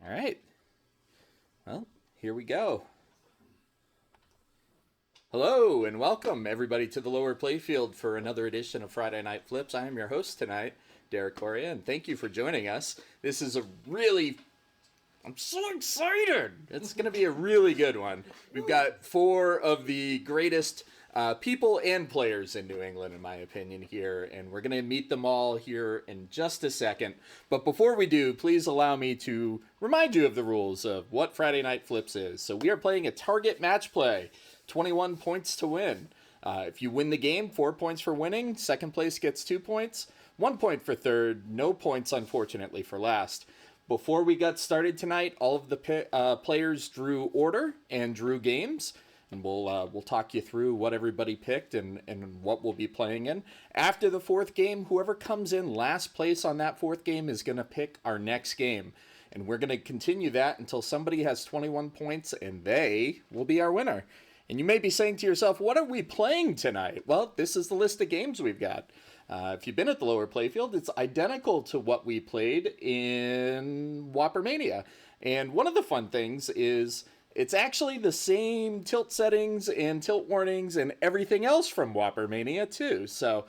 All right. Well, here we go. Hello and welcome everybody to the lower playfield for another edition of Friday Night Flips. I am your host tonight, Derek Correia, and thank you for joining us. This is I'm so excited. It's going to be a really good one. We've got four of the greatest people and players in New England, in my opinion, here, and we're going to meet them all here in just a second. But before we do, please allow me to remind you of the rules of what Friday Night Flips is. So we are playing a target match play, 21 points to win. If you win the game, 4 points for winning. Second place gets 2 points. 1 point for third. No points, unfortunately, for last. Before we got started tonight, all of the players drew order and drew games. And we'll talk you through what everybody picked and what we'll be playing in. After the fourth game, whoever comes in last place on that fourth game is going to pick our next game. And we're going to continue that until somebody has 21 points and they will be our winner. And you may be saying to yourself, what are we playing tonight? Well, this is the list of games we've got. If you've been at the lower playfield, it's identical to what we played in Whoppermania. And one of the fun things is it's actually the same tilt settings and tilt warnings and everything else from Whoppermania too. So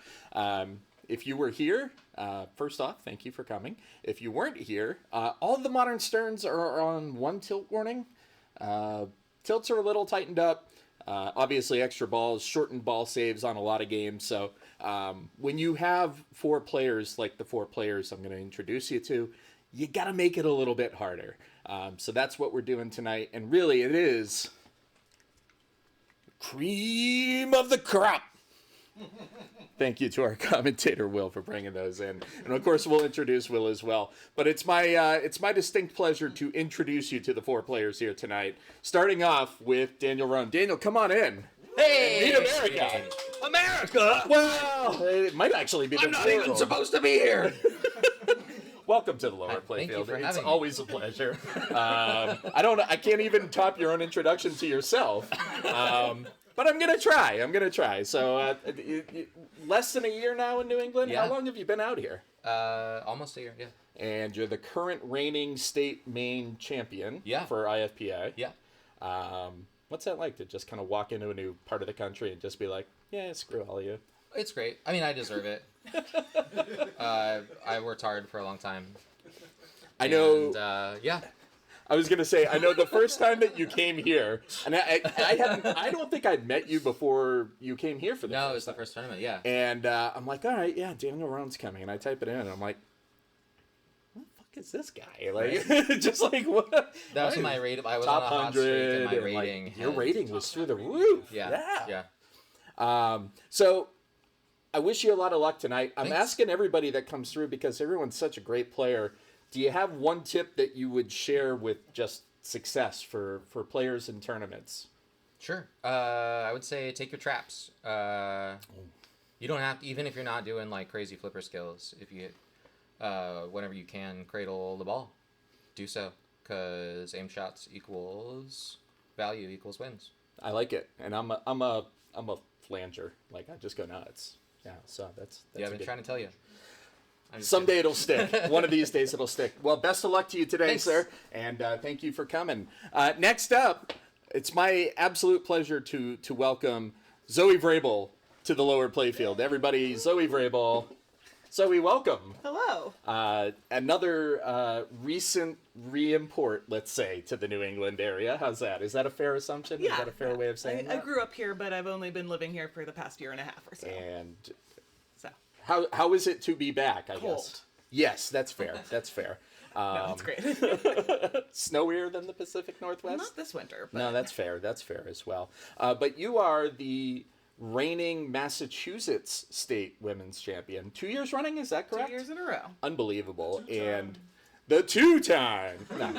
if you were here, first off, thank you for coming. If you weren't here, all the modern Sterns are on one tilt warning. Tilts are a little tightened up. Obviously, extra balls, shortened ball saves on a lot of games. So when you have four players like the four players I'm going to introduce you to, you got to make it a little bit harder. So that's what we're doing tonight. And really, it is cream of the crop. Thank you to our commentator, Will, for bringing those in. And, of course, we'll introduce Will as well. But it's my distinct pleasure to introduce you to the four players here tonight, starting off with Daniel Rone. Daniel, come on in. Hey! Meet America! America! Well, it might actually be the I'm not even supposed to be here! Welcome to the lower Thank you playfield. for It's having me. always a pleasure. I can't even top your own introduction to yourself. But I'm going to try. So less than a year now in New England. Yeah. How long have you been out here? Almost a year, yeah. And you're the current reigning state Maine champion Yeah. for IFPA. Yeah. What's that like to just kind of walk into a new part of the country and just be like, yeah, screw all of you? It's great. I mean, I deserve it. I worked hard for a long time. I know. And, yeah. I was gonna say, I know the first time that you came here, and I don't think I'd met you before you came here for the No, first it was the time. first tournament, yeah. And I'm like, all right, yeah, Daniel Rone's coming, and I type it in, and I'm like, what the fuck is this guy? Like, just like what? That was my rating. I was Top on a hot streak, and my 100, and, rating. like, your had- rating was through the roof. Yeah. So I wish you a lot of luck tonight. I'm Thanks. asking everybody that comes through because everyone's such a great player. Do you have one tip that you would share with just success for players in tournaments? Sure. I would say take your traps. You don't have to, even if you're not doing like crazy flipper skills, if you, whenever you can cradle the ball, do so. Because aim shots equals value equals wins. I like it, and I'm a flanger. Like I just go nuts. Yeah, so that's Yeah, I've a been good- trying to tell you. I'm just Someday it'll stick. One of these days it'll stick. Well, best of luck to you today, Thanks. sir, and thank you for coming. Next up, it's my absolute pleasure to welcome Zoe Vrabel to the lower playfield. Everybody, Zoe Vrabel. Zoe, welcome. Hello. Another recent re-import, let's say, to the New England area. How's that? Is that a fair assumption? Yeah. Is that a fair way of saying I that? grew up here, but I've only been living here for the past year and a half or so. And So, how is it to be back, I Cold. guess? Yes, that's fair. That's fair. no, it's great. Snowier than the Pacific Northwest? Not this winter, but No, that's fair. That's fair as well. But you are the reigning Massachusetts state women's champion. 2 years running, is that correct? 2 years in a row. Unbelievable. And the two-time. No.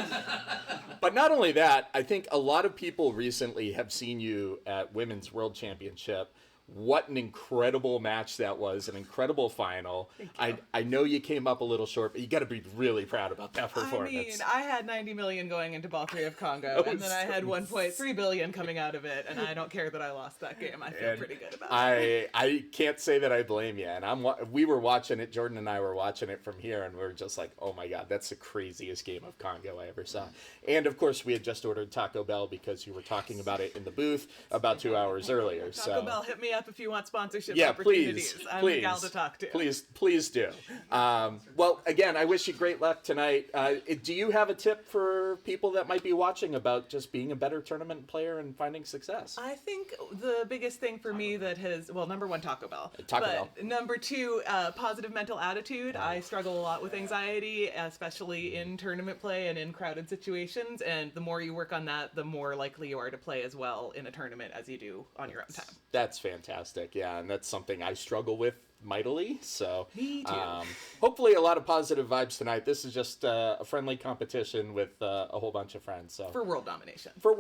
But not only that, I think a lot of people recently have seen you at Women's World Championship what an incredible match that was, an incredible final. I know you came up a little short, but you got to be really proud about that performance. I mean, I had 90 million going into Ball 3 of Congo, and then I had 1.3 billion coming out of it, and I don't care that I lost that game. I feel pretty good about it. I can't say that I blame you. And we were watching it, Jordan and I were watching it from here, and we were just like, oh my God, that's the craziest game of Congo I ever saw. And of course, we had just ordered Taco Bell because you were talking about it in the booth about 2 hours earlier. Taco Bell, hit me up if you want sponsorship yeah, opportunities. please, I'm please, the gal to talk to. Please do. Well, again, I wish you great luck tonight. Do you have a tip for people that might be watching about just being a better tournament player and finding success? I think the biggest thing for me that has, well, number one, Taco Bell. Taco Bell. Number two, positive mental attitude. I struggle a lot with anxiety, especially in tournament play and in crowded situations. And the more you work on that, the more likely you are to play as well in a tournament as you do on your own time. That's fantastic. Yeah, and that's something I struggle with mightily. So Me too. hopefully a lot of positive vibes tonight. This is just a friendly competition with a whole bunch of friends. So For world domination. the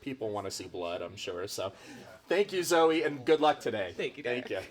people want to see blood, I'm sure. So thank you, Zoe, and good luck today. Thank you, Derek. Thank you.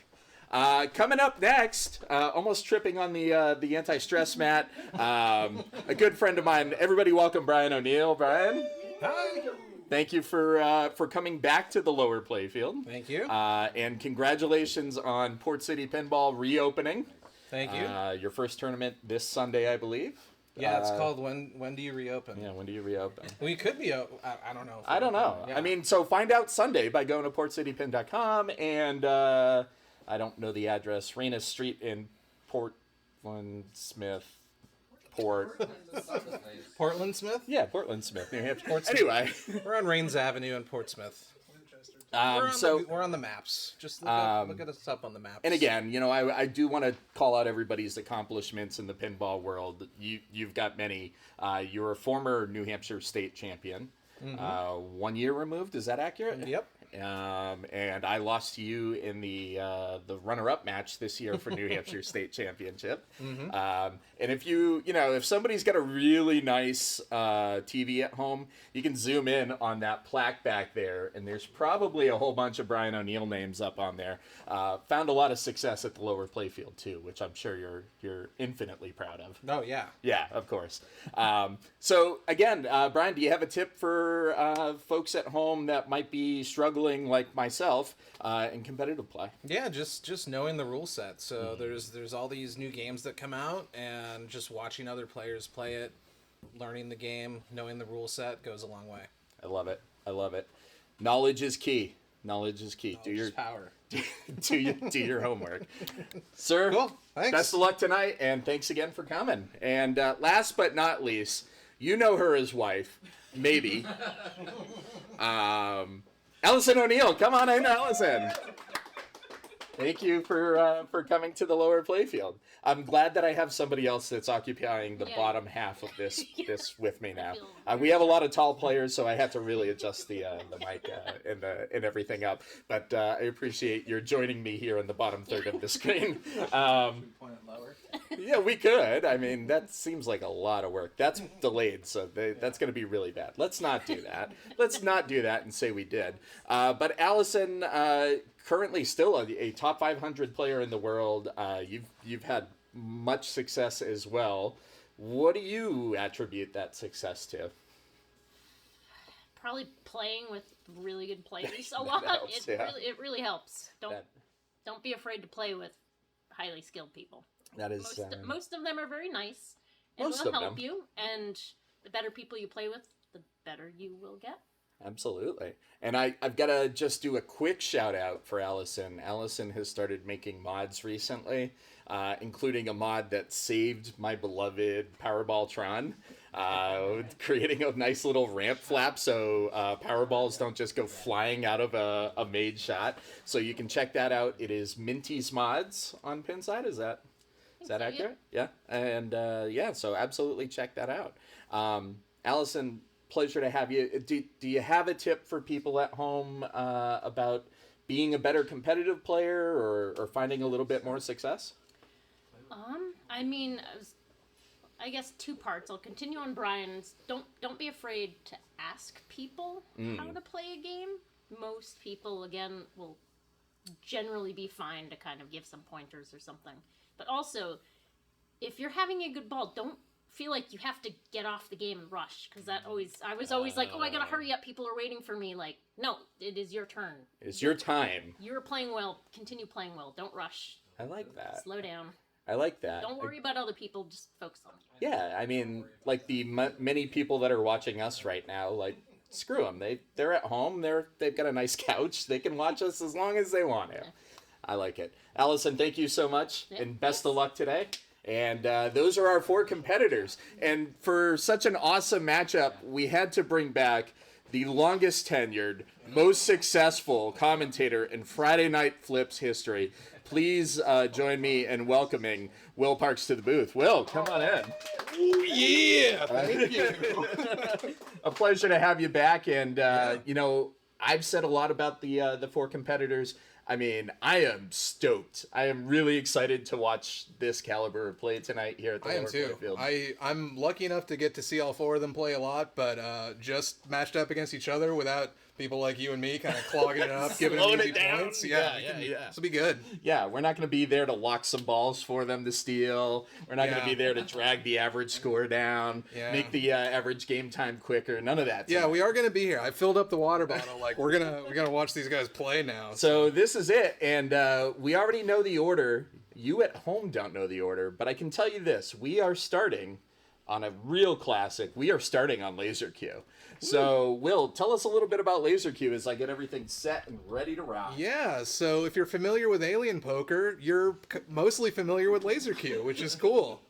Coming up next, almost tripping on the anti-stress mat, a good friend of mine. Everybody welcome Brian O'Neill. Brian. Hi. Thank you for coming back to the lower playfield. Thank you. And congratulations on Port City Pinball reopening. Thank you. Your first tournament this Sunday, I believe. Yeah, it's called When Do You Reopen? Yeah, when do you reopen? We could be. I don't know. I don't know. Yeah. I mean, so find out Sunday by going to portcitypin.com, and I don't know the address. Raina Street in Portland Smith. Portland Smith? Yeah, Portland Smith, New Hampshire. Portsmouth. Anyway, We're on Rains Avenue in Portsmouth. We're on the maps. Just look at us up on the maps. and again, I do want to call out everybody's accomplishments in the pinball world. You've got many. You're a former New Hampshire state champion. 1 year removed, is that accurate? Yep. And I lost to you in the runner-up match this year for New Hampshire State Championship. And if somebody's got a really nice TV at home, you can zoom in on that plaque back there, and there's probably a whole bunch of Brian O'Neill names up on there. Found a lot of success at the lower playfield too, which I'm sure you're infinitely proud of. Oh, yeah. Yeah, of course. So again, Brian, do you have a tip for folks at home that might be struggling like myself in competitive play? Yeah, just knowing the rule set. So there's all these new games that come out, and just watching other players play it, learning the game, knowing the rule set goes a long way. I love it. Knowledge is key. Do your Power. do your homework, sir. Cool. Thanks. Best of luck tonight, and thanks again for coming. And last but not least, you know her as wife, maybe. Allison O'Neill, come on in, Allison. Thank you for coming to the lower playfield. I'm glad that I have somebody else that's occupying the bottom half of this with me now. We have a lot of tall players, so I had to really adjust the mic and everything up. But I appreciate your joining me here in the bottom third of the screen. Point it lower. Yeah, we could. I mean, that seems like a lot of work. That's delayed, so that's going to be really bad. Let's not do that. Let's not do that and say we did. But Allison, currently still a top 500 player in the world. You've had much success as well. What do you attribute that success to? Probably playing with really good players a lot. helps, yeah. It really helps. Don't be afraid to play with highly skilled people. That is Most of them are very nice and Most will of help them. you. And the better people you play with, the better you will get. Absolutely. And I've got to just do a quick shout out for Allison. Allison has started making mods recently, including a mod that saved my beloved Powerball Tron, creating a nice little ramp flap so Powerballs don't just go flying out of a made shot. So you can check that out. It is Minty's Mods on Pinside. Is that accurate? Yeah. And so absolutely check that out. Allison, pleasure to have you. Do you have a tip for people at home about being a better competitive player or finding a little bit more success? I guess two parts. I'll continue on Brian's. Don't be afraid to ask people how to play a game. most people, again, will generally be fine to kind of give some pointers or something. But also, if you're having a good ball, don't feel like you have to get off the game and rush, because I was always like, oh, I gotta hurry up, people are waiting for me. Like, no, it is your turn. It's your time. You're playing well, continue playing well, don't rush. I like that. Slow down. I like that. Don't worry about other people, just focus on it. Yeah, I mean, like the many people that are watching us right now, like, screw them. They're at home. They've got a nice couch. They can watch us as long as they want to. I like it. Allison, thank you so much, and best of luck today. And those are our 4 competitors. And for such an awesome matchup, we had to bring back the longest tenured, most successful commentator in Friday Night Flips history. Please join me in welcoming Will Parks to the booth. Will, come on in. Oh, yeah. Thank you. A pleasure to have you back. And, you know, I've said a lot about the 4 competitors. I mean, I am stoked. I am really excited to watch this caliber of play tonight here at the Lower Playfield. I'm lucky enough to get to see all 4 of them play a lot, but just matched up against each other without people like you and me kind of clogging it up, giving them easy points. Yeah. This will be good. Yeah, we're not going to be there to lock some balls for them to steal. We're not going to be there to drag the average score down, make the average game time quicker. None of that. Yeah, we are going to be here. I filled up the water bottle. Like we're gonna watch these guys play now. So this is it, and we already know the order. You at home don't know the order, but I can tell you this: we are starting on a real classic. We are starting on Laser Q. So, Will, tell us a little bit about Laser Q as I get everything set and ready to rock. Yeah, so if you're familiar with Alien Poker, you're mostly familiar with Laser Q, which is cool.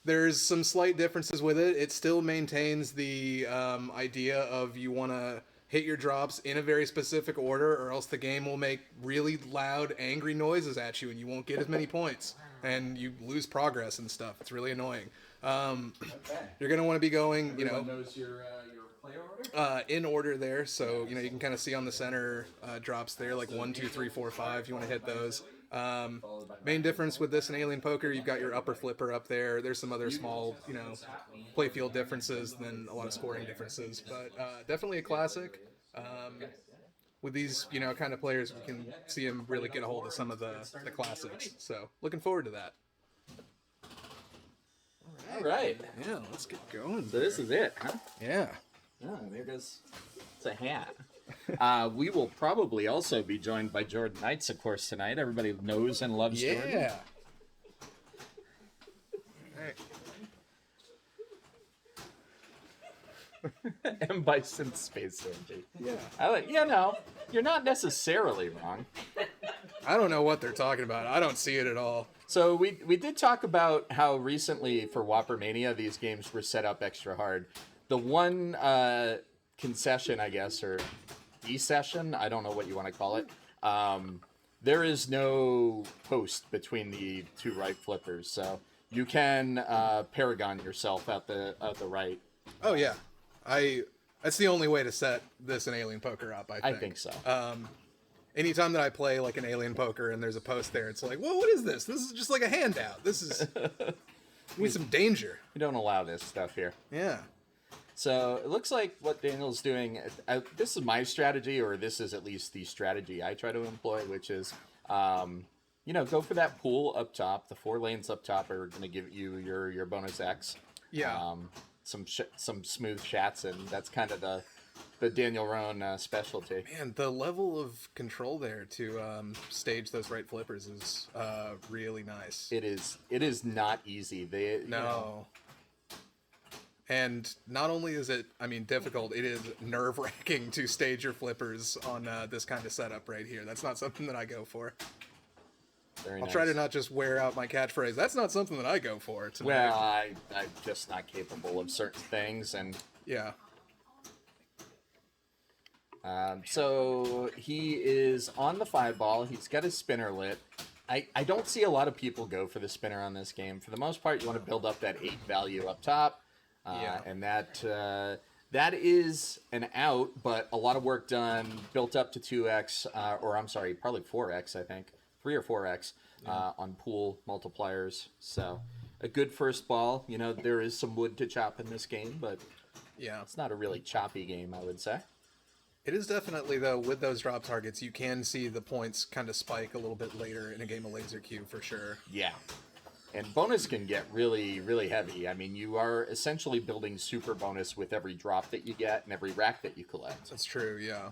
There's some slight differences with it. It still maintains the idea of you want to hit your drops in a very specific order, or else the game will make really loud, angry noises at you, and you won't get as many points, and you lose progress and stuff. It's really annoying. You're going to want to be going, Everyone knows your play order? in order there. So, you can kind of see on the center drops there, like 1, 2, 3, 4, 5. You want to hit those. Main difference with this and Alien Poker, you've got your upper flipper up there. There's some other small, playfield differences, then a lot of scoring differences. But definitely a classic. With these, kind of players, we can see them really get a hold of some of the classics. So, looking forward to that. All right. Yeah, let's get going. So this is it, huh? Yeah. Oh, there goes. It's a hat. We will probably also be joined by Jordan Knights, of course, tonight. Everybody knows and loves Jordan. Yeah. And Bison Space Surgery. Yeah. You're not necessarily wrong. I don't know what they're talking about. I don't see it at all. So we did talk about how recently for Whopper Mania these games were set up extra hard. The one concession, I guess, or de-session, I don't know what you want to call it. There is no post between the 2 right flippers, so you can Paragon yourself at the right. Oh yeah, that's the only way to set this in Alien Poker up. I think so. Anytime that I play like an Alien Poker and there's a post there, it's like, whoa, what is this? This is just like a handout. This is we need some danger. We don't allow this stuff here. Yeah. So it looks like what Daniel's doing, this is my strategy, or this is at least the strategy I try to employ, which is, go for that pool up top. The 4 lanes up top are going to give you your bonus X. Yeah. Some smooth shots, and that's kind of the Daniel Rone specialty. Man, the level of control there to stage those right flippers is really nice. It is not easy. No. And not only is it, difficult, it is nerve-wracking to stage your flippers on this kind of setup right here. That's not something that I go for. I'll try to not just wear out my catchphrase. That's not something that I go for tonight. Well, I'm just not capable of certain things, and yeah. So he is on the 5 ball. He's got his spinner lit. I don't see a lot of people go for the spinner on this game. For the most part, you want to build up that 8 value up top. And that is an out, but a lot of work done, built up to 2x, probably 4x, I think. 3 or 4x on pool multipliers. So a good first ball. There is some wood to chop in this game, but yeah, it's not a really choppy game, I would say. It is definitely, though, with those drop targets, you can see the points kind of spike a little bit later in a game of Laser Q for sure. Yeah. And bonus can get really, really heavy. I mean, you are essentially building super bonus with every drop that you get and every rack that you collect. That's true, yeah.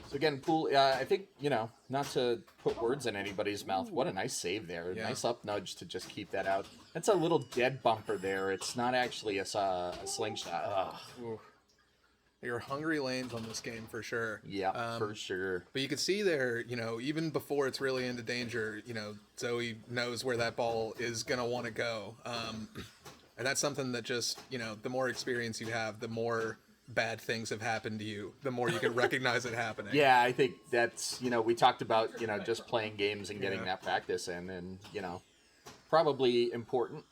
So again, Pool, I think, not to put words in anybody's mouth, what a nice save there. Yeah. Nice up nudge to just keep that out. That's a little dead bumper there. It's not actually a slingshot. Ugh. Ooh. There are hungry lanes on this game for sure. Yeah, for sure. But you can see there, even before it's really into danger, Zoe knows where that ball is going to want to go. And that's something that just, the more experience you have, the more bad things have happened to you, the more you can recognize it happening. Yeah, I think that's, we talked about, just playing games and getting that practice in and, probably important.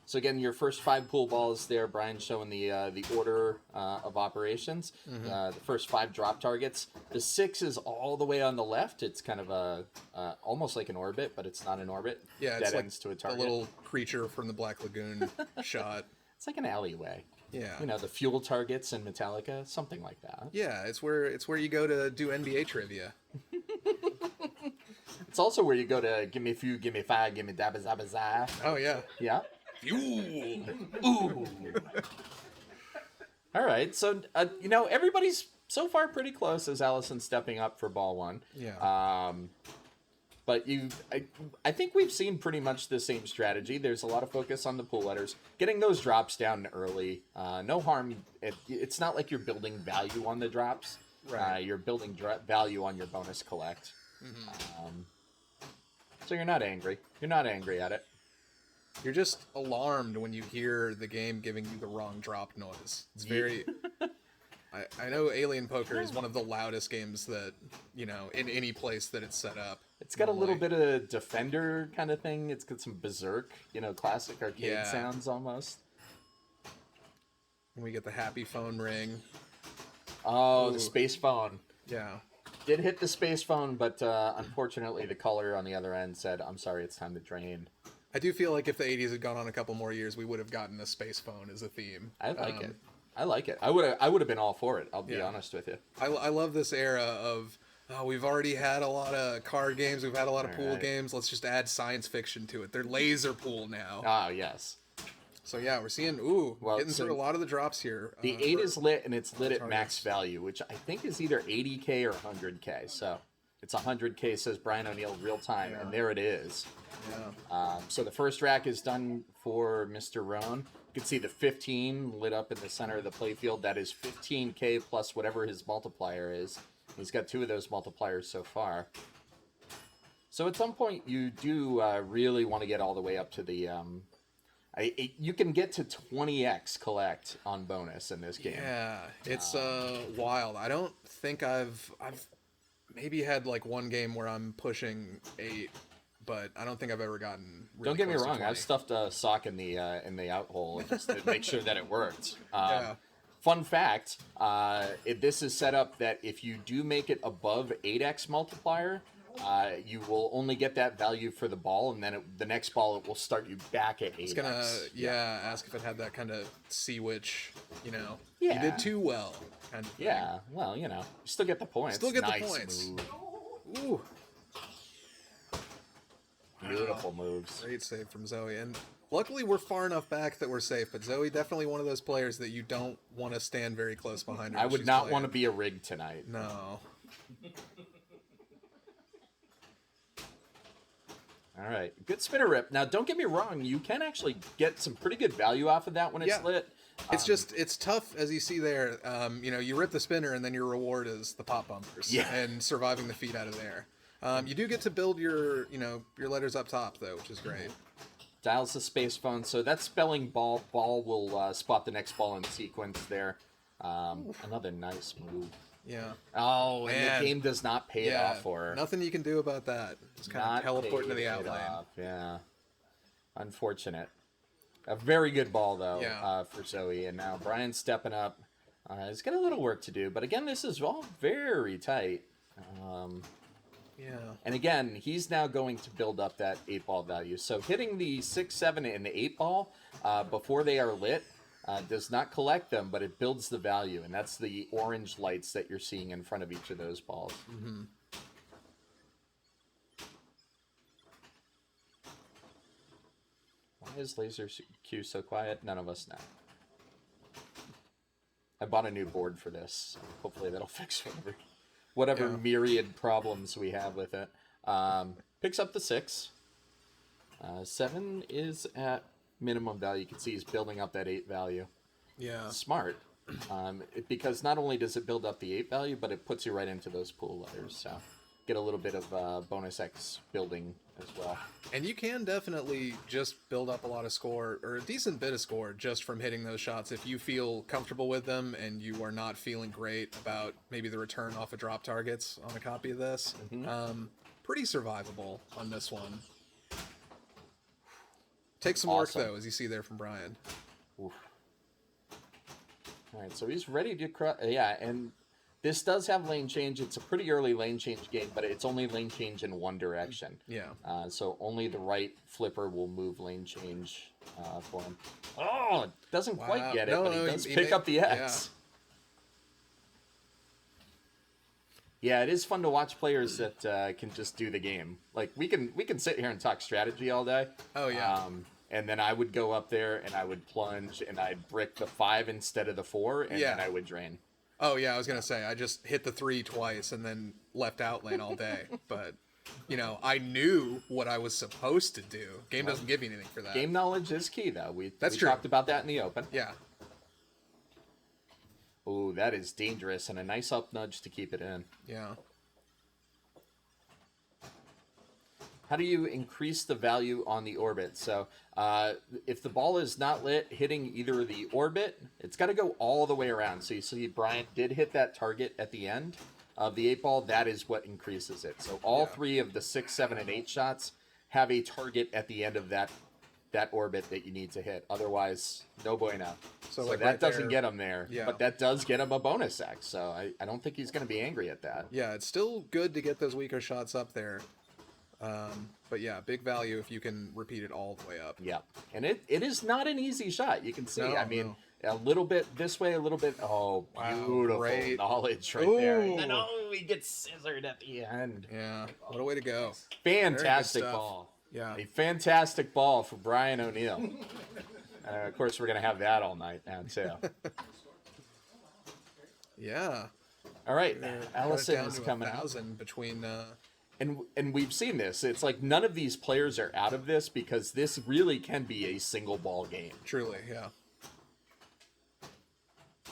So again, your first 5 pool balls there, Brian, showing the order of operations. The first 5 drop targets. The 6 is all the way on the left. It's kind of almost like an orbit, but it's not an orbit. Yeah, it's that like ends to a the target. little creature from the Black Lagoon shot. It's like an alleyway. Yeah. The fuel targets in Metallica, something like that. Yeah, it's where you go to do NBA trivia. It's also where you go to give me a few, give me 5, give me dabba zabba za. Oh yeah. Yeah. Fuel. Ooh. All right. So, everybody's so far pretty close as Allison stepping up for ball 1. Yeah. But I think we've seen pretty much the same strategy. There's a lot of focus on the pool letters, getting those drops down early. No harm. It's not like you're building value on the drops. Right. You're building value on your bonus collect. Mm-hmm. So you're not angry. You're not angry at it. You're just alarmed when you hear the game giving you the wrong drop noise. It's very... I know Alien Poker is one of the loudest games that, in any place that it's set up. It's got a little bit of Defender kind of thing. It's got some Berserk, classic arcade sounds almost. And we get the happy phone ring. Oh, Ooh. the space phone. Yeah. Did hit the space phone, but unfortunately the caller on the other end said, "I'm sorry, it's time to drain." I do feel like if the 80s had gone on a couple more years, we would have gotten a space phone as a theme. I like it. I like it. I would have been all for it. I'll be honest with you. I love this era of, we've already had a lot of card games, we've had a lot of pool games, let's just add science fiction to it. They're laser pool now. Ah, yes. So yeah, we're seeing, getting through a lot of the drops here. The 8 is lit, and it's lit at max value, which I think is either 80K or 100K. So it's 100K, says Brian O'Neill, real time, and there it is. Yeah. So the first rack is done for Mr. Rone. You can see the 15 lit up in the center of the playfield. That is 15K plus whatever his multiplier is. He's got 2 of those multipliers so far. So at some point, you do really want to get all the way up to the... you can get to 20x collect on bonus in this game. Yeah, it's wild. I don't think I've maybe had like one game where I'm pushing 8, but I don't think I've ever gotten really Don't get me close to wrong, 20. I've stuffed a sock in the out hole just to make sure that it worked. Yeah. Fun fact, this is set up that if you do make it above 8x multiplier, you will only get that value for the ball, and then the next ball it will start you back at 8x. It's gonna ask if it had that kind of sea witch, Yeah. you did too well kind of thing. Yeah, well, you still get the points. Still get Nice the points. Move. Ooh, Beautiful moves. great save from Zoe, and luckily we're far enough back that we're safe. But Zoe definitely one of those players that you don't want to stand very close behind her. I when would she's not playing. want to be a rig tonight. No. All right, good spinner rip. Now, don't get me wrong, you can actually get some pretty good value off of that when it's lit. It's tough, as you see there. You rip the spinner, and then your reward is the pop bumpers and surviving the feed out of there. You do get to build your letters up top though, which is great. Dials the space phone, so that's spelling ball. Ball will spot the next ball in sequence there. Another nice move. Yeah. Oh, and Man. the game does not pay it off for her. Nothing you can do about that. Just kind Not of teleport into paid the it outlane. off, yeah. Unfortunate. A very good ball, though, for Zoe. And now Brian's stepping up. He's got a little work to do. But again, this is all very tight. Yeah. And again, he's now going to build up that 8-ball value. So hitting the 6, 7, and 8 ball before they are lit Does not collect them, but it builds the value, and that's the orange lights that you're seeing in front of each of those balls. Mm-hmm. Why is Laser Q so quiet? None of us know. I bought a new board for this. So hopefully that'll fix whatever myriad problems we have with it. Picks up the 6. 7 is at minimum value. You can see he's building up that 8 value. Yeah. Smart. Because not only does it build up the 8 value, but it puts you right into those pool letters. So get a little bit of bonus X building as well. And you can definitely just build up a lot of score, or a decent bit of score, just from hitting those shots if you feel comfortable with them and you are not feeling great about maybe the return off of drop targets on a copy of this. Pretty survivable on this one. Take some work, though, as you see there from Brian. Oof. All right, so he's ready to yeah, and this does have lane change. It's a pretty early lane change game, but it's only lane change in one direction. Yeah. So only the right flipper will move lane change for him. Oh, doesn't quite get it, but he does pick up the X. Yeah, it is fun to watch players that can just do the game. Like we can sit here and talk strategy all day. Oh yeah. And then I would go up there and I would plunge and I'd brick the 5 instead of the 4, and then I would drain. Oh yeah, I was gonna say I just hit the 3 twice and then left out lane all day. But you know, I knew what I was supposed to do. Game doesn't give you anything for that. Game knowledge is key, though. We true. Talked about that in the open. Yeah. Oh, that is dangerous, and a nice up nudge to keep it in. Yeah. How do you increase the value on the orbit? So if the ball is not lit, hitting either the orbit, it's got to go all the way around. So you see Brian did hit that target at the end of the 8 ball. That is what increases it. So all 3 of the 6, 7, and 8 shots have a target at the end of that orbit that you need to hit. Otherwise, no bueno. So like that doesn't get him there, but that does get him a bonus X. So I don't think he's going to be angry at that. Yeah, it's still good to get those weaker shots up there. But yeah, big value if you can repeat it all the way up. Yeah, and it is not an easy shot. You can see. No, I mean, a little bit this way, a little bit. Oh, beautiful knowledge right there. And then he gets scissored at the end. Yeah, what a way to go! Fantastic ball. Yeah, a fantastic ball for Brian O'Neill. Of course, we're gonna have that all night now too. Yeah. All right, Allison is coming. 1,000 between. And we've seen this. It's like none of these players are out of this because this really can be a single ball game. Truly, yeah.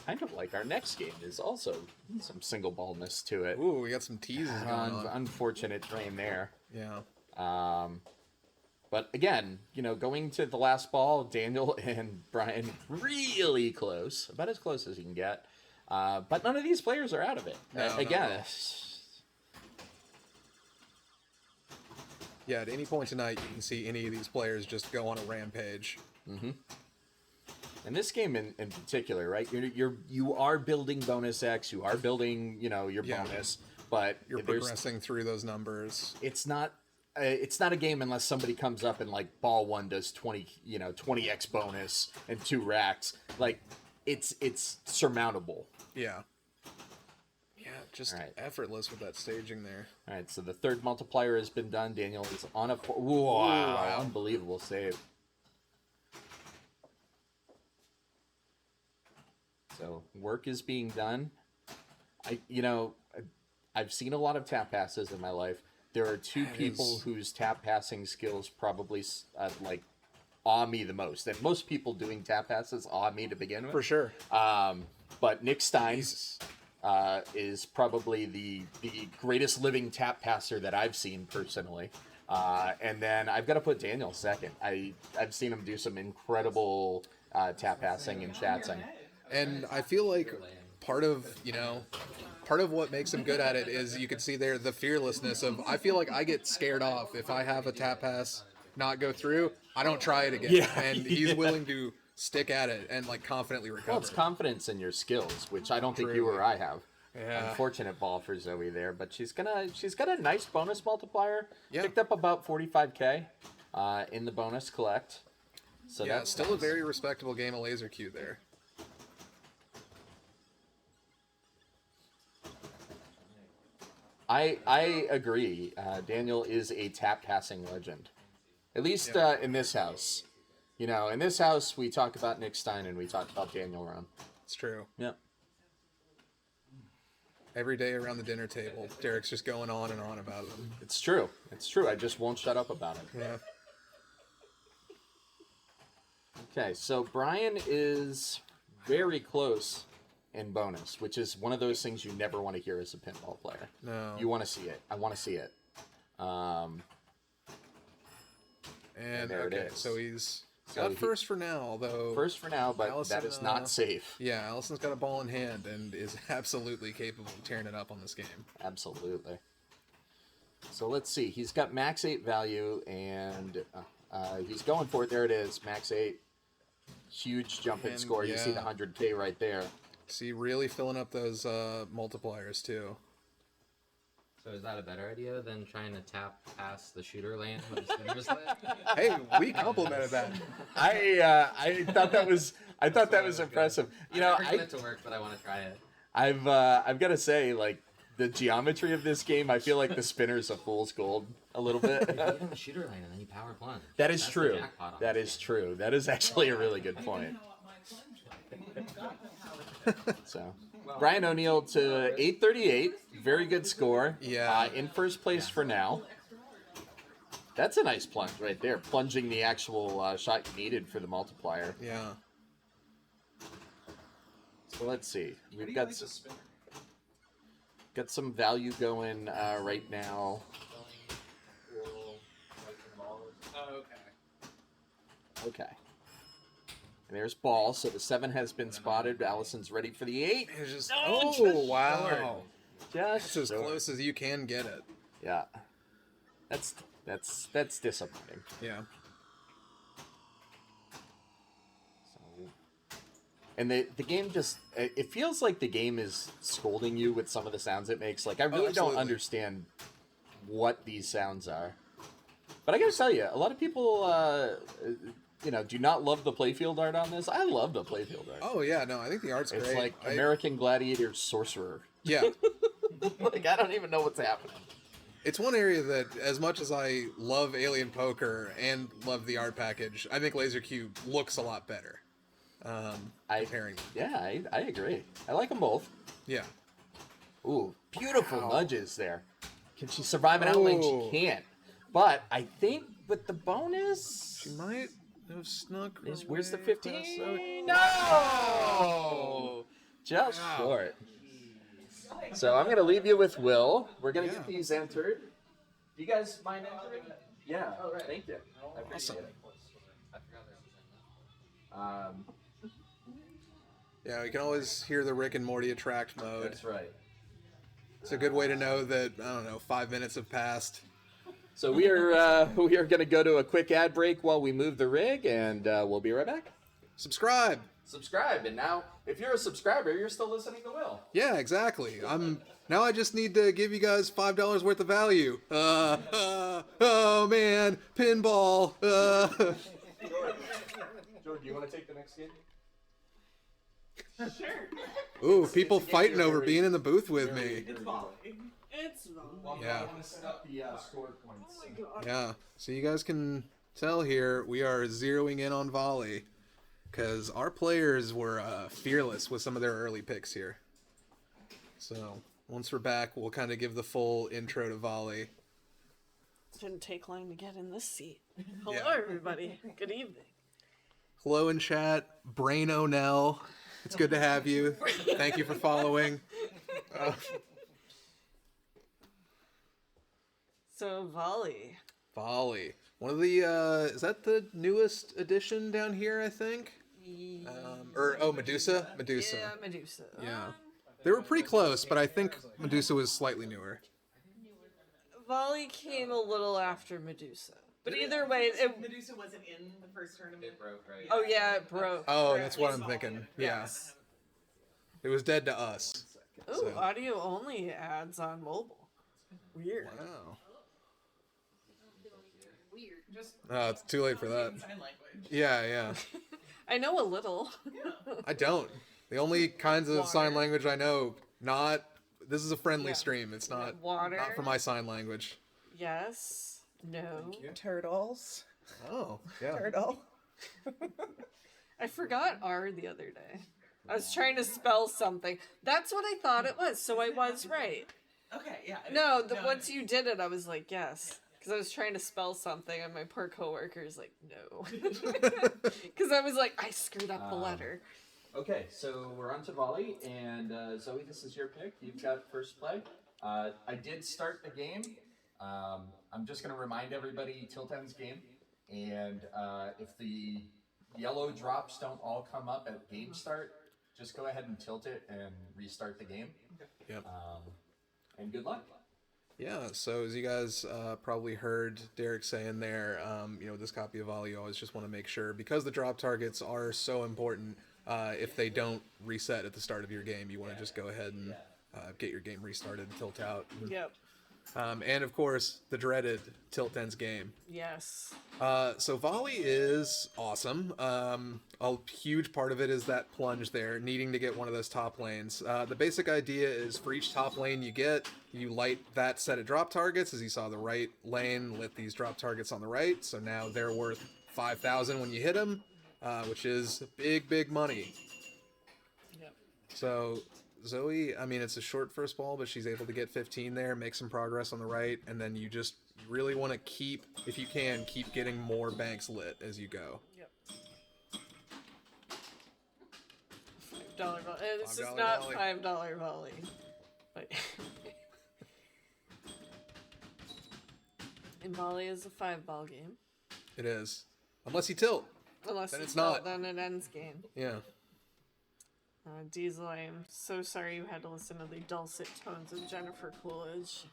Kind of like our next game is also some single ballness to it. Ooh, we got some teases going on. Unfortunate drain there. Yeah. But again, going to the last ball, Daniel and Brian really close, about as close as you can get. But none of these players are out of it. Again. Yeah, at any point tonight, you can see any of these players just go on a rampage. Mm-hmm. In this game in particular, right? You are building bonus X, you are building, your bonus, but you're progressing through those numbers. It's not a game unless somebody comes up and like ball 1 does 20x bonus and 2 racks. Like it's surmountable. Yeah. Just effortless with that staging there. All right, so the 3rd multiplier has been done. Daniel is on a wow, unbelievable save. So work is being done. I've seen a lot of tap passes in my life. There are 2 people whose tap passing skills probably awe me the most. And most people doing tap passes awe me to begin with. For sure. But Nick Stein is probably the greatest living tap passer that I've seen personally. And then I've got to put Daniel second. I've seen him do some incredible tap passing and chatsing. And I feel like part of what makes him good at it is you can see there the fearlessness of, I feel like I get scared off if I have a tap pass not go through. I don't try it again. Yeah. And he's willing to stick at it and confidently recover. Well, it's confidence in your skills, which I don't think you or I have. Yeah. Unfortunate ball for Zoe there, but she's got a nice bonus multiplier. Yeah. Picked up about 45K in the bonus collect. So yeah, that's still a very respectable game of laser Q there. I agree. Daniel is a tap passing legend, at least in this house. You know, in this house we talk about Nick Stein and we talk about Daniel Rone. It's true. Yep. Every day around the dinner table, Derek's just going on and on about them. It's true. It's true. I just won't shut up about it. Yeah. Okay, so Brian is very close in bonus, which is one of those things you never want to hear as a pinball player. No. You want to see it. I want to see it. And there it okay, is. so he's So got he- first for now, although First for now, but Allison, that is not safe. yeah, Allison's got a ball in hand and is absolutely capable of tearing it up on this game. Absolutely. So let's see. He's got max 8 value, and he's going for it. There it is, max 8. Huge jump in And, score. You see the yeah. 100K right there. See, really filling up those multipliers too. So is that a better idea than trying to tap past the shooter lane with the spinners lit? Hey, we complimented that. I thought that was impressive. You know, I it to work, but I want to try it. I've got to say, like, the geometry of this game, I feel like the spinner's a fool's gold a little bit. You get in the shooter lane and then you power plunge. That is That's the true. jackpot on That this is game. true. That is actually a really good point. So, Brian O'Neill to 838. Very good score. Yeah. In first place for now. That's a nice plunge right there. Plunging the actual shot you needed for the multiplier. Yeah. So let's see. We've got some value going right now. Okay. And there's ball. So the 7 has been spotted. Allison's ready for the 8. It's just, Oh, oh, just wow. Just It's as short. close as you can get it. Yeah. That's disappointing. Yeah. So, and the game just, it feels like the game is scolding you with some of the sounds it makes. Like, I really don't absolutely. understand what these sounds are. But I gotta tell you, a lot of people, do not love the playfield art on this. I love the playfield art. Oh, yeah, no, I think the art's It's great. like American Gladiator Sorcerer. Yeah. Like, I don't even know what's happening. It's one area that, as much as I love Alien Poker and love the art package, I think Laser Cube looks a lot better. Comparing them. Yeah, I agree. I like them both. Yeah. Ooh, beautiful Wow. nudges there. Can she survive an outlane? Oh. She can't. But I think with the bonus... She might have snuck her Where's the way 15? past- No! Just Wow. short. So I'm going to leave you with Will. We're going to Yeah. get these entered. Do you guys mind entering? Yeah. Oh, right. Thank you. I appreciate it. Yeah, you can always hear the Rick and Morty attract mode. That's right. It's a good way to know that, I don't know, 5 minutes have passed. So we are going to go to a quick ad break while we move the rig, and we'll be right back. Subscribe! Subscribe, and now if you're a subscriber, you're still listening to Will. Yeah, exactly. Now I just need to give you guys $5 worth of value. Oh man, pinball. Jordan, do you want to take the next game? Sure. Ooh, people fighting over being in the booth with me. It's volley. It's volley. Yeah. I want to set up the score points. Oh my god. Yeah, so you guys can tell here we are zeroing in on volley because our players were fearless with some of their early picks here. So once we're back, we'll kind of give the full intro to volley. Didn't take long to get in this seat. Hello, Yeah. everybody. Good evening. Hello in chat, Brain O'Nell. It's good to have you. Thank you for following. So, volley. Volley. One of the, is that the newest edition down here, I think? Medusa? Medusa. Yeah, Medusa. Yeah. They were pretty close, but I think Medusa was slightly newer. Volley came a little after Medusa. But either way, it, Medusa wasn't in the first tournament. It broke, right? oh yeah, it broke. Oh, that's what I'm thinking. Yeah. It was dead to us. Ooh, So- audio only ads on mobile. Weird. Wow. Weird. Just Oh, it's too late for that. sign language. Yeah. I know a little. I don't. The only kinds of sign language I know, not this is a friendly Yeah. stream. It's not Water. not for my sign language. Yes. No. Turtles. Oh, yeah. Turtle. I forgot R the other day. I was trying to spell something. That's what I thought it was, so I was right. Okay, yeah. No, once you did it, I was like, yes. Because I was trying to spell something, and my poor coworker's like, no. Because I was like, I screwed up the letter. Okay, so we're on to volley, and Zoe, this is your pick. You've got first play. I did start the game. I'm just going to remind everybody Tilt Ends game, and if the yellow drops don't all come up at game start, just go ahead and tilt it and restart the game. Yep. And good luck. Yeah, so as you guys probably heard Derek saying there, this copy of Volley, you always just want to make sure, because the drop targets are so important, if they don't reset at the start of your game, you want to just go ahead and get your game restarted and tilt out. Yep. And of course, the dreaded Tilt Ends game. Yes. So Volley is awesome. A huge part of it is that plunge there, needing to get one of those top lanes. The basic idea is for each top lane you get, you light that set of drop targets. As you saw, the right lane lit these drop targets on the right, so now they're worth 5,000 when you hit them, which is big, big money. Yep. So Zoe, I mean, it's a short first ball, but she's able to get 15 there, make some progress on the right, and then you just really want to keep, if you can, keep getting more banks lit as you go. Yep. $5 volley. This is $5 not volley. $5 volley. But and volley is a 5-ball game. It is. Unless you tilt. Unless Then you it's tilt, not. then it ends game. Yeah. Diesel, I am so sorry you had to listen to the dulcet tones of Jennifer Coolidge.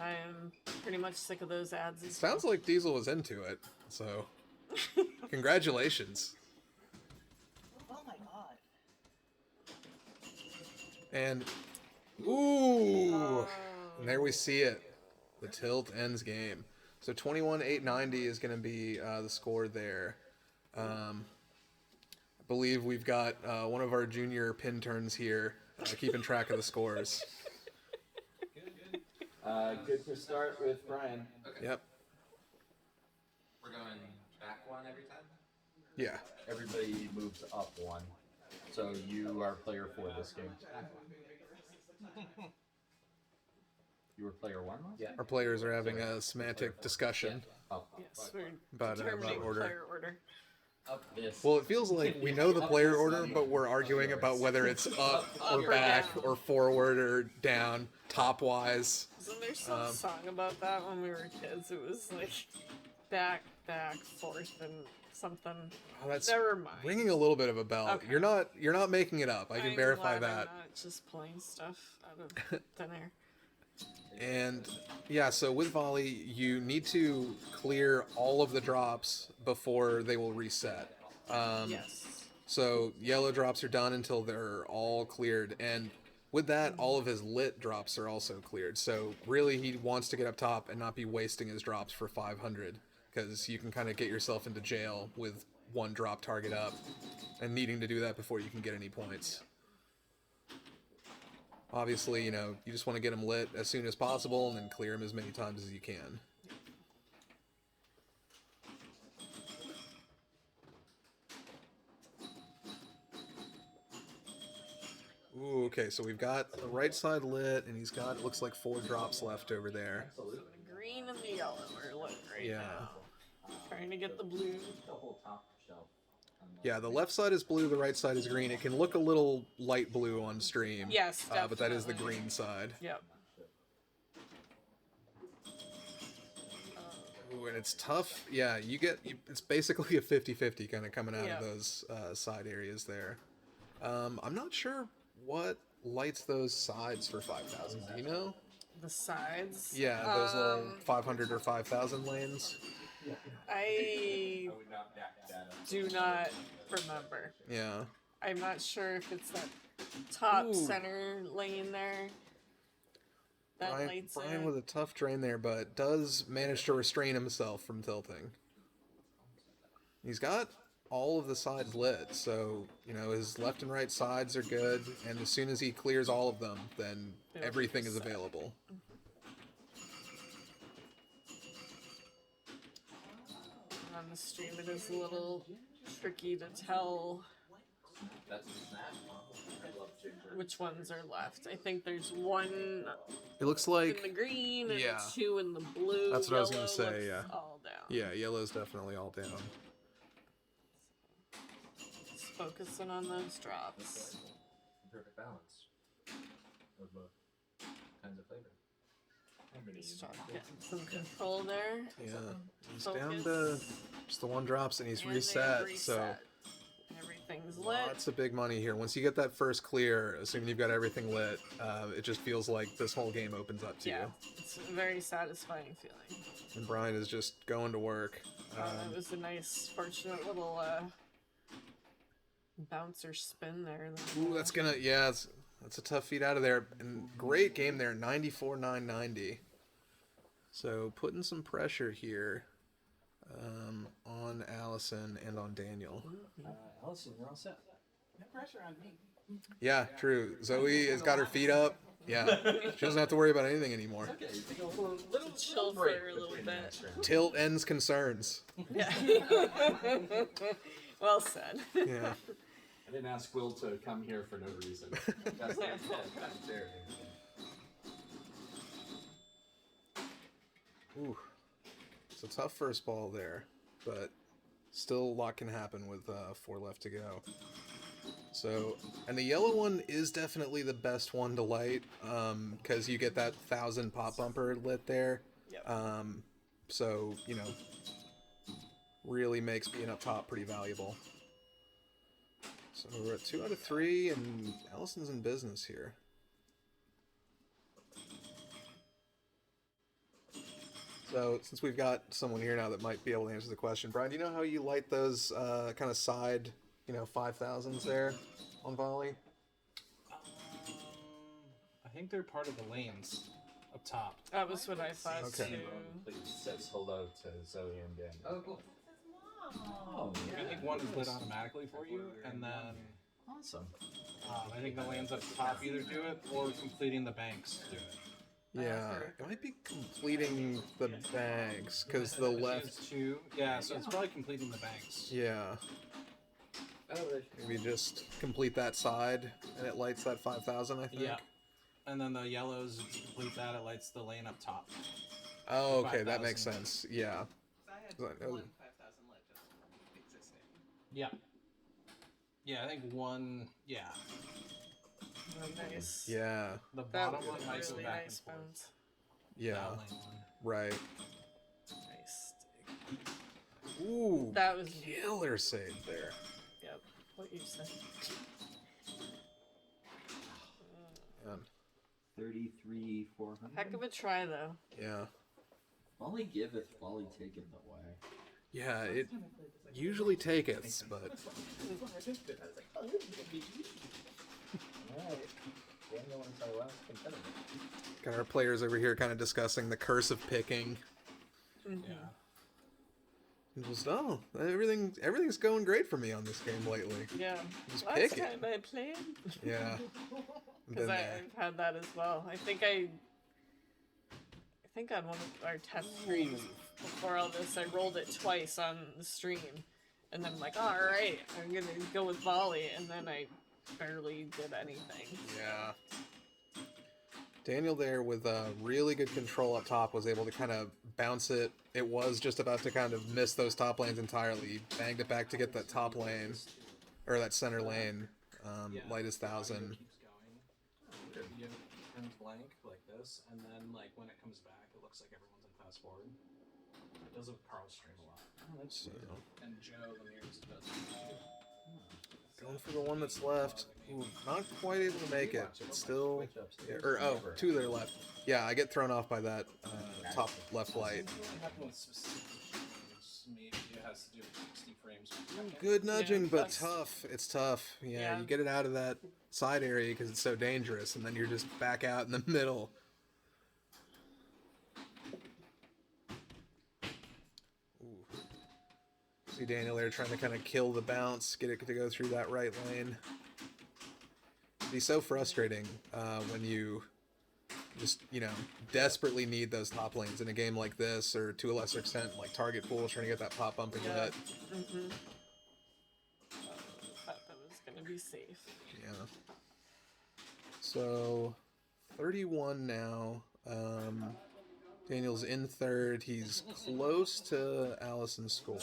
I am pretty much sick of those ads. As Sounds like Diesel was into it, so congratulations. Oh my god. And ooh, and there we see it. The Tilt Ends game. So 21,890 is going to be the score there. I believe we've got one of our junior pin turns here, keeping track of the scores. Good to start with Brian. Okay. Yep. We're going back one every time? Yeah. Everybody moves up one. So you are player 4 this game. You were player 1? Yeah. Our players are having a semantic discussion Up. yes, we're about determining order. player order. Up this. Well, it feels like we know the player order, but we're arguing about whether it's up or or back down. or forward or down, top-wise. Wasn't there some song about that when we were kids? It was like back, forth, and something. Oh, that's Never mind. ringing a little bit of a bell. Okay. You're not making it up. I can I'm verify glad I'm that. not just pulling stuff out of thin air. And yeah, so with Volley, you need to clear all of the drops before they will reset. Yes. So yellow drops are done until they're all cleared, and with that, all of his lit drops are also cleared. So really, he wants to get up top and not be wasting his drops for 500, because you can kind of get yourself into jail with one drop target up, and needing to do that before you can get any points. Obviously, you just want to get them lit as soon as possible and then clear them as many times as you can. Ooh, okay, so we've got the right side lit, and he's got, it looks like 4 drops left over there. The green and the yellow are lit right Yeah. now. Trying to get the blue. The whole top shelf. Yeah, the left side is blue, the right side is green. It can look a little light blue on stream. Yes, but that is the definitely. green side. Yep. Ooh, and it's tough. Yeah, it's basically a 50-50 kind of coming out Yeah. of those side areas there. I'm not sure what lights those sides for 5,000. Do you know? The sides. Yeah, those little 500 or 5,000 lanes. I would not back that up. do not remember. Yeah. I'm not sure if it's that top Ooh. center lane there. That Brian lights with it. a tough drain there, but does manage to restrain himself from tilting. He's got all of the sides lit. So, you know, his left and right sides are good. And as soon as he clears all of them, then everything is available. On the stream, it is a little tricky to tell which ones are left. I think there's one It looks in like... the green and yeah. 2 in the blue. That's what I was gonna Yellow say, looks yeah. all down. Yeah, yellow's definitely all down. Just focusing on those drops. Perfect balance of both kinds of flavor. Just trying to get some control there. Yeah. He's Focus. down to just the one drops and he's And they've reset. So everything's lit. lots of big money here. Once you get that first clear, assuming you've got everything lit, it just feels like this whole game opens up to Yeah, you. it's a very satisfying feeling. And Brian is just going to work. It was a nice, fortunate little bouncer spin there. Ooh, that's gonna, yeah, that's a tough feed out of there. And great game there, 94-990. So putting some pressure here on Allison and on Daniel. Allison, you're all set. No pressure on me. Yeah, true. Zoe has got her feet up. Yeah, she doesn't have to worry about anything anymore. Okay, you take a little chill for break a little between bit. match rounds. Tilt ends concerns. Yeah. Well said. Yeah. I didn't ask Will to come here for no reason. That's fair. Ooh, it's a tough first ball there, but still a lot can happen with 4 left to go. So, and the yellow one is definitely the best one to light, because you get that 1,000 pop bumper lit there. Yep. So, you know, really makes being up top pretty valuable. So we're at 2 out of 3, and Allison's in business here. So, since we've got someone here now that might be able to answer the question, Brian, do you know how you light those kind of side, 5,000s there on volley? I think they're part of the lanes up top. That was what I thought Okay. too. Please says hello to Zoe and Daniel. Oh, cool. Oh, I think one is lit automatically for you, and then awesome. I think the lanes up top either do it or completing the banks do it. Yeah, it might be completing the banks, because the left... Choose 2. Yeah, so it's probably completing the banks. Yeah. Maybe just complete that side, and it lights that 5,000, I think. Yeah. And then the yellows, if you complete that, it lights the lane up top. Oh, okay, that 5,000. makes sense. Yeah. I had Right, that one was- 5,000 lit just from existing. Yeah. Yeah, I think one. Yeah. Oh, nice. Yeah. The That bottom was one might go really back nice and forth. bounce. Yeah. That lane one. Right. Nice. Ooh. That was Killer save there. Yep. What you said. Man. 33,400. Heck of a try though. Yeah. Volley giveth, volley taketh away. Yeah, it usually taketh, but Alright. Daniel is our last competitor. got our players over here kind of discussing the curse of picking. Yeah. And just, oh, everything's going great for me on this game lately. Yeah. Just Last pick it. time I played. Yeah. Because Been I've there. had that as well. I think on one of our test streams before all this, I rolled it twice on the stream. And then I'm like, all right, I'm going to go with volley. And then I barely did anything. Yeah. Daniel there with really good control up top was able to kind of bounce it. It was just about to kind of miss those top lanes entirely. He banged it back to get that top lane, or that center lane, light as 1,000. Keeps going. You turns blank like this, and then like when it comes back, it looks like everyone's in fast forward. It does it with Carl's stream a lot. Oh, that's So, And Joe, the nearest, does. going for the one that's left. Ooh, not quite able to make it. It's still, or 2 there left. Yeah, I get thrown off by that top left light. What happened with specific issues? Maybe it has to do with 60 frames. per second. Good nudging, Yeah, but that's- tough. It's tough. Yeah, Yeah. you get it out of that side area because it's so dangerous, and then you're just back out in the middle. Ooh. See Daniel there trying to kind of kill the bounce, get it to go through that right lane. It'd be so frustrating when you just, desperately need those top lanes in a game like this, or to a lesser extent, like Target Pool, trying to get that pop bumping lit. Mm-hmm. Thought that was gonna be safe. Yeah. So, 31 now. Daniel's in third. He's close to Allison's score.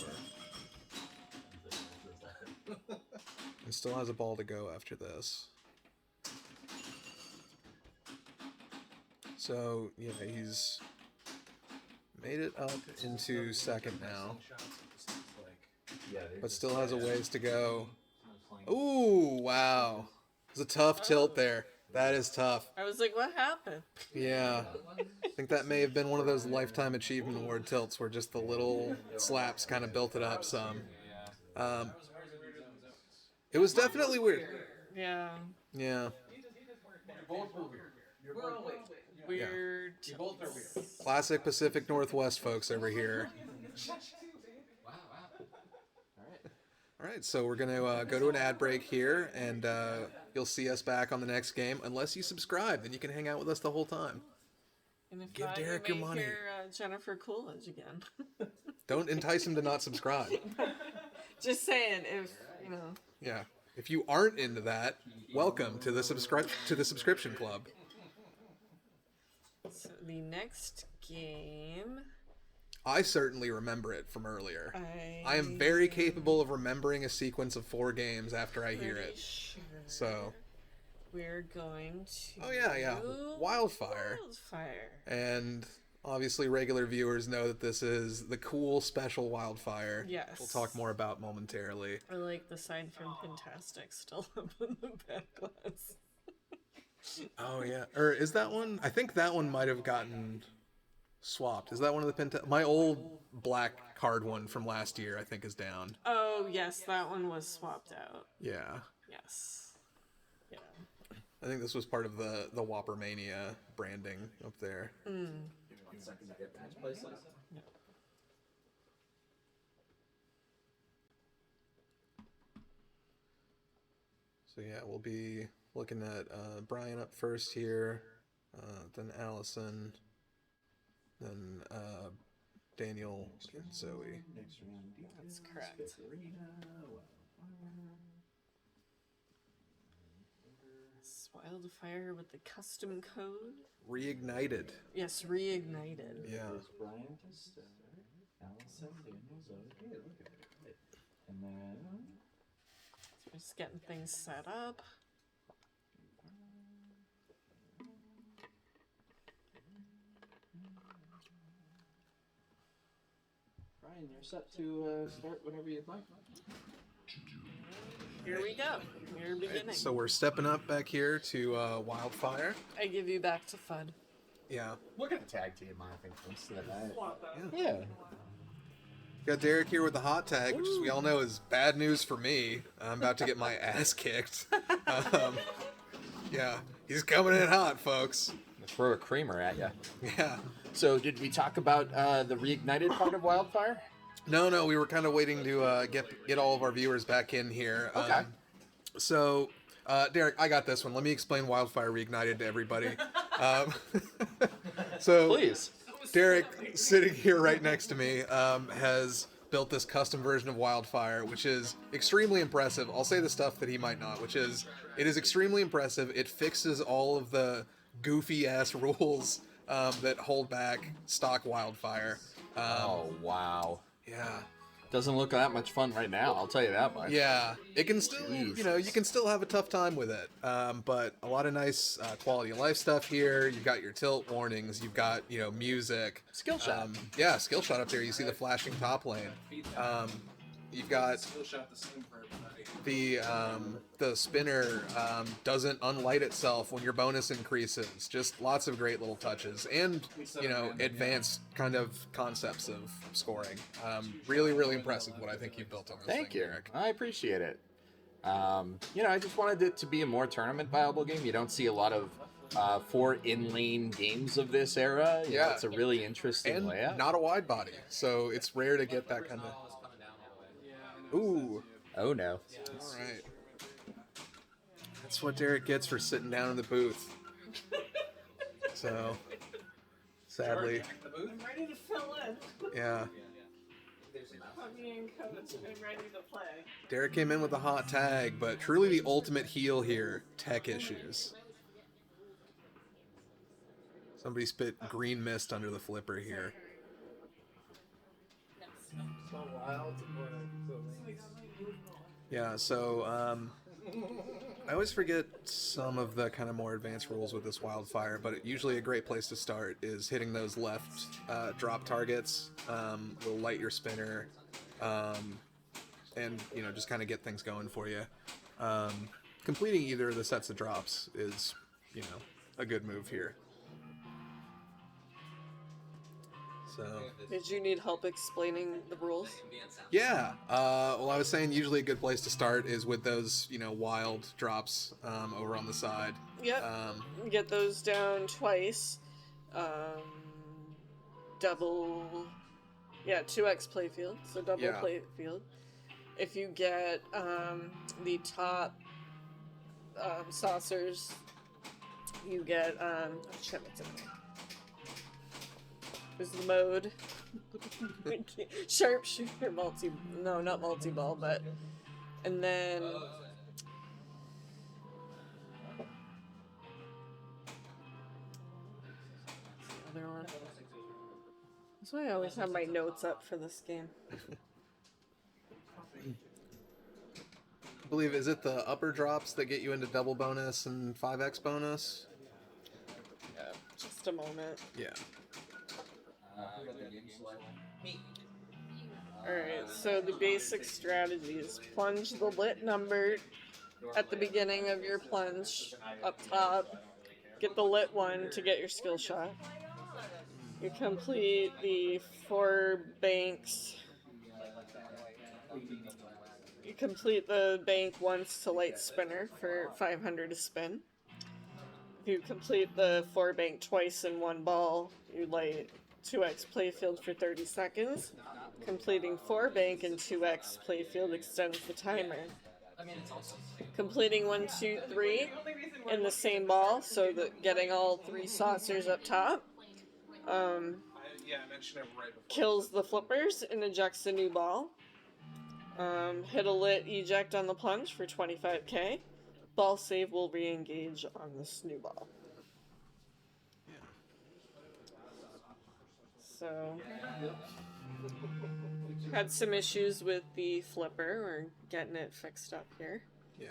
And still has a ball to go after this. So, yeah, he's made it up into second now. But still has a ways to go. Ooh, wow. It's a tough tilt there. That is tough. I was like, what happened? Yeah. I think that may have been one of those Lifetime Achievement Award tilts where just the little slaps kind of built it up some. It was definitely weird. Yeah. Yeah. Weird. Classic Pacific Northwest folks over here. All right, so we're going to go to an ad break here, and you'll see us back on the next game. Unless you subscribe, then you can hang out with us the whole time. And if Give not, Derek you your may money. hear Jennifer Coolidge again. Don't entice him to not subscribe. Just saying, if Yeah. If you aren't into that, welcome to the subscription club. So the next game, I certainly remember it from earlier. I am I'm very capable of remembering a sequence of 4 games after I hear pretty it. sure So, we're going to. oh yeah. Wildfire. Wildfire. And obviously regular viewers know that this is the cool special Wildfire. Yes. We'll talk more about momentarily. I like the sign from Pintastic still up in the back glass. Oh yeah. Or is that one? I think that one might have gotten swapped. Is that one of the my old black card one from last year, I think, is down. Oh yes, that one was swapped out. Yeah. Yes. Yeah. I think this was part of the Whopper Mania branding up there. So yeah, we'll be looking at Brian up first here, then Allison, then Daniel and Zoe. That's correct. Wildfire with the custom code. Reignited. Yes, reignited. Yeah. Brian to start. Allison, Daniel, Zoe. And then So we're just getting things set up. Brian, you're set to start whenever you'd like. Here we go. We're beginning. So we're stepping up back here to Wildfire. I give you back to FUD. Yeah. We're gonna tag team, I think, most of the night. Yeah. Got Derek here with the hot tag, which we all know is bad news for me. I'm about to get my ass kicked. Yeah, he's coming in hot, folks. Throw a creamer at you. Yeah. So, did we talk about the reignited part of Wildfire? No, we were kind of waiting to get all of our viewers back in here. Okay. So, Derek, I got this one. Let me explain Wildfire Reignited to everybody. So, Please. Derek, sitting here right next to me, has built this custom version of Wildfire, which is extremely impressive. I'll say the stuff that he might not, which is, it is extremely impressive. It fixes all of the goofy-ass rules that hold back stock Wildfire. Oh, wow. Yeah. Doesn't look that much fun right now, I'll tell you that much. Yeah, it can still, you can still have a tough time with it. But a lot of nice quality of life stuff here. You've got your tilt warnings. You've got, music. Skill shot. Yeah, skill shot up there. You see the flashing top lane. You've got Skill shot the same for everybody. the spinner doesn't unlight itself when your bonus increases. Just lots of great little touches and advanced kind of concepts of scoring. Really, really impressive what I think you've built on this Thank thing, you. Derek. I appreciate it. I just wanted it to be a more tournament viable game. You don't see a lot of 4 in-lane games of this era. You know, Yeah. it's a really interesting And layout. not a wide body, so it's rare to get that kind of. Ooh. Oh no. All right. That's what Derek gets for sitting down in the booth. So, sadly, I'm ready to fill in. yeah. Put me in coach. I'm ready to play. Derek came in with a hot tag, but truly the ultimate heel here, tech issues. Somebody spit green mist under the flipper here. Yeah, so I always forget some of the kind of more advanced rules with this wildfire, but usually a great place to start is hitting those left drop targets. Will light your spinner, and just kind of get things going for you. Completing either of the sets of drops is a good move here. So Did you need help explaining the rules? yeah, well, I was saying usually a good place to start is with those wild drops over on the side. Yep. Get those down twice. Double. Yeah, 2x playfield, so double Yeah. playfield. If you get the top saucers, you get shit, what's in there? There's the mode. Sharpshooter not multi-ball, but and then the other one. That's why I always have my notes up for this game. I believe, is it the upper drops that get you into double bonus and 5x bonus? Yeah, just a moment. Yeah. Alright, so the basic strategy is plunge the lit number at the beginning of your plunge up top. Get the lit one to get your skill shot. You complete the 4 banks. You complete the bank once to light spinner for 500 to spin. If you complete the 4 bank twice in one ball, you light 2x playfield for 30 seconds. Completing 4 bank and 2x playfield extends the timer. Completing 1, 2, 3 in the same ball, so that getting all 3 saucers up top. Kills the flippers and ejects a new ball. Hit a lit eject on the plunge for 25k. Ball save will re-engage on this new ball. So, had some issues with the flipper. We're getting it fixed up here. Yeah.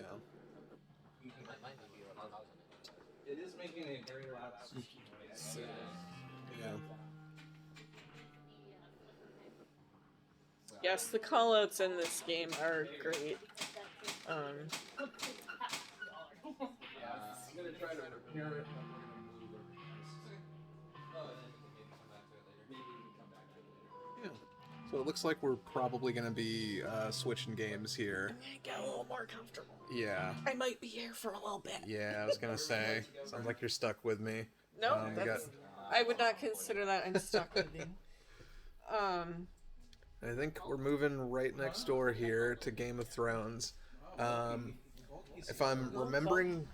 It is making a very loud squeaky noise. Yeah. Yes, the callouts in this game are great. I'm gonna try to repair it. Yeah. So it looks like we're probably going to be switching games here. Get a little more comfortable. Yeah. I might be here for a little bit. Yeah, I was going to say. Sounds like you're stuck with me. No, we I would not consider that I'm stuck with you. I think we're moving right next door here to Game of Thrones. If I'm remembering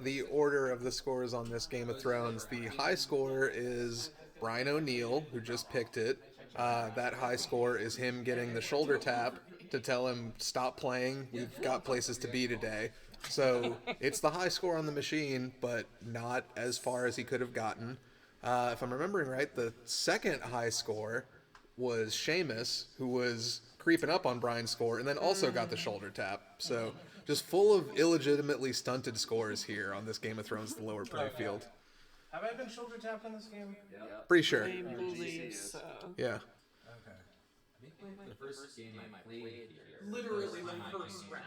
the order of the scores on this Game of Thrones, the high score is Brian O'Neill, who just picked it. That high score is him getting the shoulder tap to tell him, stop playing, we've got places to be today. So it's the high score on the machine, but not as far as he could have gotten. If I'm remembering right, the second high score was Seamus, who was creeping up on Brian's score and then also got the shoulder tap. So just full of illegitimately stunted scores here on this Game of Thrones, the lower playfield. Have I been shoulder tapped in this game? Pretty sure. I believe so. Yeah. Okay. The first game I played here. Literally the first round.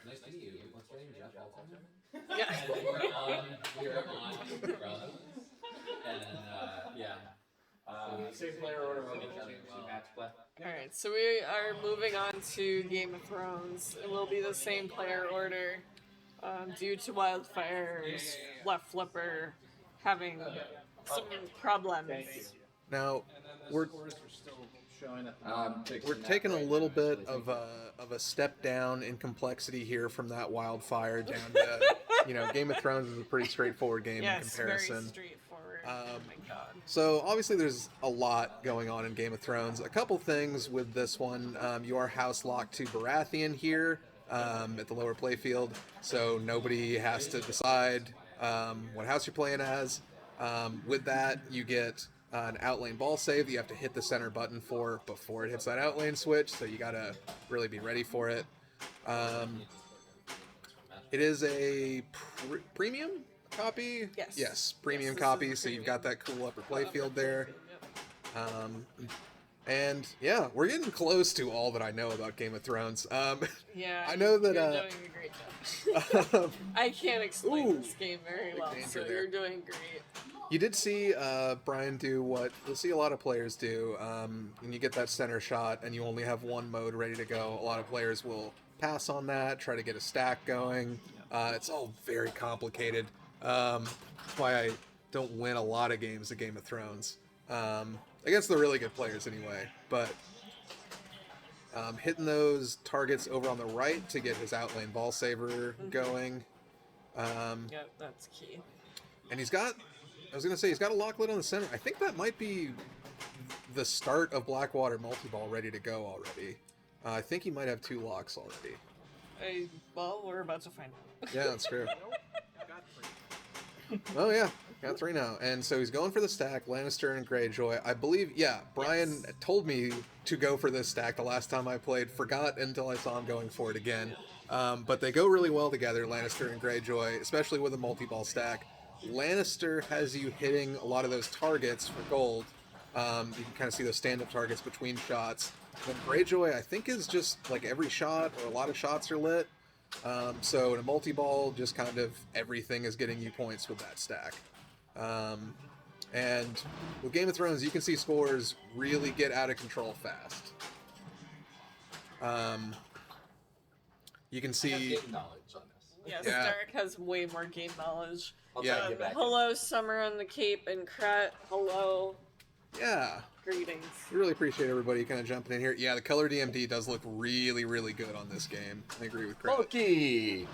Nice to meet you. What's your name, Jeff Alton? Yeah. We were on Rone. And yeah. Same player order. Alright, so we are moving on to Game of Thrones. It will be the same player order due to wildfires, left flipper having some problems. Now, we're We're taking a little bit of a step down in complexity here from that wildfire down to, Game of Thrones is a pretty straightforward game in comparison. Very straightforward. Oh my god. So obviously there's a lot going on in Game of Thrones. A couple things with this one. You are house locked to Baratheon here at the lower playfield, so nobody has to decide what house you're playing as. With that, you get an outlane ball save that you have to hit the center button for before it hits that outlane switch, so you gotta really be ready for it. It is a premium copy? Yes. Yes, premium Yes, this copy, is so you've premium. got that cool upper playfield there. And yeah, we're getting close to all that I know about Game of Thrones. Yeah. I know that, you're doing a great job. I can't explain Ooh, this game very big well, danger so there. you're doing great. You did see Brian do what you'll see a lot of players do. When you get that center shot and you only have one mode ready to go, a lot of players will pass on that, try to get a stack going. It's all very complicated. That's why I don't win a lot of games of Game of Thrones. Against the really good players anyway. But hitting those targets over on the right to get his outlane ball saver going. Yep, that's key. And he's got a lock lid on the center. I think that might be the start of Blackwater multi-ball ready to go already. I think he might have 2 locks already. Well, we're about to find out. Yeah, that's true. Oh yeah, got 3 now. And so he's going for the stack, Lannister and Greyjoy. I believe, Brian told me to go for this stack the last time I played. Forgot until I saw him going for it again. But they go really well together, Lannister and Greyjoy, especially with a multi-ball stack. Lannister has you hitting a lot of those targets for gold. You can kind of see those stand-up targets between shots. Then Greyjoy, I think, is just like every shot or a lot of shots are lit. So in a multi-ball, just kind of everything is getting you points with that stack. And with Game of Thrones, you can see scores really get out of control fast. You can see... Game knowledge on this. Yes, Yeah. Derek has way more game knowledge. Yeah. Get back. Hello, Summer on the Cape and Krat. Hello. Yeah. Greetings. We really appreciate everybody kind of jumping in here. Yeah, the color DMD does look really, really good on this game. I agree with Chris. Loki!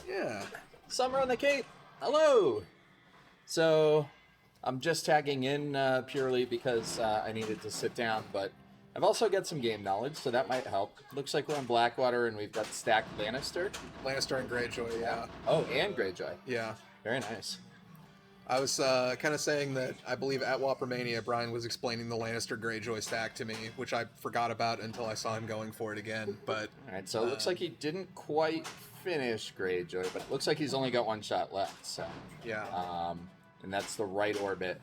Yeah. Summer on the Cape! Hello! So, I'm just tagging in purely because I needed to sit down, but I've also got some game knowledge, so that might help. Looks like we're on Blackwater and we've got stacked Lannister. Lannister and Greyjoy, yeah. Oh, and Greyjoy. Yeah. Very nice. I was kind of saying that I believe at Whoppermania, Brian was explaining the Lannister Greyjoy stack to me, which I forgot about until I saw him going for it again. But Alright, so it looks like he didn't quite finish Greyjoy, but it looks like he's only got 1 shot left, so... yeah. And that's the right orbit.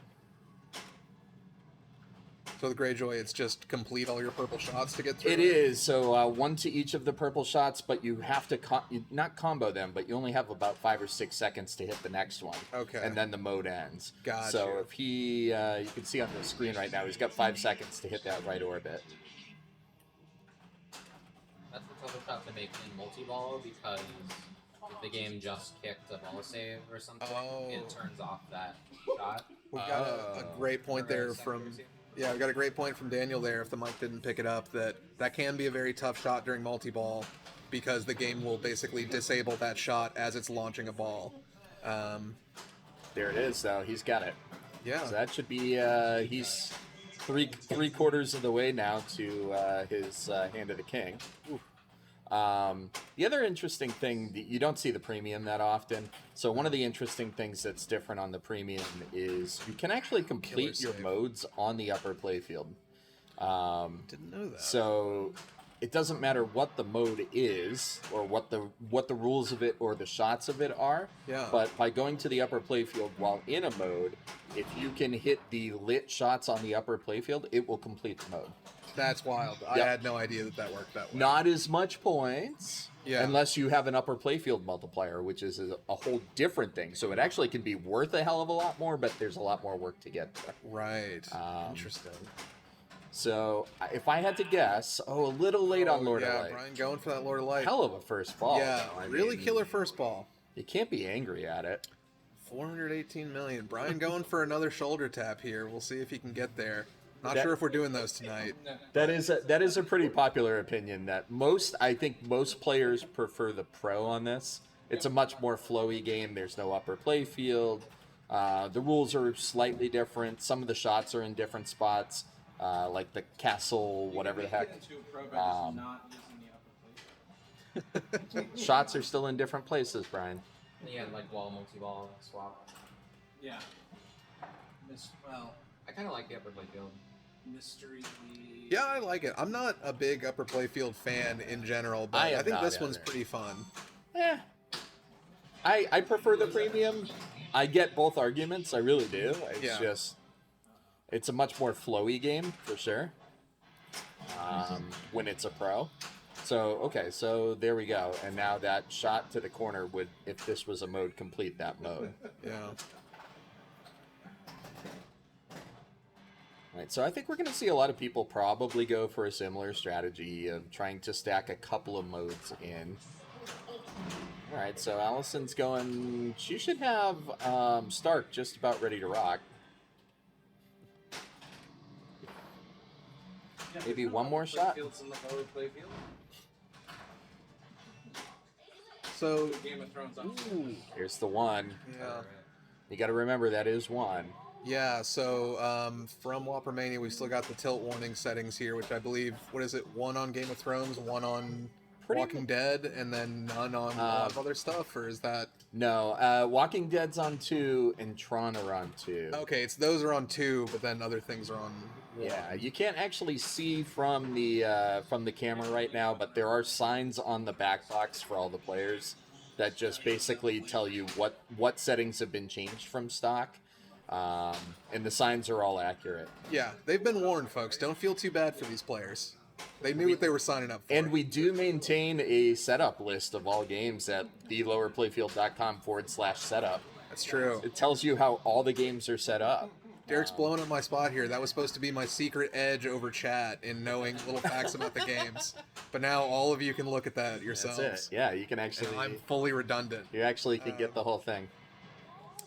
So the Greyjoy, it's just complete all your purple shots to get through. It is, so 1 to each of the purple shots, but you have to not combo them, but you only have about 5 or 6 seconds to hit the next one. Okay. And then the mode ends. Gotcha. So if he, you can see on the screen right now, he's got 5 seconds to hit that right orbit. That's the tougher shot to make in multi-ball because if the game just kicked a ball save or something, it turns off that shot. We've got a great point there from... Yeah, we got a great point from Daniel there, if the mic didn't pick it up, that can be a very tough shot during multi-ball because the game will basically disable that shot as it's launching a ball. There it is, though. He's got it. Yeah. So that should be, he's three quarters of the way now to his Hand of the King. Ooh. The other interesting thing, you don't see the premium that often. So one of the interesting things that's different on the premium is you can actually complete your modes on the upper playfield. Didn't know that. So it doesn't matter what the mode is or what the rules of it or the shots of it are. Yeah. But by going to the upper playfield while in a mode, if you can hit the lit shots on the upper playfield, it will complete the mode. That's wild. I Yep. had no idea that worked that way. Not as much points, Yeah. unless you have an upper playfield multiplier, which is a whole different thing. So it actually can be worth a hell of a lot more, but there's a lot more work to get there. Right. Interesting. So if I had to guess, a little late on Lord yeah, of Light. Brian going for that Lord of Light. Hell of a first ball. yeah, though. I really mean, killer first ball. You can't be angry at it. 418 million. Brian going for another shoulder tap here. We'll see if he can get there. Not That- sure if we're doing those tonight. That is a pretty popular opinion that I think most players prefer the pro on this. It's a much more flowy game. There's no upper play field. The rules are slightly different. Some of the shots are in different spots, like the castle, whatever the heck. Shots are still in different places, Brian. Yeah, like wall, multi-ball, swap. Yeah. Well, I kind of like the upper play field. mystery. Yeah, I like it. I'm not a big upper playfield fan in general, but I I am think not this one's either. pretty fun. I prefer the premium. I get both arguments. I really do. It's Yeah. just it's a much more flowy game for sure. When it's a pro. So okay, so there we go. And now that shot to the corner would, if this was a mode, complete that mode. Yeah. Right, so I think we're going to see a lot of people probably go for a similar strategy of trying to stack a couple of modes in. All right, so Allison's going. She should have Stark just about ready to rock. Maybe one more shot. Fields in the lower playfield. So, Game of Thrones on. Here's the one. yeah. You got to remember that is one. Yeah, so from Whoppermania, we still got the tilt warning settings here, which I believe, what is it, one on Game of Thrones, one on Pretty Walking Dead, and then none on a lot of other stuff, or is that... No, Walking Dead's on 2 and Tron are on 2. Okay, it's those are on 2, but then other things are on 1. Yeah, you can't actually see from the camera right now, but there are signs on the back box for all the players that just basically tell you what settings have been changed from stock, and the signs are all accurate. Yeah, they've been warned, folks. Don't feel too bad for these players. They knew what they were signing up for. And we do maintain a setup list of all games at thelowerplayfield.com/setup. That's true. It tells you how all the games are set up. Derek's blowing up my spot here. That was supposed to be my secret edge over chat in knowing little facts about the games. But now all of you can look at that yourselves. That's it. Yeah, you can actually. And I'm fully redundant. You actually can get the whole thing.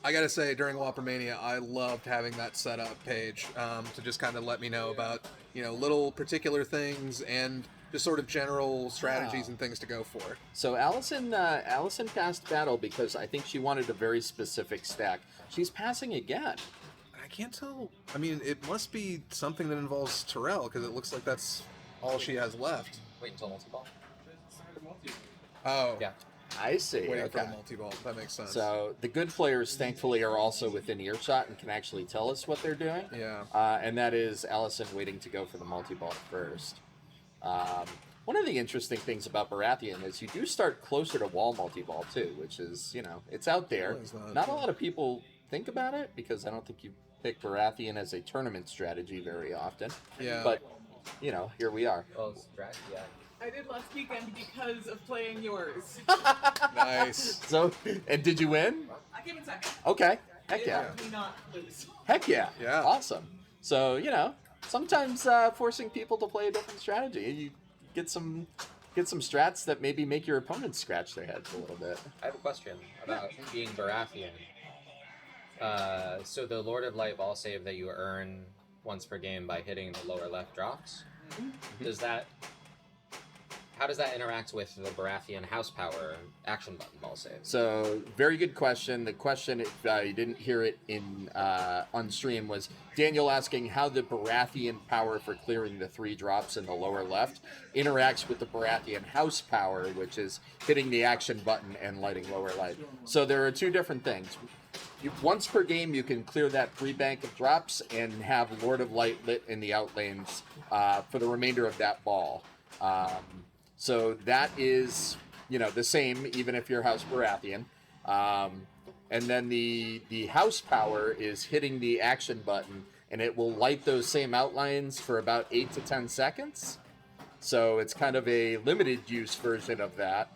I gotta say, during Whoppermania, I loved having that setup page to just kind of let me know about, little particular things and just sort of general strategies and things to go for. So Allison passed battle because I think she wanted a very specific stack. She's passing again. I can't tell. I mean, it must be something that involves Terrell, because it looks like that's all she has left. Wait until multi-ball. Oh. Yeah. I see. Waiting for the Okay. multi-ball. That makes sense. So the good players, thankfully, are also within earshot and can actually tell us what they're doing. Yeah. And that is Allison waiting to go for the multi-ball first. One of the interesting things about Baratheon is you do start closer to wall multi-ball too, which is, it's out there. What is that? Not a lot of people think about it because I don't think you pick Baratheon as a tournament strategy very often. Yeah. But, here we are. Well, it's drag, yeah. I did last weekend because of playing yours. Nice. So, and did you win? I came in second. Okay. Heck It yeah. helped me not lose. Heck yeah. Yeah. Awesome. So, sometimes forcing people to play a different strategy. You get some strats that maybe make your opponents scratch their heads a little bit. I have a question about being Baratheon. So the Lord of Light ball save that you earn once per game by hitting the lower left drops, how does that interact with the Baratheon house power action button ball save? So, very good question. The question, if you didn't hear it on stream, was Daniel asking how the Baratheon power for clearing the 3 drops in the lower left interacts with the Baratheon house power, which is hitting the action button and lighting lower light. So there are 2 different things. Once per game, you can clear that 3 bank of drops and have Lord of Light lit in the out lanes for the remainder of that ball. So that is, the same, even if you're House Baratheon. And then the house power is hitting the action button, and it will light those same outlines for about 8 to 10 seconds. So it's kind of a limited use version of that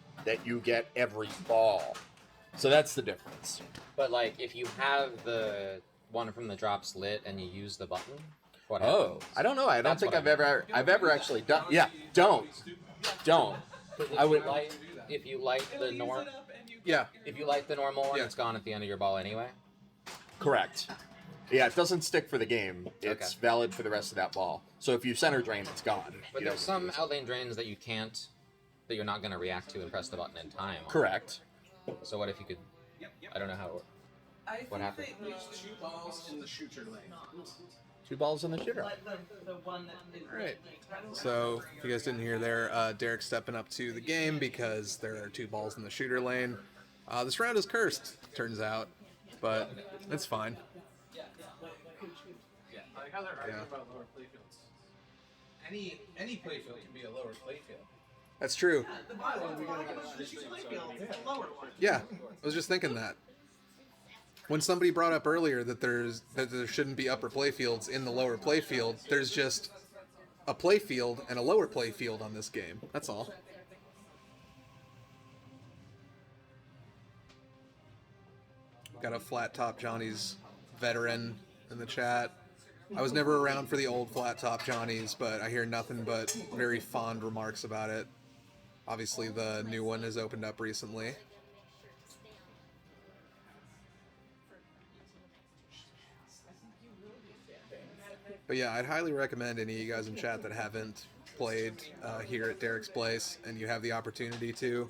you get every ball. So that's the difference. But if you have the one from the drops lit and you use the button, what Oh, happens? I don't know. I don't That's think what I've I meant. ever actually done. Yeah, don't. I would. If you light the Yeah. if you light the normal one, Yeah. it's gone at the end of your ball anyway. Correct. Yeah, it doesn't stick for the game. It's Okay. valid for the rest of that ball. So if you center drain, it's gone. But You there's don't some use it. outlane drains that you're not going to react to and press the button in time on. Correct. So what if you could, I don't know how, what happened? There's 2 balls in the shooter lane. 2 balls in the shooter. The one that is All right. So, if you guys didn't hear there, Derek's stepping up to the game because there are 2 balls in the shooter lane. This round is cursed, turns out, but it's fine. Yeah, I like how they're arguing about lower playfields. Any playfield can be a lower playfield. That's true. the bottom one. The shooting playfield is the lower one. Yeah, I was just thinking that. When somebody brought up earlier that there shouldn't be upper playfields in the lower playfield, there's just a playfield and a lower playfield on this game. That's all. Got a flat top Johnny's veteran in the chat. I was never around for the old flat top Johnnies, but I hear nothing but very fond remarks about it. Obviously, the new one has opened up recently. But yeah, I'd highly recommend any of you guys in chat that haven't played here at Derek's Place and you have the opportunity to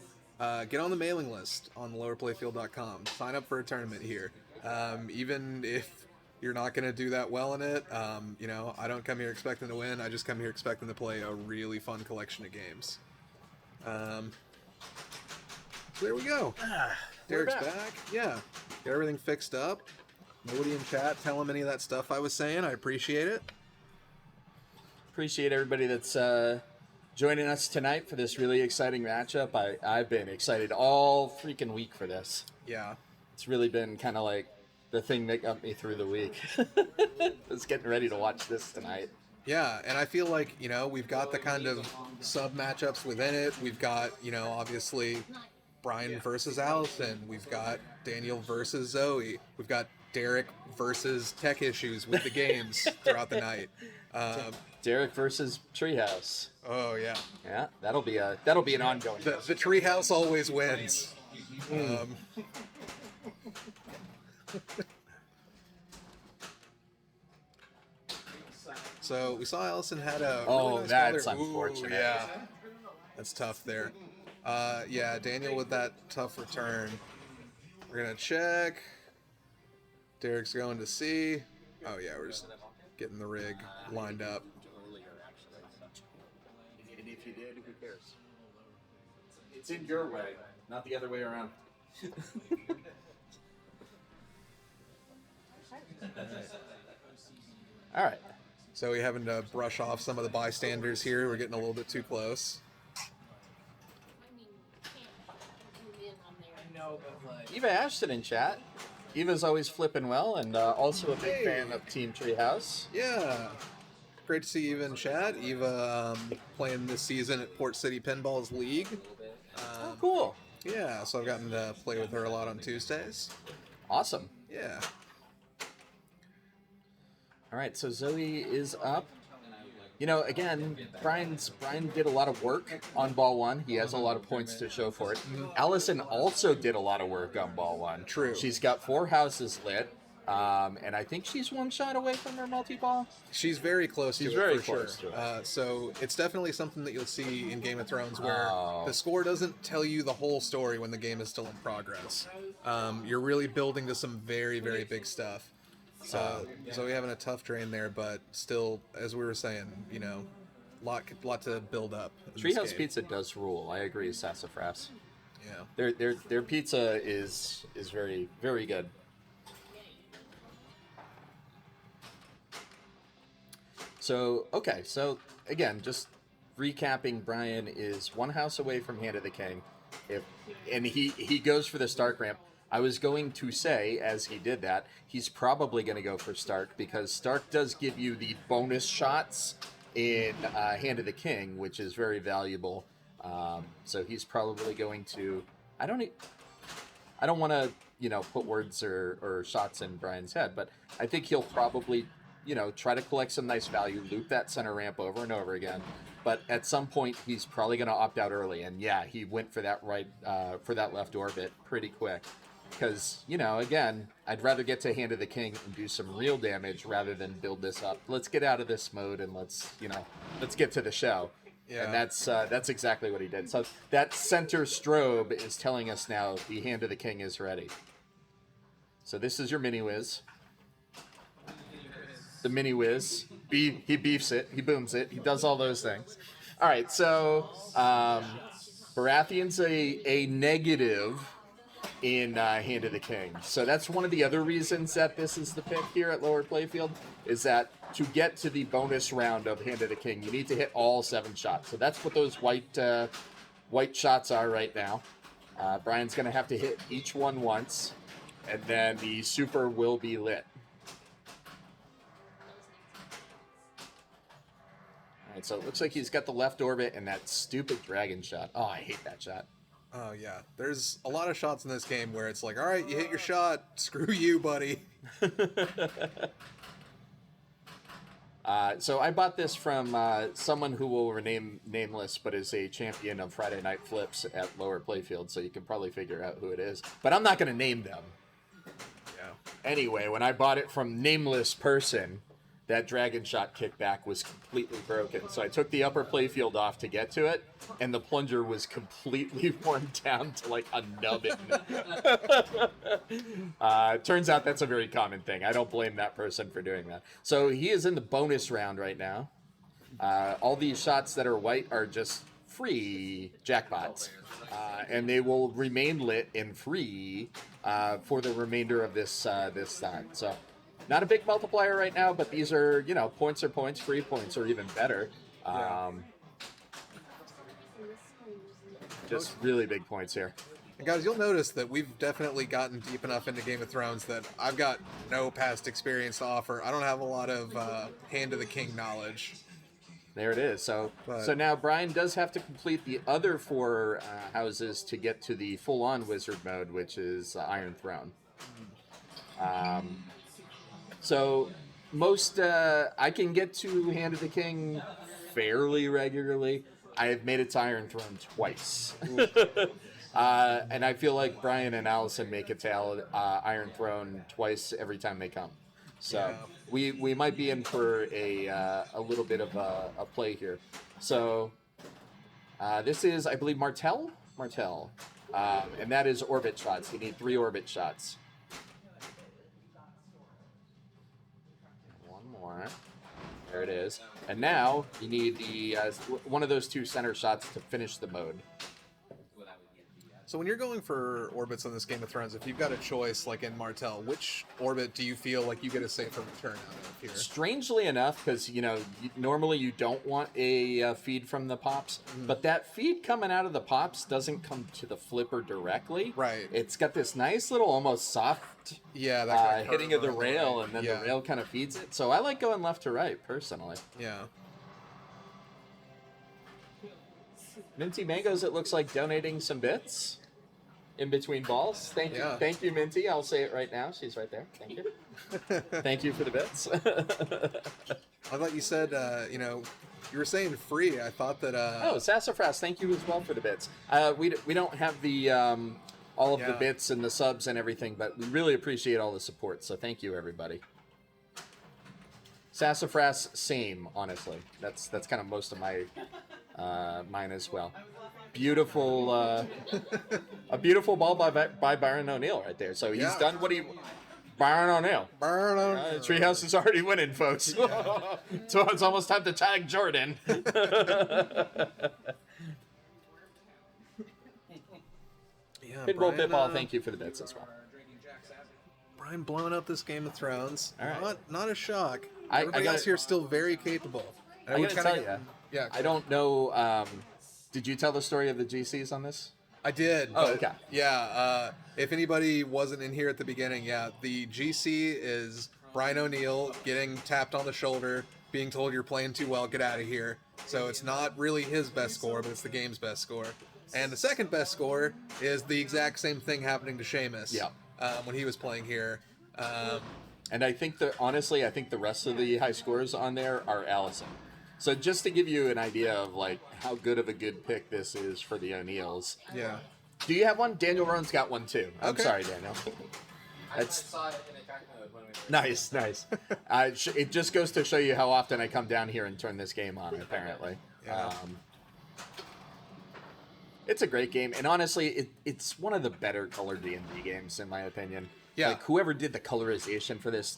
get on the mailing list on lowerplayfield.com. Sign up for a tournament here. Even if you're not going to do that well in it, you know, I don't come here expecting to win. I just come here expecting to play a really fun collection of games. So there we go. Derek's back. Yeah. Got everything fixed up. Nobody in chat tell him any of that stuff I was saying. I appreciate it. Appreciate everybody that's joining us tonight for this really exciting matchup. I've been excited all freaking week for this. Yeah. It's really been kind of like the thing that got me through the week. I was getting ready to watch this tonight. Yeah, and I feel like, you know, we've got the kind of sub matchups within it. We've got, you know, obviously Brian versus Allison. We've got Daniel versus Zoe. We've got Derek versus tech issues with the games throughout the night. Derek versus Treehouse. Oh yeah, Yeah, that'll be an ongoing. the treehouse always wins. So we saw Allison had a really nice that's color. Ooh, unfortunate. yeah, that's tough there. Yeah, Daniel with that tough return. We're gonna check. Derek's going to C. Oh yeah, we're just getting the rig lined up. And if you did, who cares? It's in your way, not the other way around. All right. So we having to brush off some of the bystanders here. We're getting a little bit too close. I mean, can't zoom in on there. No, but like. Eva Ashton in chat. Eva's always flipping well, and also a big fan of Team Treehouse. Yeah. Great to see Eva in chat. Eva playing this season at Port City Pinball's League. Oh, cool. Yeah, so I've gotten to play with her a lot on Tuesdays. Awesome. Yeah. All right, so Zoe is up. You know, again, Brian did a lot of work on ball one. He has a lot of points to show for it. Allison also did a lot of work on ball one. True. She's got 4 houses lit, and I think she's 1 shot away from her multi-ball. She's very close to She's it, very for close sure. to it. So it's definitely something that you'll see in Game of Thrones where Oh. the score doesn't tell you the whole story when the game is still in progress. You're really building to some very, very big stuff. So Zoe having a tough drain there, but still, as we were saying, you know, lot to build up. in this Treehouse game. Pizza does rule. I agree, Sassafras. Yeah. Their pizza is very, very good. So, okay, so again, just recapping, Brian is 1 house away from Hand of the King. And he goes for the Stark ramp. I was going to say, as he did that, he's probably going to go for Stark because Stark does give you the bonus shots in Hand of the King, which is very valuable. So he's probably going to. I don't want to, you know, put words or shots in Brian's head, but I think he'll probably, you know, try to collect some nice value, loop that center ramp over and over again. But at some point, he's probably going to opt out early. And yeah, he went for that for that left orbit pretty quick. Because, again, I'd rather get to Hand of the King and do some real damage rather than build this up. Let's get out of this mode and let's get to the show. Yeah. And that's exactly what he did. So that center strobe is telling us now the Hand of the King is ready. So this is your mini whiz. The mini whiz. He beefs it. He booms it. He does all those things. All right, so Baratheon's a negative in Hand of the King. So that's one of the other reasons that this is the pick here at lower playfield, is that to get to the bonus round of Hand of the King, you need to hit all 7 shots. So that's what those white shots are right now. Brian's going to have to hit each one once, and then the super will be lit. All right, so it looks like he's got the left orbit and that stupid dragon shot. Oh, I hate that shot. Oh, yeah. There's a lot of shots in this game where it's like, all right, you hit your shot. Screw you, buddy. So I bought this from someone who will remain nameless, but is a champion of Friday Night Flips at lower playfield, so you can probably figure out who it is. But I'm not going to name them. Yeah. Anyway, when I bought it from nameless person, that dragon shot kickback was completely broken. So I took the upper playfield off to get to it, and the plunger was completely worn down to like a nubbin. Turns out that's a very common thing. I don't blame that person for doing that. So he is in the bonus round right now. All these shots that are white are just free jackpots. And they will remain lit and free for the remainder of this time. So not a big multiplier right now, but these are, points are points, free points are even better. Just really big points here. And guys, you'll notice that we've definitely gotten deep enough into Game of Thrones that I've got no past experience to offer. I don't have a lot of Hand of the King knowledge. There it is. So now Brian does have to complete the other 4 houses to get to the full-on wizard mode, which is Iron Throne. So most I can get to Hand of the King fairly regularly. I have made it to Iron Throne twice. And I feel like Brian and Allison make it to Iron Throne twice every time they come. So we might be in for a little bit of a play here. So this is, I believe, Martell? Martell. And that is orbit shots. You need 3 orbit shots. There it is. And now you need the one of those 2 center shots to finish the mode. So when you're going for orbits on this Game of Thrones, if you've got a choice, like in Martell, which orbit do you feel like you get a safer return out of here? Strangely enough, because, normally you don't want a feed from the pops, but that feed coming out of the pops doesn't come to the flipper directly. Right. It's got this nice little almost soft that kind of hitting of the curve rail, right. and then the rail kind of feeds it. So I like going left to right, personally. Yeah. Minty Mangoes, it looks like donating some bits in between balls. Thank you, Minty. I'll say it right now. She's right there. Thank you. Thank you for the bits. I thought you said, you were saying free. I thought that. Oh, Sassafras, thank you as well for the bits. We don't have the all of the bits and the subs and everything, but we really appreciate all the support. So thank you, everybody. Sassafras, same, honestly. That's kind of most of my mine as well. Beautiful, a beautiful ball by Byron O'Neill right there. So he's done what he. Byron O'Neill. Treehouse is already winning, folks. So it's almost time to tag Jordan. Pinball Pitball, thank you for the bits as well. Brian blowing up this Game of Thrones. All right. Not a shock. I Everybody else here is still very capable. I gotta tell you. Yeah. I don't know. Did you tell the story of the GCs on this? I did. Oh, but, okay. Yeah. If anybody wasn't in here at the beginning, the GC is Brian O'Neill getting tapped on the shoulder, being told you're playing too well, get out of here. So it's not really his best score, but it's the game's best score. And the second best score is the exact same thing happening to Seamus. Yeah. When he was playing here. And I think honestly, I think the rest of the high scores on there are Allison. So just to give you an idea of like how good of a good pick this is for the O'Neills. Yeah. Do you have one? Daniel Rone's got one too. I'm Okay. sorry, Daniel. I saw it in attack mode when we were Nice. It just goes to show you how often I come down here and turn this game on, apparently. Yeah. It's a great game, and honestly, it's one of the better colored D&D games, in my opinion. Yeah. Like, whoever did the colorization for this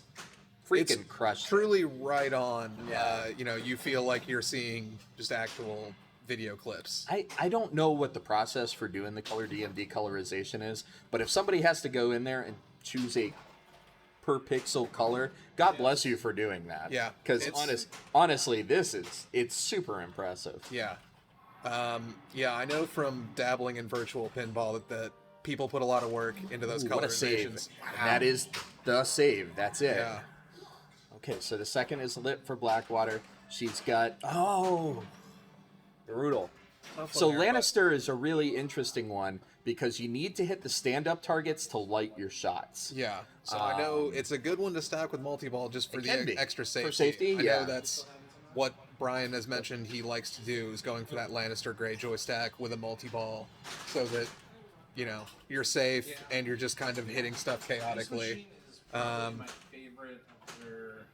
freaking crushed it. Truly right on. Yeah. You feel like you're seeing just actual video clips. I don't know what the process for doing the color D&D colorization is, but if somebody has to go in there and choose a per pixel color, God bless you for doing that. Yeah, Because honestly, it's super impressive. Yeah. I know from dabbling in virtual pinball that people put a lot of work into those Ooh, what a save. colorizations. And that is the save. That's it. Yeah. Okay, so the second is lit for Blackwater. She's got... brutal. So Lannister is a really interesting one because you need to hit the stand-up targets to light your shots. Yeah. So I know it's a good one to stack with multi-ball just for It can the be. extra safety. For safety, I yeah. know that's what Brian has mentioned he likes to do, is going for that Lannister Greyjoy stack with a multi-ball so that, you're safe and you're just kind of hitting stuff chaotically. My favorite of their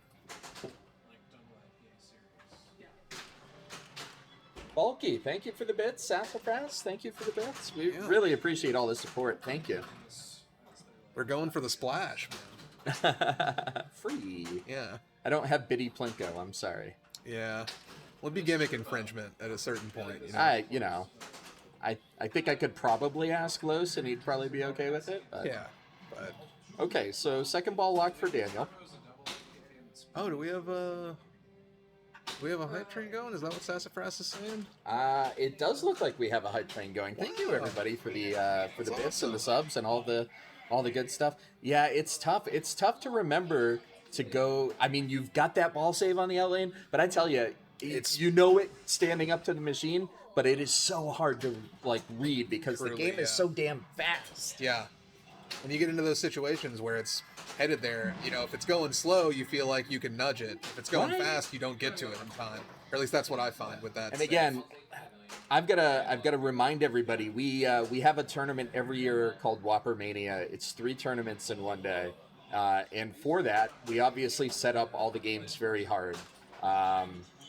double IPA series. Bulky, thank you for the bits. Sassafras, thank you for the bits. We Yeah. really appreciate all the support. Thank you. We're going for the splash, man. Free. Yeah. I don't have Biddy Plinko, I'm sorry. Yeah. Would be gimmick infringement at a certain point. I think I could probably ask Los and he'd probably be okay with it. But... Yeah. But Okay, so second ball lock for Daniel. do we have a hype train going? Is that what Sassafras is saying? It does look like we have a hype train going. Thank you everybody for the bits and the subs and all the good stuff. Yeah, it's tough. It's tough to remember to go. I mean, you've got that ball save on the out lane, but I tell you, it's it standing up to the machine, but it is so hard to read because the Truly, game is yeah. so damn fast. Yeah. When you get into those situations where it's headed there, if it's going slow, you feel like you can nudge it. If it's going Right. fast, you don't get to it in time. Or at least that's what I find with that. And again, I've got to remind everybody we have a tournament every year called Whopper Mania. It's 3 tournaments in one day, and for that we obviously set up all the games very hard.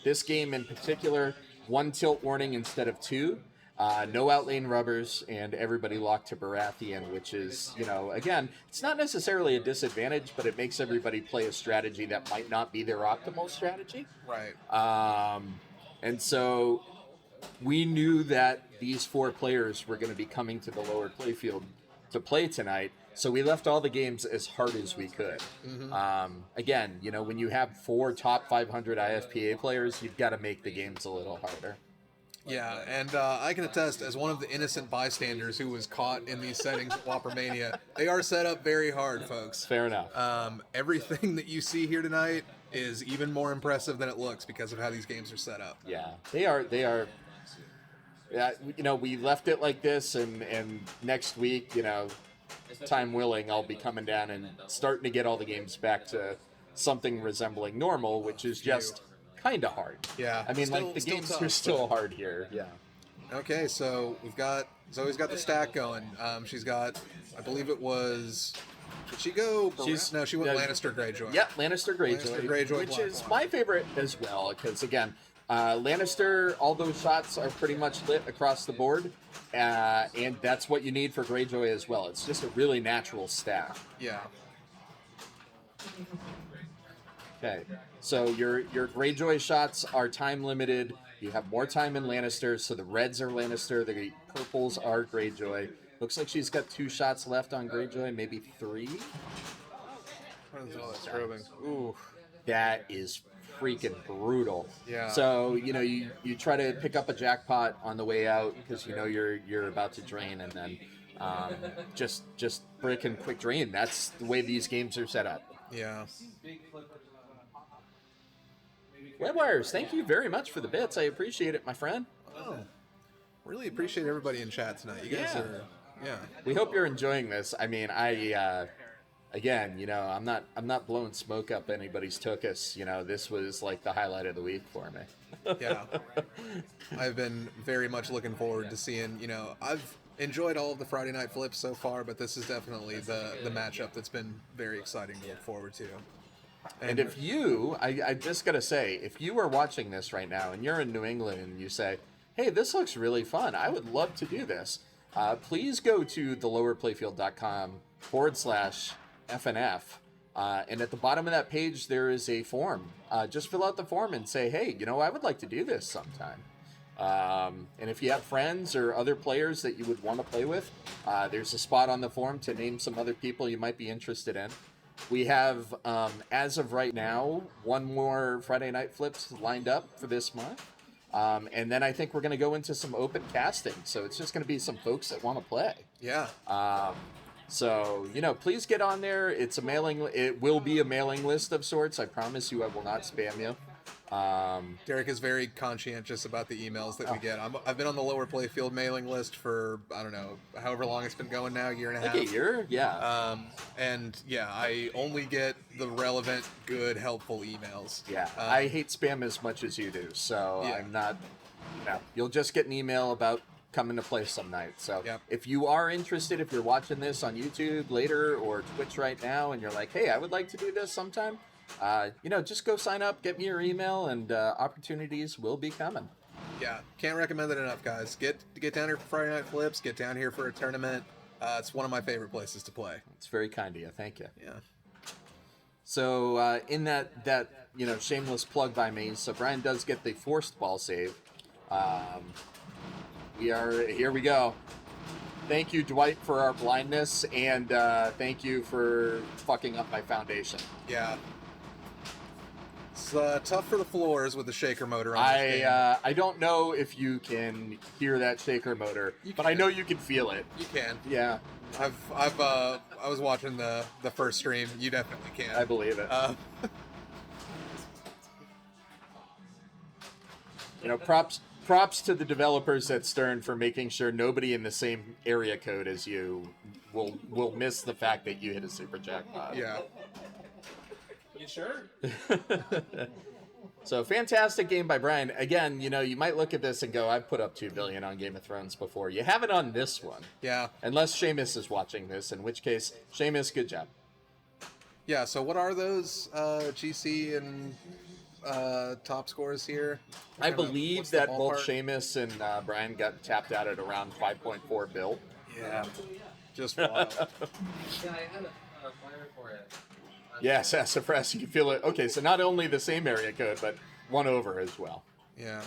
This game in particular, 1 tilt warning instead of 2. No outlane rubbers, and everybody locked to Baratheon, which is, again, it's not necessarily a disadvantage, but it makes everybody play a strategy that might not be their optimal strategy. Right. And so we knew that these 4 players were going to be coming to the lower playfield to play tonight, so we left all the games as hard as we could. Again, when you have 4 top 500 IFPA players, you've got to make the games a little harder. Yeah, and I can attest, as one of the innocent bystanders who was caught in these settings at Whopper Mania, they are set up very hard, folks. Fair enough. Everything that you see here tonight is even more impressive than it looks because of how these games are set up. Yeah, they are. Yeah, we left it like this, and next week, time willing, I'll be coming down and starting to get all the games back to something resembling normal, which is just kind of hard. Yeah. I mean, still the games tough, are still hard here. Yeah. Okay, so Zoe's got the stack going. She's got, I believe it was, did she go? She went Lannister Greyjoy. Yeah, Lannister Lannister Greyjoy, which is Blackwater. my favorite as well, because again, Lannister, all those shots are pretty much lit across the board, and that's what you need for Greyjoy as well. It's just a really natural stack. Yeah. Okay, so your Greyjoy shots are time limited. You have more time in Lannister, so the reds are Lannister, the purples are Greyjoy. Looks like she's got 2 shots left on Greyjoy, maybe 3. Ooh. That is freaking brutal. Yeah. So you try to pick up a jackpot on the way out because you're about to drain, and then just brick and quick drain. That's the way these games are set up. Yeah. Webwires, thank you very much for the bits. I appreciate it, my friend. Oh. Really appreciate everybody in chat tonight. You guys Yeah. are, yeah. We hope you're enjoying this. I mean, again, I'm not blowing smoke up anybody's tuchus. This was like the highlight of the week for me. Yeah. I've been very much looking forward to seeing, enjoyed all of the Friday night flips so far, but this is definitely the matchup that's been very exciting to look forward to. And if you, I just got to say, if you are watching this right now and you're in New England and you say, hey, this looks really fun, I would love to do this, please go to thelowerplayfield.com/FNF. And at the bottom of that page, there is a form. Just fill out the form and say, hey, I would like to do this sometime. And if you have friends or other players that you would want to play with, there's a spot on the form to name some other people you might be interested in. We have, as of right now, one more Friday Night Flips lined up for this month. And then I think we're going to go into some open casting. So it's just going to be some folks that want to play. Yeah. So, please get on there. It will be a mailing list of sorts. I promise you I will not spam you. Derek is very conscientious about the emails that we get. I've been on the Lower Playfield mailing list for, I don't know, however long it's been going now, year and a half. Like a year? Yeah. And yeah, I only get the relevant, good, helpful emails. Yeah. I hate spam as much as you do, so Yeah. I'm not, you'll just get an email about coming to play some night. So Yep. if you are interested, if you're watching this on YouTube later or Twitch right now and you're like, hey, I would like to do this sometime, just go sign up, get me your email, and opportunities will be coming. Yeah, can't recommend it enough, guys. Get down here for Friday Night Flips. Get down here for a tournament. It's one of my favorite places to play. It's very kind of you. Thank you. Yeah. So in that shameless plug by me, so Brian does get the forced ball save. Here we go. Thank you, Dwight, for our blindness, and thank you for fucking up my foundation. Yeah. It's tough for the floors with the shaker motor on this game. I don't know if you can hear that shaker motor, but I know you can feel it. You can. Yeah, I was watching the first stream. You definitely can. I believe it. Props to the developers at Stern for making sure nobody in the same area code as you will miss the fact that you hit a super jackpot. Yeah. You sure? So fantastic game by Brian. Again, you might look at this and go, I've put up 2 billion on Game of Thrones before. You haven't on this one. Yeah. Unless Seamus is watching this, in which case, Seamus, good job. Yeah, so what are those GC and top scores here? I believe what's the that both ballpark? Seamus and Brian got tapped out at around 5.4 bill. Yeah. Just wild. Yeah, I had a flyer for it. Yes, Sassafras, you can feel it. Okay, so not only the same area code, but one over as well. Yeah.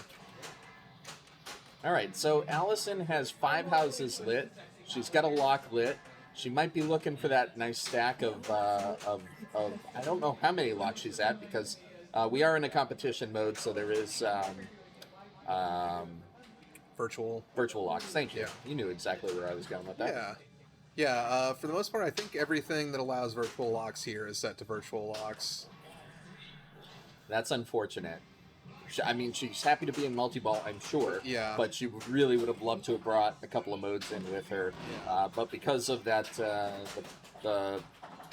All right, so Allison has 5 houses lit. She's got a lock lit. She might be looking for that nice stack of I don't know how many locks she's at, because we are in a competition mode, so there is Virtual locks. Thank you. Yeah. You knew exactly where I was going with that. Yeah. Yeah, for the most part, I think everything that allows virtual locks here is set to virtual locks. That's unfortunate. She's happy to be in multi-ball, I'm sure. Yeah. But she really would have loved to have brought a couple of modes in with her. Yeah. But because of that, the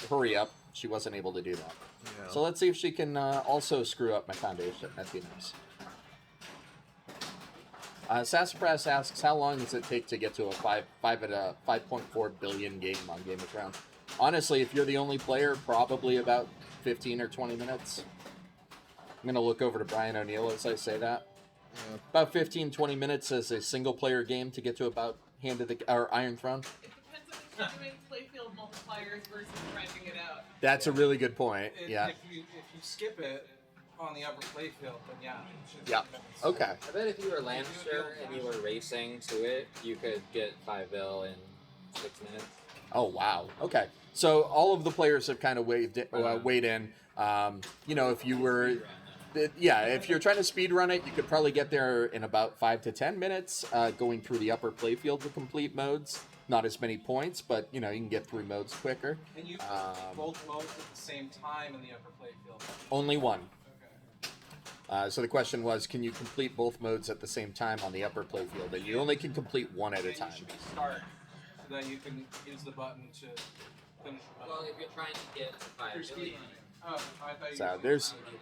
hurry up, she wasn't able to do that. Yeah. So let's see if she can also screw up my foundation. That'd be nice. Sassafras asks, how long does it take to get to a 5.4 billion game on Game of Thrones? Honestly, if you're the only player, probably about 15 or 20 minutes. I'm going to look over to Brian O'Neill as I say that. Yeah. About 15, 20 minutes as a single-player game to get to about Iron Throne. It depends on if you're doing playfield multipliers versus renting it out. That's a really good point. If Yeah. you skip it on the upper playfield, then yeah. It should Yeah. be Okay. I bet if you were Lannister and you were racing to it, you could get 5 bill in 6 minutes. Oh, wow. Okay. So all of the players have kind of weighed in. If you were... if you're trying to speed run it, you could probably get there in about 5 to 10 minutes, going through the upper playfield to complete modes. Not as many points, but you can get through modes quicker. And you both modes at the same time in the upper playfield. Only one. Okay. So the question was, can you complete both modes at the same time on the upper playfield? And you only can complete one at a Then time. you should start, so that you can use the button to finish the Well, button. if you're trying to get to 5 You're billion, speedrunning. Oh, I thought you So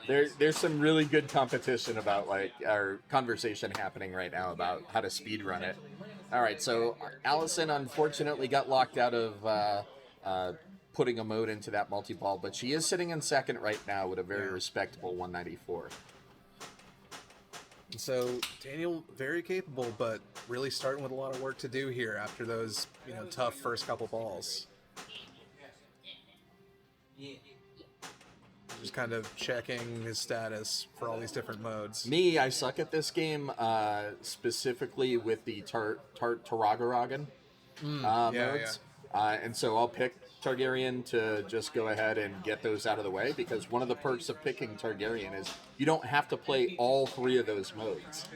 were there's some really good competition about our conversation happening right now about how to speed run it. All right, so Allison unfortunately got locked out of putting a mode into that multi-ball, but she is sitting in second right now with a very respectable 194. So Daniel, very capable, but really starting with a lot of work to do here after those, tough first couple balls. Just kind of checking his status for all these different modes. Me, I suck at this game, specifically with the Targaryen modes. And so I'll pick Targaryen to just go ahead and get those out of the way, because one of the perks of picking Targaryen is you don't have to play all 3 of those modes.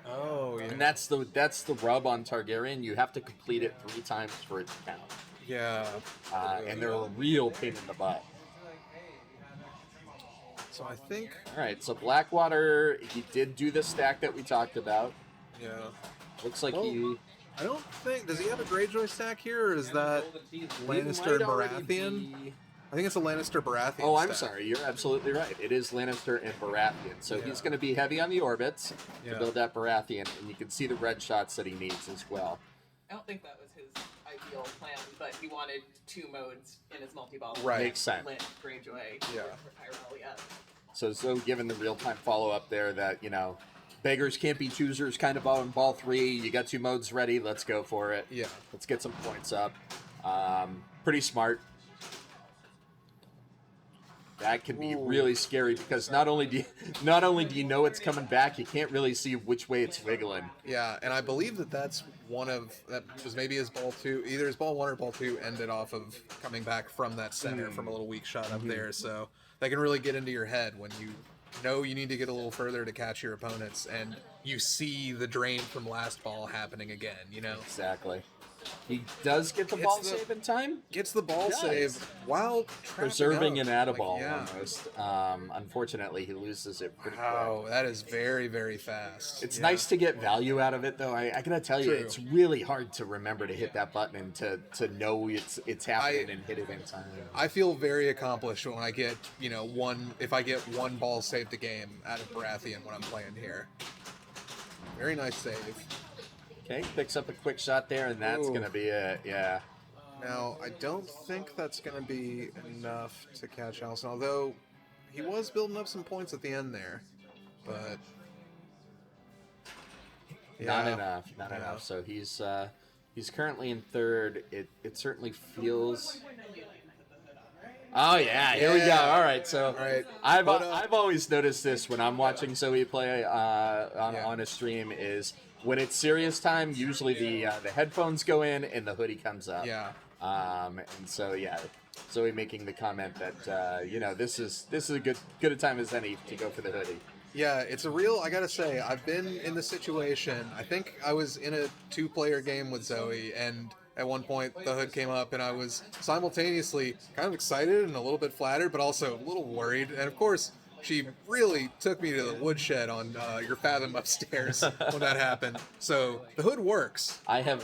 Oh, yeah. And that's the rub on Targaryen. You have to complete it 3 times for it to count. Yeah. And they're a real pain in the butt. So I think... All right, so Blackwater, he did do the stack that we talked about. Yeah. Looks like I don't think... Does he have a Greyjoy stack here, or is that Lannister and Baratheon? I think it's a Lannister Baratheon Oh, I'm stack. sorry. You're absolutely right. It is Lannister and Baratheon. So he's going to be heavy on the orbits to build that Baratheon, and you can see the red shots that he needs as well. I don't think that was his ideal plan, but he wanted 2 modes in his multi-ball. Right. Makes sense. Lint, Greyjoy, Tyrell, So given the real-time follow-up there that, beggars can't be choosers kind of on ball 3. You got 2 modes ready. Let's go for it. Yeah. Let's get some points up. Pretty smart. That can be really scary, because not only do you know it's coming back, you can't really see which way it's wiggling. Yeah, and I believe that was maybe his ball 2, either his ball 1 or ball 2 ended off of coming back from that center from a little weak shot up there. So that can really get into your head when you know you need to get a little further to catch your opponents, and you see the drain from last ball happening again, Exactly. He does get the ball save in time. Gets the ball save while Preserving an out atta-ball almost. Unfortunately, he loses it pretty quick. Wow, that is very, very fast. It's nice to get value out of it, though. I gotta tell you, it's really hard to remember to hit that button and to know it's happening and hit it in time. I feel very accomplished when I get, if I get 1 ball saved a game out of Baratheon when I'm playing here. Very nice save. Okay, picks up a quick shot there, and that's going to be it, yeah. Now, I don't think that's going to be enough to catch Allison, although he was building up some points at the end there. But... Not enough. So he's currently in third. It certainly feels... Oh yeah, here we go. All right, so I've always noticed this when I'm watching Zoe play on a stream is... When it's serious time, usually the headphones go in and the hoodie comes up. Yeah. And so Zoe making the comment that this is a good a time as any to go for the hoodie. Yeah, it's a real. I gotta say, I've been in the situation. I think I was in a 2-player game with Zoe, and at one point the hood came up, and I was simultaneously kind of excited and a little bit flattered, but also a little worried. And of course, she really took me to the woodshed on your Fathom upstairs when that happened. So the hood works. I have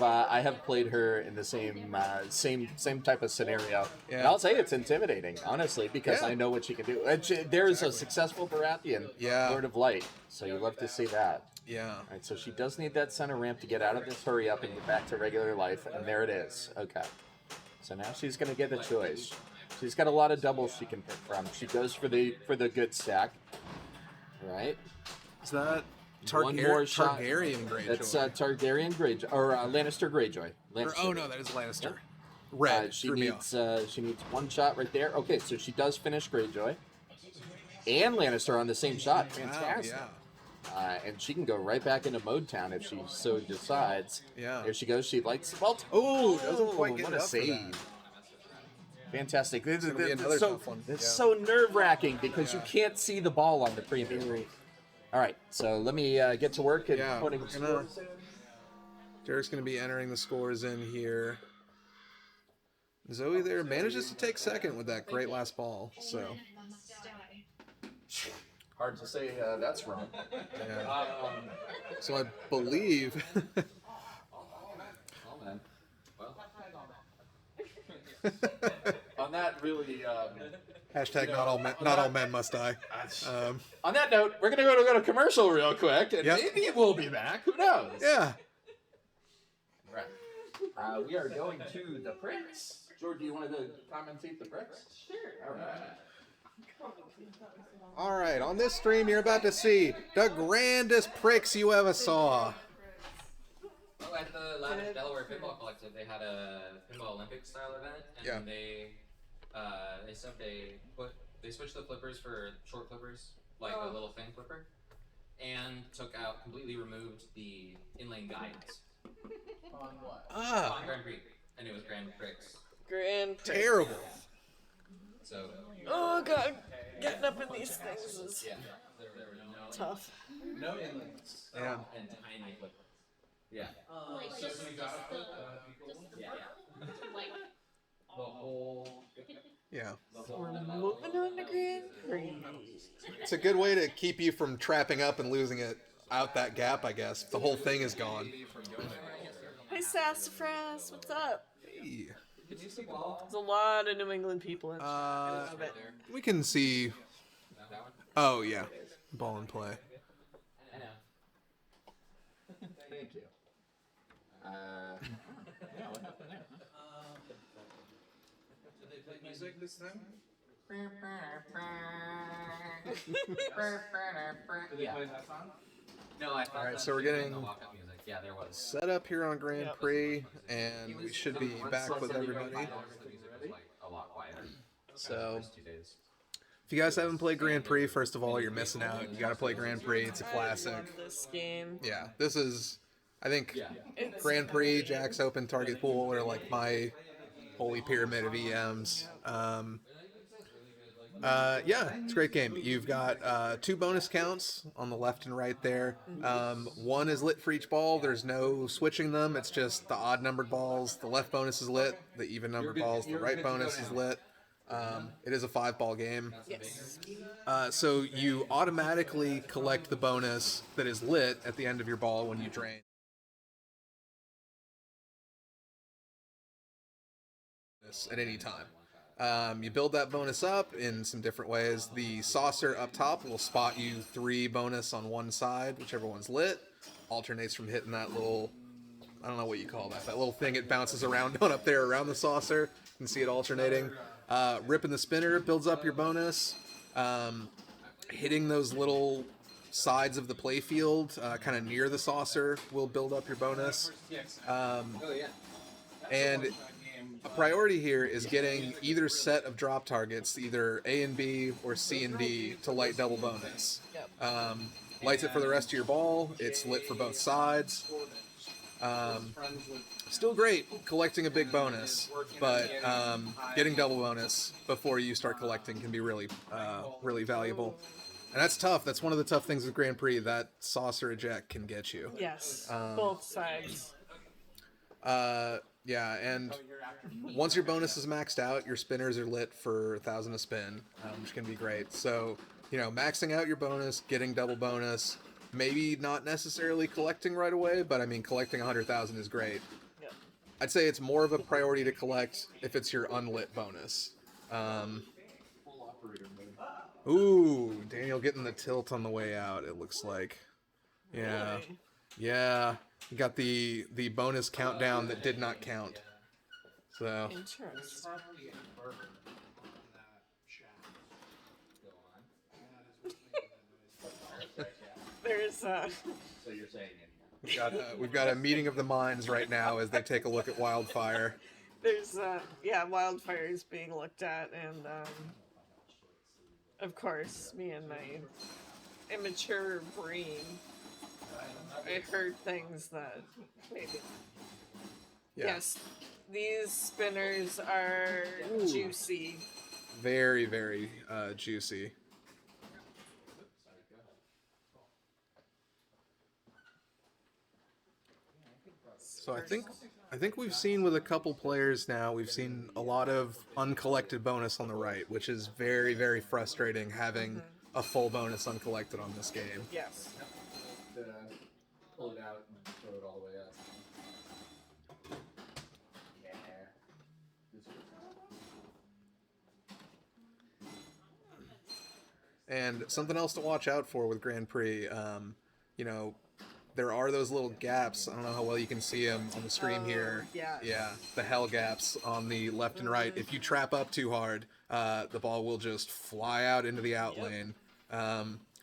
played her in the same type of scenario, and I'll say it's intimidating, honestly, because I know what she can do. And there's a successful Baratheon, Lord of Light, so you love to see that. Yeah. All right, so she does need that center ramp to get out of this hurry up and get back to regular life, and there it is. Okay. So now she's going to get a choice. She's got a lot of doubles she can pick from. She goes for the good stack. Right? Is that One more shot. Targaryen Greyjoy? That's Targaryen Greyjoy, or Lannister Greyjoy. Oh no, that is Lannister. Red. She needs 1 shot right there. Okay, so she does finish Greyjoy and Lannister on the same shot. Fantastic. Yeah. And she can go right back into Mode Town if she so decides. Yeah. There she goes. She lights. Well, doesn't quite get what it a up for save. that. Fantastic. This It's gonna be another tough one. It's so nerve-wracking because you can't see the ball on the premium. All right, so let me get to work and putting scores in. Derek's going to be entering the scores in here. Zoe there manages to take second with that great last ball. So Hard to say that's wrong. yeah. So I believe. Oh man. Well. On that really. Hashtag not all men must die. On that note, we're gonna go to commercial real quick, and maybe we'll be back. Who knows? Yeah. We are going to the pricks. George, do you want to commentate the pricks? Sure. All right. All right, on this stream, you're about to see the grandest pricks you ever saw. Oh, at the Lavish Delaware Pinball Collective, they had a Pinball Olympic style event, and Yeah. they said they switched the flippers for short flippers, like a little thin flipper, and completely removed the inlane guidance On what? on Grand Prix, and it was Grand Prix. Grand Prix. Terrible. So Oh god, getting up in these things is yeah, there were no tough. No inlanes. Yeah. and tiny flippers. Yeah. Like So just we got the Yeah. like The whole. Yeah. We're moving on to Grand Prix. It's a good way to keep you from trapping up and losing it out that gap, I guess. The whole thing is gone. Hey Sassafras, what's up? Hey. There's a lot of New England people in love it. We can see. That one. Oh, yeah. Ball and play. I know. Thank you. Yeah, what happened there? Did they play music this time? Did they play that song? No, I thought. All right, that so we're was in getting- the walk-up music. Yeah, there was. Set up here on Grand Prix, and we should be back with everybody. The music was like a lot quieter. So, First 2 days. if you guys haven't played Grand Prix, first of all, you're missing out. You gotta play Grand Prix. It's a classic. I love this game. Yeah, this is, I think, It's Grand Prix, Jack's Open, Target Pool are like my holy pyramid of EMs. Yeah, it's a great game. You've got 2 bonus counts on the left and right there. One is lit for each ball. There's no switching them. It's just the odd numbered balls. The left bonus is lit. The even numbered balls. The right bonus is lit. It is a 5-ball game. yes. So you automatically collect the bonus that is lit at the end of your ball when you drain. At any time. You build that bonus up in some different ways. The saucer up top will spot you 3 bonus on one side, whichever one's lit. Alternates from hitting that little, I don't know what you call that little thing it bounces around on up there around the saucer. You can see it alternating. Ripping the spinner builds up your bonus. Hitting those little sides of the playfield, kind of near the saucer, will build up your bonus. Oh yeah. And a priority here is getting either set of drop targets, either A and B or C and D, to light double bonus. Lights it for the rest of your ball. It's lit for both sides. Still great collecting a big bonus, but getting double bonus before you start collecting can be really, really valuable. And that's tough. That's one of the tough things with Grand Prix. That saucer eject can get you. Yes. Both sides. Yeah, and once your bonus is maxed out, your spinners are lit for 1,000 a spin, which can be great. So, maxing out your bonus, getting double bonus, maybe not necessarily collecting right away, but I mean, collecting 100,000 is great. Yep. I'd say it's more of a priority to collect if it's your unlit bonus. Ooh, Daniel getting the tilt on the way out, it looks like. Yeah. Really? Yeah. You got the bonus countdown that did not count. So, Interesting. There's So you're saying we've got a meeting of the minds right now as they take a look at Wildfire. there's Wildfire is being looked at, and of course me and my immature brain, I heard things that maybe Yeah. yes, these spinners are juicy. Very, very juicy. So I think we've seen with a couple players now, we've seen a lot of uncollected bonus on the right, which is very, very frustrating having a full bonus uncollected on this game. Yes. pull it out and throw it all the way up. And something else to watch out for with Grand Prix, there are those little gaps. I don't know how well you can see them on the stream here. yeah. Yeah, the hell gaps on the left and right. If you trap up too hard, the ball will just fly out into the out lane.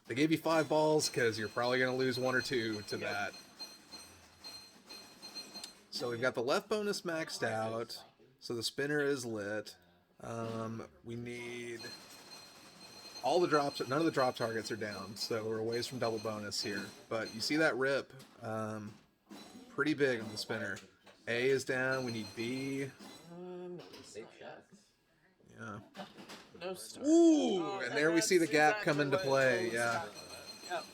They gave you 5 balls because you're probably going to lose 1 or 2 to that. So we've got the left bonus maxed out. So the spinner is lit. We need all the drops. None of the drop targets are down, so we're a ways from double bonus here. But you see that rip, pretty big on the spinner. A is down. We need B. Yeah. No star. Ooh, Oh, and there we see the that's gap exactly come into what play. Joel's Yeah. talking about. Yep.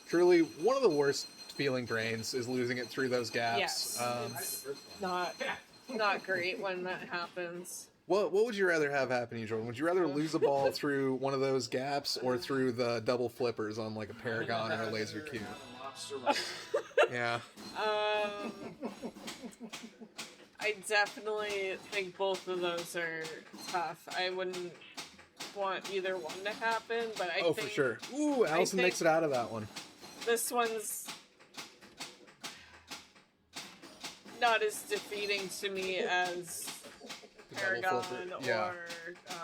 Truly, one of the worst feeling drains is losing it through those gaps. Yes. It's not great when that happens. What would you rather have happen, Jordan? Would you rather lose a ball through one of those gaps or through the double flippers on like a Paragon or a Laser Cube? Yeah. I definitely think both of those are tough. I wouldn't want either one to happen, but I think For sure. Ooh, Allison makes it out of that one. this one's not as defeating to me as double Paragon flipper, yeah. or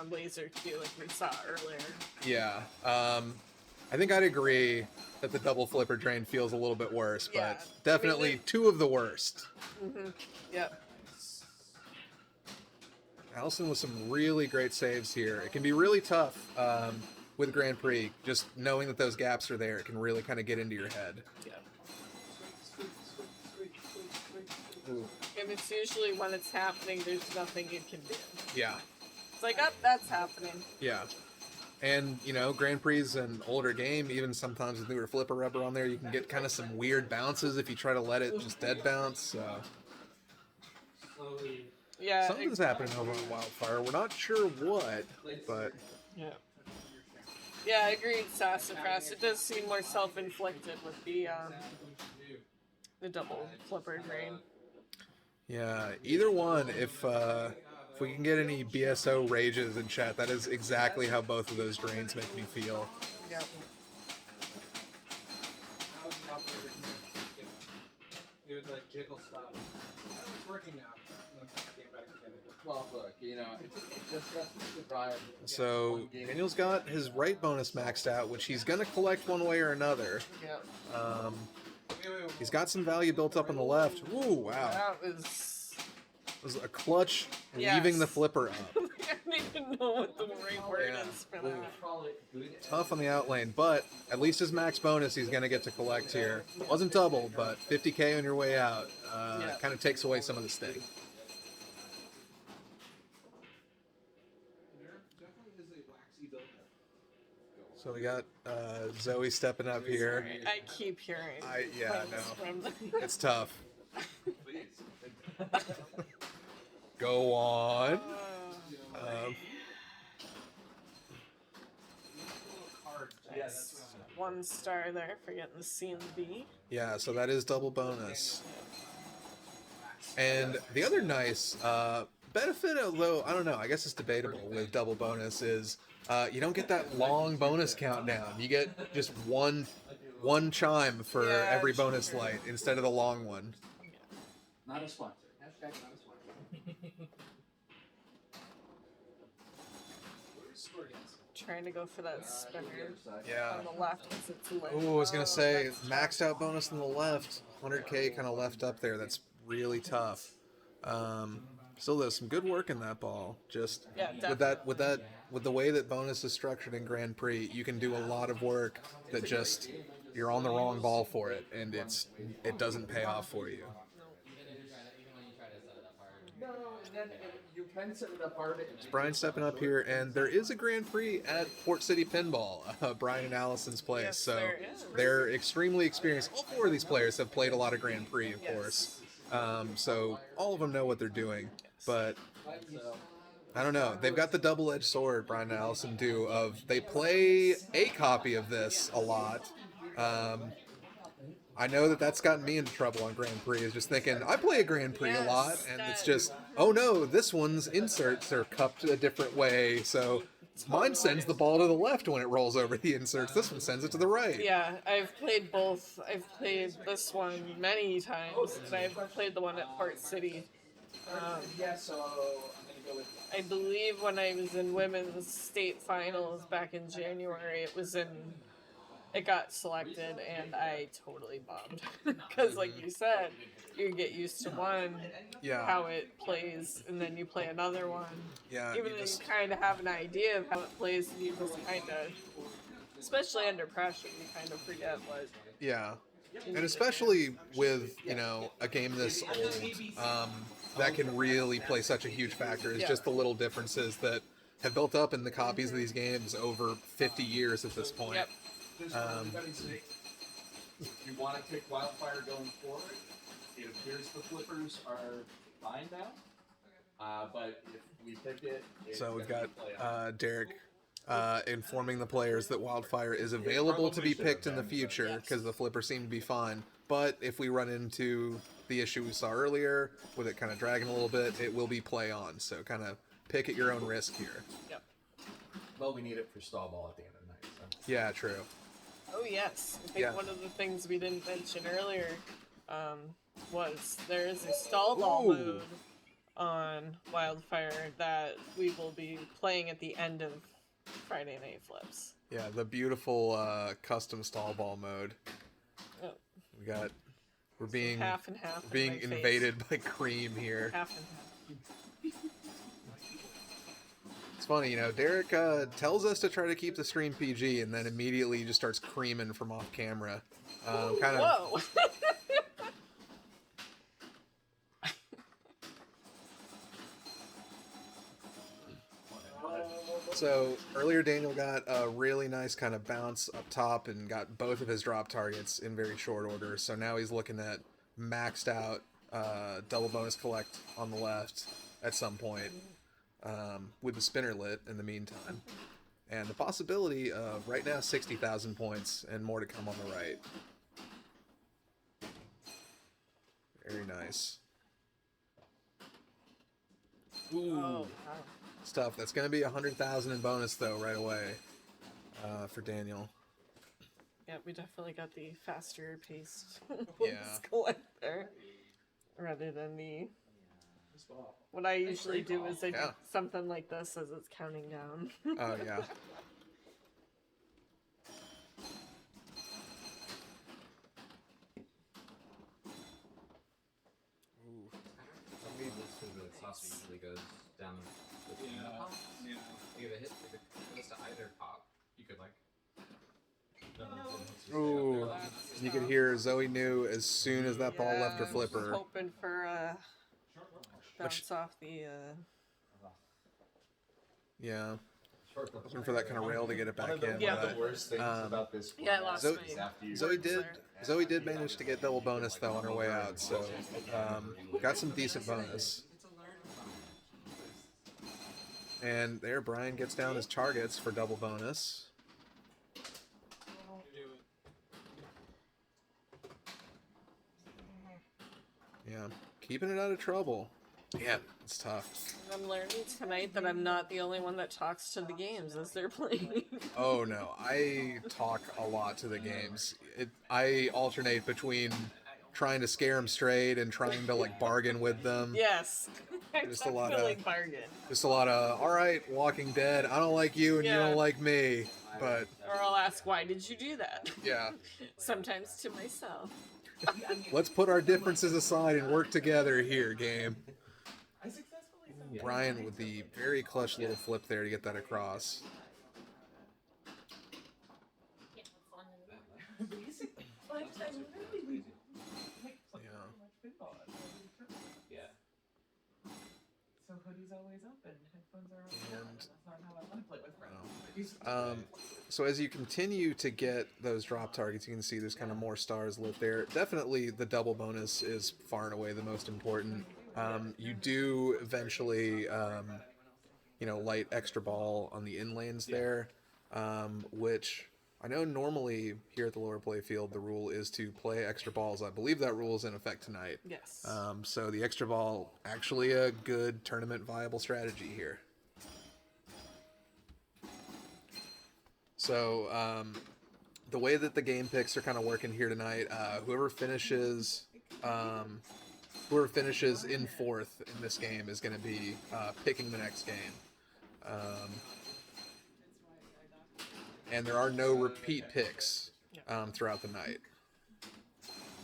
Laser Q, like we saw earlier. Yeah. I think I'd agree that the double flipper drain feels a little bit worse, Yeah. but definitely 2 of the worst. Yep. Allison with some really great saves here. It can be really tough with Grand Prix. Just knowing that those gaps are there, it can really kind of get into your head. Ooh. And it's usually when it's happening, there's nothing you can do. Yeah. It's like, oh, that's happening. Yeah. And, you know, Grand Prix is an older game. Even sometimes with newer flipper rubber on there, you can get kind of some weird bounces if you try to let it just dead bounce. So. Yeah. Something's happening over on Wildfire. We're not sure what, but... Yeah. Yeah, I agree, Sassafras. It does seem more self-inflicted with the double flipper drain. Yeah, either one, if we can get any BSO rages in chat, that is exactly how both of those drains make me feel. Yep. It would like jiggle stop. It's working now. Well, look, you know, it's just the drive. So, Daniel's got his right bonus maxed out, which he's going to collect one way or another. Yep. He's got some value built up on the left. Ooh, wow. That was... It was a clutch Yes. leaving the flipper up. I don't even know what the right word is for that. Tough on the out lane, but at least his max bonus he's going to get to collect here. Wasn't double, but 50k on your way out kind of takes away some of the sting. So we got Zoe stepping up here. I keep hearing. Yeah, things no. from the- It's tough. Go on. One star there for getting the C and B. Yeah, so that is double bonus. And the other nice benefit, although I don't know, I guess it's debatable with double bonus, is you don't get that long bonus countdown. You get just one chime for every bonus light instead of the long one. Not a sponsor. Hashtag not a sponsor. Trying to go for that spinner Yeah. on the left because it's lit. Oh, I was gonna say maxed out bonus on the left, 100k kind of left up there. That's really tough. Still, there's some good work in that ball. Just with the way that bonus is structured in Grand Prix, you can do a lot of work that just you're on the wrong ball for it, and it doesn't pay off for you. You can set it up hard. It's Brian stepping up here, and there is a Grand Prix at Port City Pinball, Brian and Allison's place. Yes, so there is. they're extremely experienced. All 4 of these players have played a lot of Grand Prix, of course. So all of them know what they're doing. But I don't know. They've got the double-edged sword, Brian and Allison do, of they play a copy of this a lot. I know that that's gotten me into trouble on Grand Prix, is just thinking, I play a Grand Prix a lot, and it's just, oh no, this one's inserts are cupped a different way, so Mine sends the ball to the left when it rolls over the inserts. This one sends it to the right. Yeah, I've played both. I've played this one many times, and I've played the one at Port City. Yeah, so I'm gonna go with. I believe when I was in women's state finals back in January, it got selected, and I totally bombed. Because, like you said, you get used to one, Yeah. how it plays, and then you play another one. Yeah, Even you though just- you kind of have an idea of how it plays, you just kind of, especially under pressure, you kind of forget what. Yeah. And especially with, a game this old, that can really play such a huge factor is just the little differences that have built up in the copies of these games over 50 years at this point. Yep. If you want to pick Wildfire going forward, it appears the flippers are fine now. But if we pick it, So we've got Derek informing the players that Wildfire is available to be picked in the future because the flippers seem to be fine. But if we run into the issue we saw earlier with it kind of dragging a little bit, it will be play on. So kind of pick at your own risk here. Yep. Well, we need it for stall ball at the end of the night. So. Yeah, true. Oh yes, I think Yeah. one of the things we didn't mention earlier was there is a stall ball Ooh. mode on Wildfire that we will be playing at the end of Friday Night Flips. Yeah, the beautiful custom stall ball mode. Oh, We're being half and half. being in my face. invaded by cream here. Half and half. It's funny, Derek tells us to try to keep the stream PG, and then immediately just starts creaming from off camera. Kind of. Whoa! So earlier, Daniel got a really nice kind of bounce up top and got both of his drop targets in very short order. So now he's looking at maxed out double bonus collect on the left at some point with the spinner lit in the meantime. And the possibility of right now 60,000 points and more to come on the right. Very nice. Ooh. Oh, wow. Stuff. That's going to be 100,000 in bonus though right away for Daniel. Yeah, we definitely got the faster paced Yeah. collect there, rather than the. What I usually do is I do Yeah. something like this as it's counting down. Oh yeah. The sauce usually goes down the Yeah. You have a hit if it goes to either pop. You could like. Ooh. And you could hear Zoe knew as soon as that ball left her flipper. Hoping for bounce off the. Yeah. Looking for that kind of rail to get it back in. Yeah. but, worst things about this Yeah, I lost Zoe- my. Zoe did manage to get double bonus though on her way out, so got some decent bonus. And there, Brian gets down his targets for double bonus. Yeah, keeping it out of trouble. Yeah, it's tough. I'm learning tonight that I'm not the only one that talks to the games as they're playing. Oh no, I talk a lot to the games. I alternate between trying to scare them straight and trying to like bargain with them. Yes. I Just a lot of- definitely bargain. Just a lot of, all right, Walking Dead, I don't like you and you Yeah. don't like me. But Or I'll ask, why did you do that? yeah, Sometimes to myself. let's put our differences aside and work together here, game. I successfully sent Brian with the very clutch little flip there to get that across. Yeah, fun. basically. Well, I literally like Yeah. so much pinball. Yeah. So hoodie's always up and headphones are always on. And- That's not how I want to play with friends. So as you continue to get those drop targets, you can see there's kind of more stars lit there. Definitely the double bonus is far and away the most important. You do eventually, light extra ball on the in lanes there, which I know normally here at the lower playfield the rule is to play extra balls. I believe that rule is in effect tonight. Yes. So the extra ball actually a good tournament viable strategy here. So the way that the game picks are kind of working here tonight, whoever finishes in fourth in this game is going to be picking the next game. And there are no repeat picks throughout the night.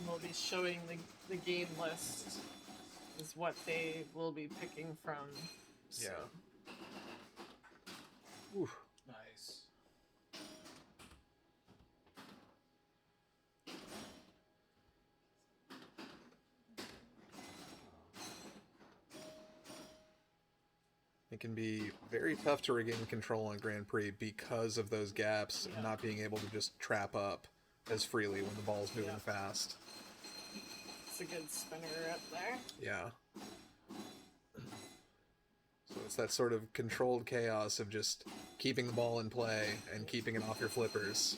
We'll be showing the game list is what they will be picking from. So. Yeah. Oof. Nice. It can be very tough to regain control on Grand Prix because of those gaps and not being able to just trap up as freely when the ball's moving fast. It's a good spinner up there. Yeah. So it's that sort of controlled chaos of just keeping the ball in play and keeping it off your flippers.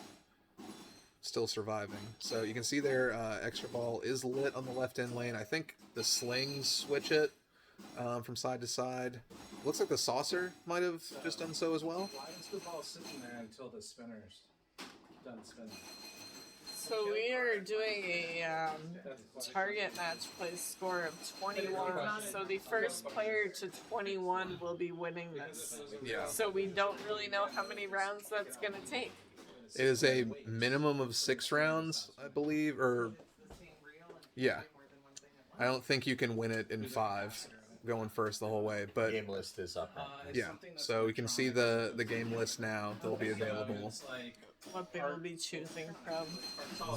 Still surviving. So you can see there, extra ball is lit on the left end lane. I think the slings switch it from side to side. Looks like the saucer might have just done so as well. Why is the ball sitting there until the spinner's done spinning? So we are doing a target match play score of 21. So the first player to 21 will be winning this. Yeah. So we don't really know how many rounds that's going to take. It is a minimum of 6 rounds, I believe, or yeah. I don't think you can win it in 5 going first the whole way, but Game list is up. yeah. So we can see the game list now. They'll be available. What they will be choosing from.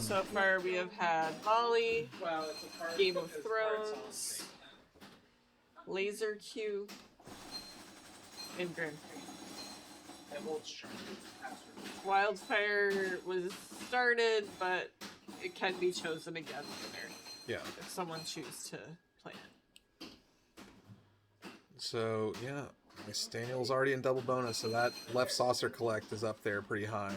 So far we have had Molly, Game of Thrones, Laser Q, and Grand Prix. Wildfire was started, but it can be chosen again later Yeah. if someone chooses to play it. So yeah, Miss Daniel's already in double bonus, so that left saucer collect is up there pretty high.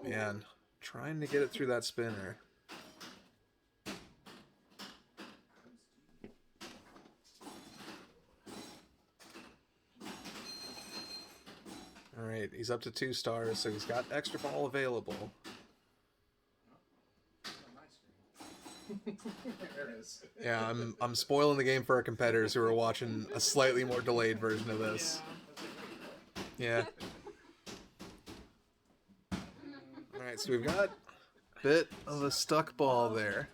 Man, trying to get it through that spinner. Alright, he's up to 2 stars, so he's got extra ball available. Yeah, I'm spoiling the game for our competitors who are watching a slightly more delayed version of this. Yeah. Alright, so we've got a bit of a stuck ball there.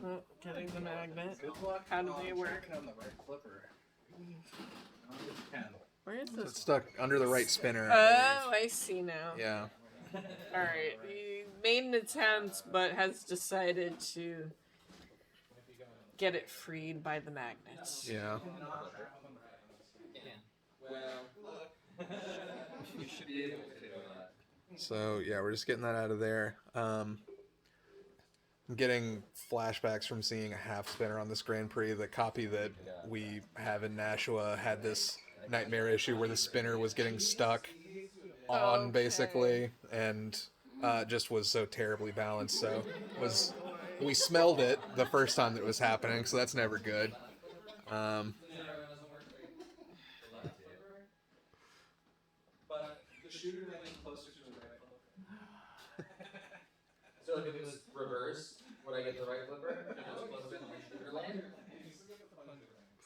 Oh, getting the magnet. Good luck. How do they work? On the right flipper. Where is It's this? stuck under the right spinner. Oh, I see now. Yeah. Alright, he made an attempt but has decided to get it freed by the magnets. Yeah. So yeah, we're just getting that out of there. I'm getting flashbacks from seeing a half spinner on this Grand Prix. The copy that we have in Nashua had this nightmare issue where the spinner was getting stuck on basically, and just was so terribly balanced. So we smelled it the first time that it was happening, so that's never good. So if it was reversed, would I get the right flipper?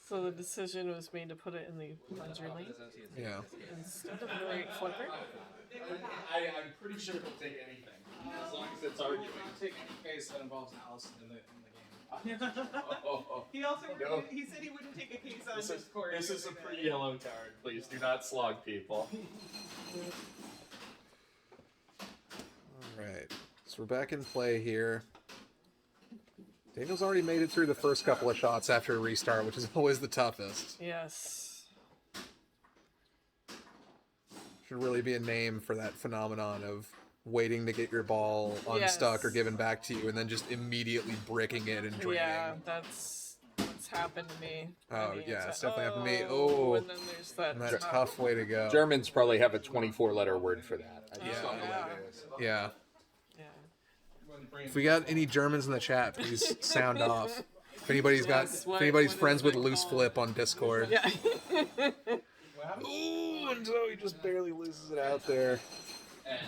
So the decision was made to put it in the plunger lane Yeah. instead of the right flipper. I'm pretty sure he'll take anything. As long as it's arguing. Take any case that involves Allison in the game. He also he said he wouldn't take a case on Discord. This is a pre-yellow card. Please do not slog people. Alright, so we're back in play here. Daniel's already made it through the first couple of shots after a restart, which is always the toughest. Yes. Should really be a name for that phenomenon of waiting to get your ball unstuck or given back to you and then just immediately bricking it and draining. Yeah, that's what's happened to me. Oh, I mean, yeah, it's definitely happened to me. oh, Oh, and then there's that tough way to go. Germans probably have a 24-letter word for that. I just Yeah. don't know what it is. Yeah. Yeah. If we got any Germans in the chat, please sound off. If anybody's Yes, if anybody's what friends is with it Loose called? Flip on Discord. Yeah. Ooh, and Zoe just barely loses it out there.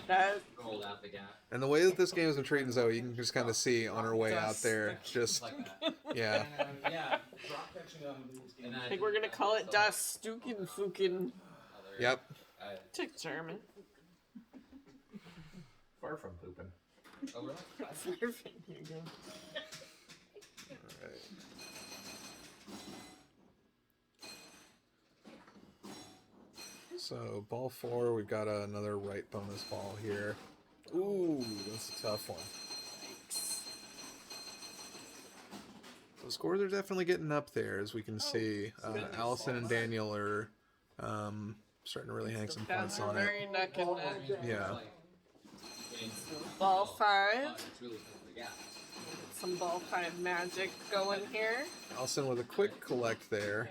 That Rolled out the gap. And the way that this game has been treating Zoe, you can just kind of see on her way out there, just, yeah. Yeah, drop catching on these games. I think we're gonna call it Das Stuken Fuken. Yep. Tick German. Far from pooping. Oh, really? Alright. So, ball 4, we've got another right bonus ball here. Ooh, that's a tough one. So scores are definitely getting up there, as we can see. Allison and Daniel are starting to really hang some points on it. Very neck and neck. Yeah. Ball 5. Some ball 5 magic going here. Allison with a quick collect there.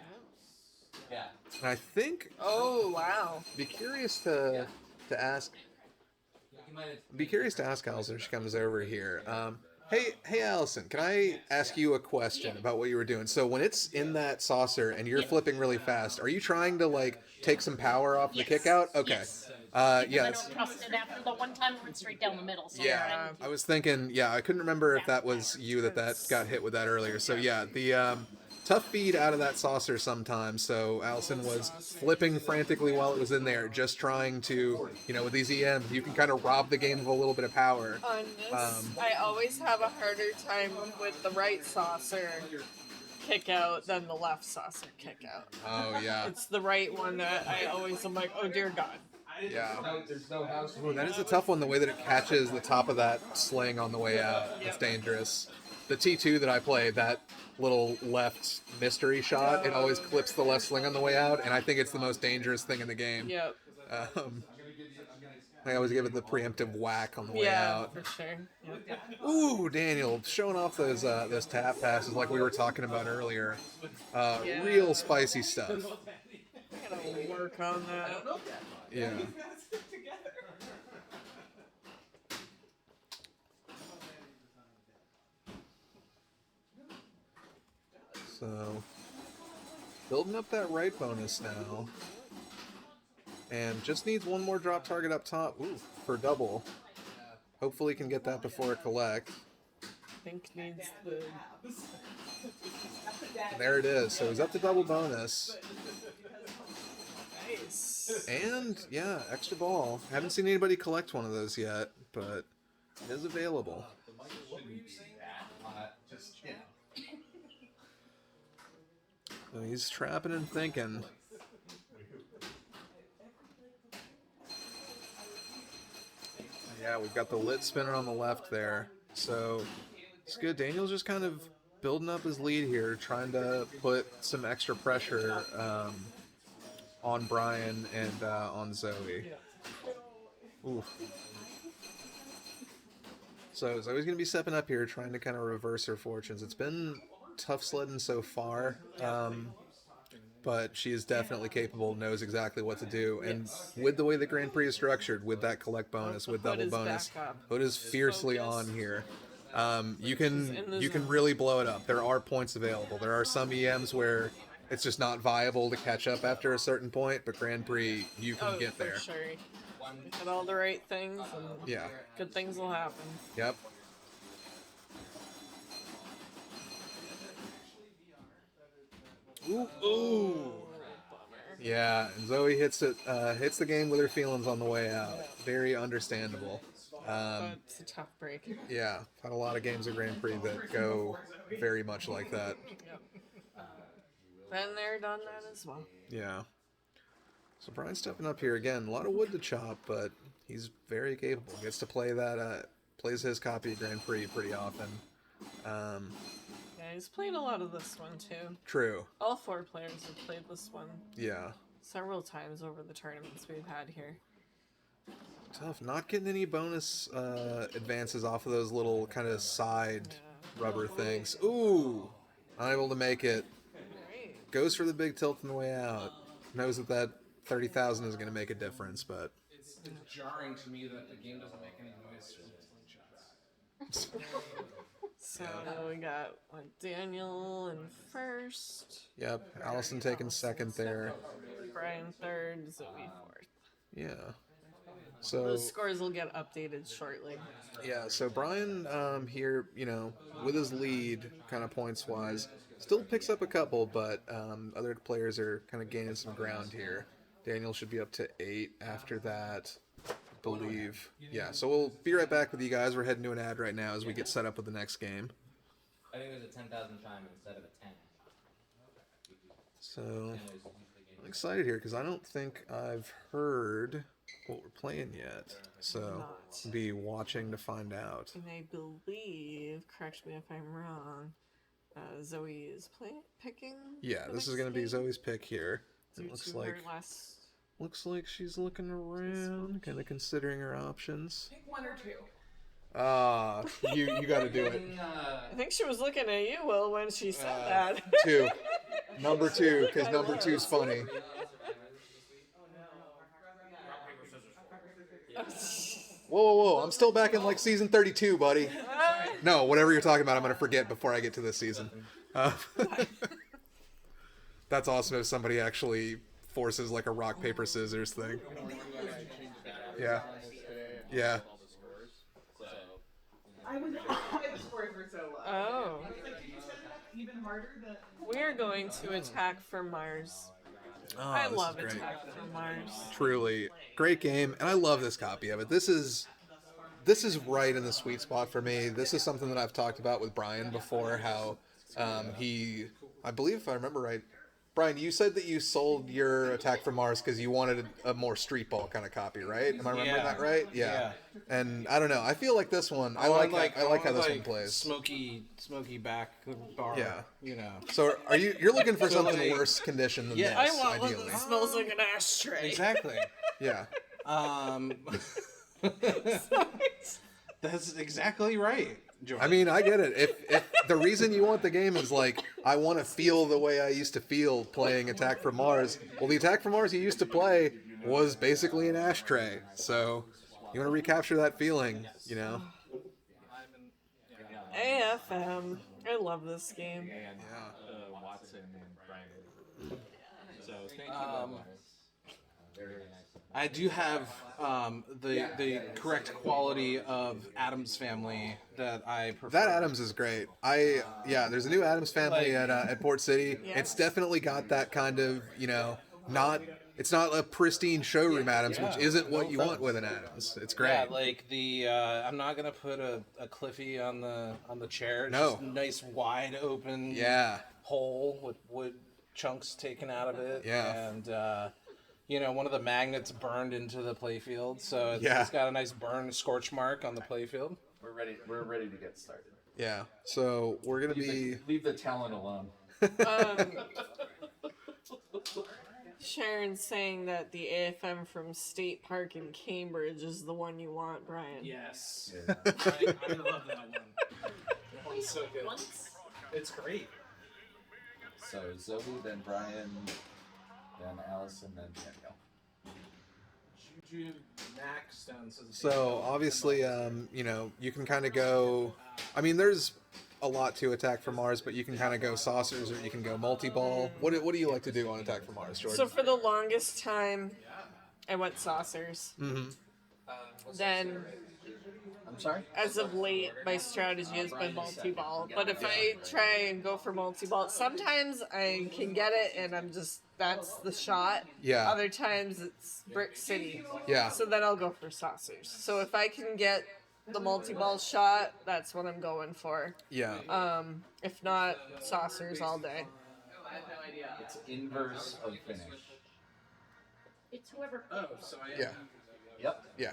Yeah. And I think, Oh wow. be curious to ask Allison if she comes over here. Hey, Allison, can I ask you a question about what you were doing? So when it's in that saucer and you're flipping really fast, are you trying to like take some power off the kick out? Okay. Yes. Yeah. I don't trust it after the one time it went straight down the middle. So Yeah, I was thinking. Yeah, I couldn't remember if that was you that got hit with that earlier. So yeah, the tough feed out of that saucer sometimes. So Allison was flipping frantically while it was in there, just trying to, with these EMs, you can kind of rob the game of a little bit of power. On this, I always have a harder time with the right saucer kick out than the left saucer kick out. Oh yeah, It's the right one that I always am like, oh dear God. yeah. Ooh, that is a tough one. The way that it catches the top of that sling on the way out, it's dangerous. The T2 that I play, that little left mystery shot, it always clips the left sling on the way out, and I think it's the most dangerous thing in the game. Yep. I always give it the preemptive whack on the way Yeah, out. for sure. Yep. Ooh, Daniel, showing off those tap passes like we were talking about earlier. Real spicy stuff. I gotta work on that. Yeah. So, building up that right bonus now. And just needs one more drop target up top. Ooh, for double. Hopefully can get that before it collects. Think needs the. There it is. So he's up to double bonus. Nice. And, yeah, extra ball. Haven't seen anybody collect one of those yet, but it is available. So he's trapping and thinking. Yeah, we've got the lit spinner on the left there. So it's good. Daniel's just kind of building up his lead here, trying to put some extra pressure on Brian and on Zoe. Oof. So Zoe's going to be stepping up here, trying to kind of reverse her fortunes. It's been tough sledding so far, but she is definitely capable, knows exactly what to do. And with the way the Grand Prix is structured, with that collect bonus, with double bonus, Hood is fiercely on here. You can really blow it up. There are points available. There are some EMs where it's just not viable to catch up after a certain point, but Grand Prix, you can get there. For sure. Hit all the right things, and Yeah. good things will happen. Yep. Ooh. Yeah, and Zoe hits the game with her feelings on the way out. Very understandable. But it's a tough break. Yeah, had a lot of games of Grand Prix that go very much like that. Been there, done that as well. Yeah. So Brian's stepping up here again. A lot of wood to chop, but he's very capable. Gets to play that. Plays his copy of Grand Prix pretty often. Yeah, he's played a lot of this one too. True. All 4 players have played this one Yeah. several times over the tournaments we've had here. Tough. Not getting any bonus advances off of those little kind of side rubber things. Ooh. Unable to make it. Alright. Goes for the big tilt on the way out. Knows that 30,000 is going to make a difference, but It's jarring to me that the game doesn't make any noise from slingshot. So we got Daniel in first, Yep, Allison taking second there. Brian third, Zoe fourth. Yeah. So Those scores will get updated shortly. yeah, so Brian here, with his lead, kind of points wise, still picks up a couple, but other players are kind of gaining some ground here. Daniel should be up to 8 after that, I believe. Yeah, so we'll be right back with you guys. We're heading to an ad right now as we get set up with the next game. I think it was a 10,000 chime instead of a 10. So I'm excited here because I don't think I've heard what we're playing yet. So Not. be watching to find out. And I believe, correct me if I'm wrong, Zoe is picking. Yeah, the this is next going to be game Zoe's pick here. due It looks to like her last. looks like she's looking around, kind of considering her options. Pick one or two. Ah, you got to do it. I think she was looking at you, Will, when she said that. 2. Number 2, because number 2's funny. Whoa, whoa, whoa. I'm still back in like season 32, buddy. No, whatever you're talking about, I'm going to forget before I get to this season. That's awesome if somebody actually forces like a rock, paper, scissors thing. Yeah. Yeah. I was the scores were so low. Oh. Like, did you set it up even harder than? We are going to attack for Mars. Oh, I this love is great. Attack for Mars. Truly great game, and I love this copy of it. This is right in the sweet spot for me. This is something that I've talked about with Brian before, how I believe if I remember right, Brian, you said that you sold your Attack from Mars because you wanted a more street ball kind of copy, right? Am I remembering that right? Yeah. And I don't know, I feel like this one, I like how this one plays. Smoky back bar. Yeah. You know. So you're looking for So, something like, worse condition than yeah, this, I want one ideally. that smells like an ashtray. Exactly. Yeah. That's exactly right, George. I mean, I get it. If the reason you want the game is like, I want to feel the way I used to feel playing Attack from Mars, well, the Attack from Mars you used to play was basically an ashtray. So you want to recapture that feeling, you know? AFM. I love this game. And Watson and Brian. So thank you. Very nice. I do have the correct quality of Adams Family that I prefer. That Adams is great. There's a new Adams family at Port City. Yes. It's definitely got that kind of, it's not a pristine showroom Adams, which isn't what you want with an Adams. It's great. Yeah, like the I'm not gonna put a Cliffy on the chair. It's No. just a nice wide open hole with wood chunks taken out of it. Yeah. And one of the magnets burned into the playfield, so it's got a nice burn scorch mark on the playfield. We're ready to get started. Yeah. So we're gonna be. Leave the talent alone. Sharon's saying that the AFM from State Park in Cambridge is the one you want, Brian. Yes. Yeah. I love that one. That one's so good. It's great. So Zoe, then Brian, then Allison, then Danielle. Juju Max down says. So obviously, you can kind of go. I mean, there's a lot to Attack from Mars, but you can kind of go saucers or you can go multi-ball. What do you like to do on Attack from Mars, Jordan? So for the longest time, I went saucers. Mm-hmm. Then, I'm sorry? as of late, my strategy has been multi-ball. But if I try and go for multi-ball, sometimes I can get it and that's the shot. Yeah. Other times it's Brick City. Yeah. So then I'll go for saucers. So if I can get the multi-ball shot, that's what I'm going for. Yeah. If not, saucers all day. It's inverse of finish. It's whoever. Yeah. Yep. Yeah.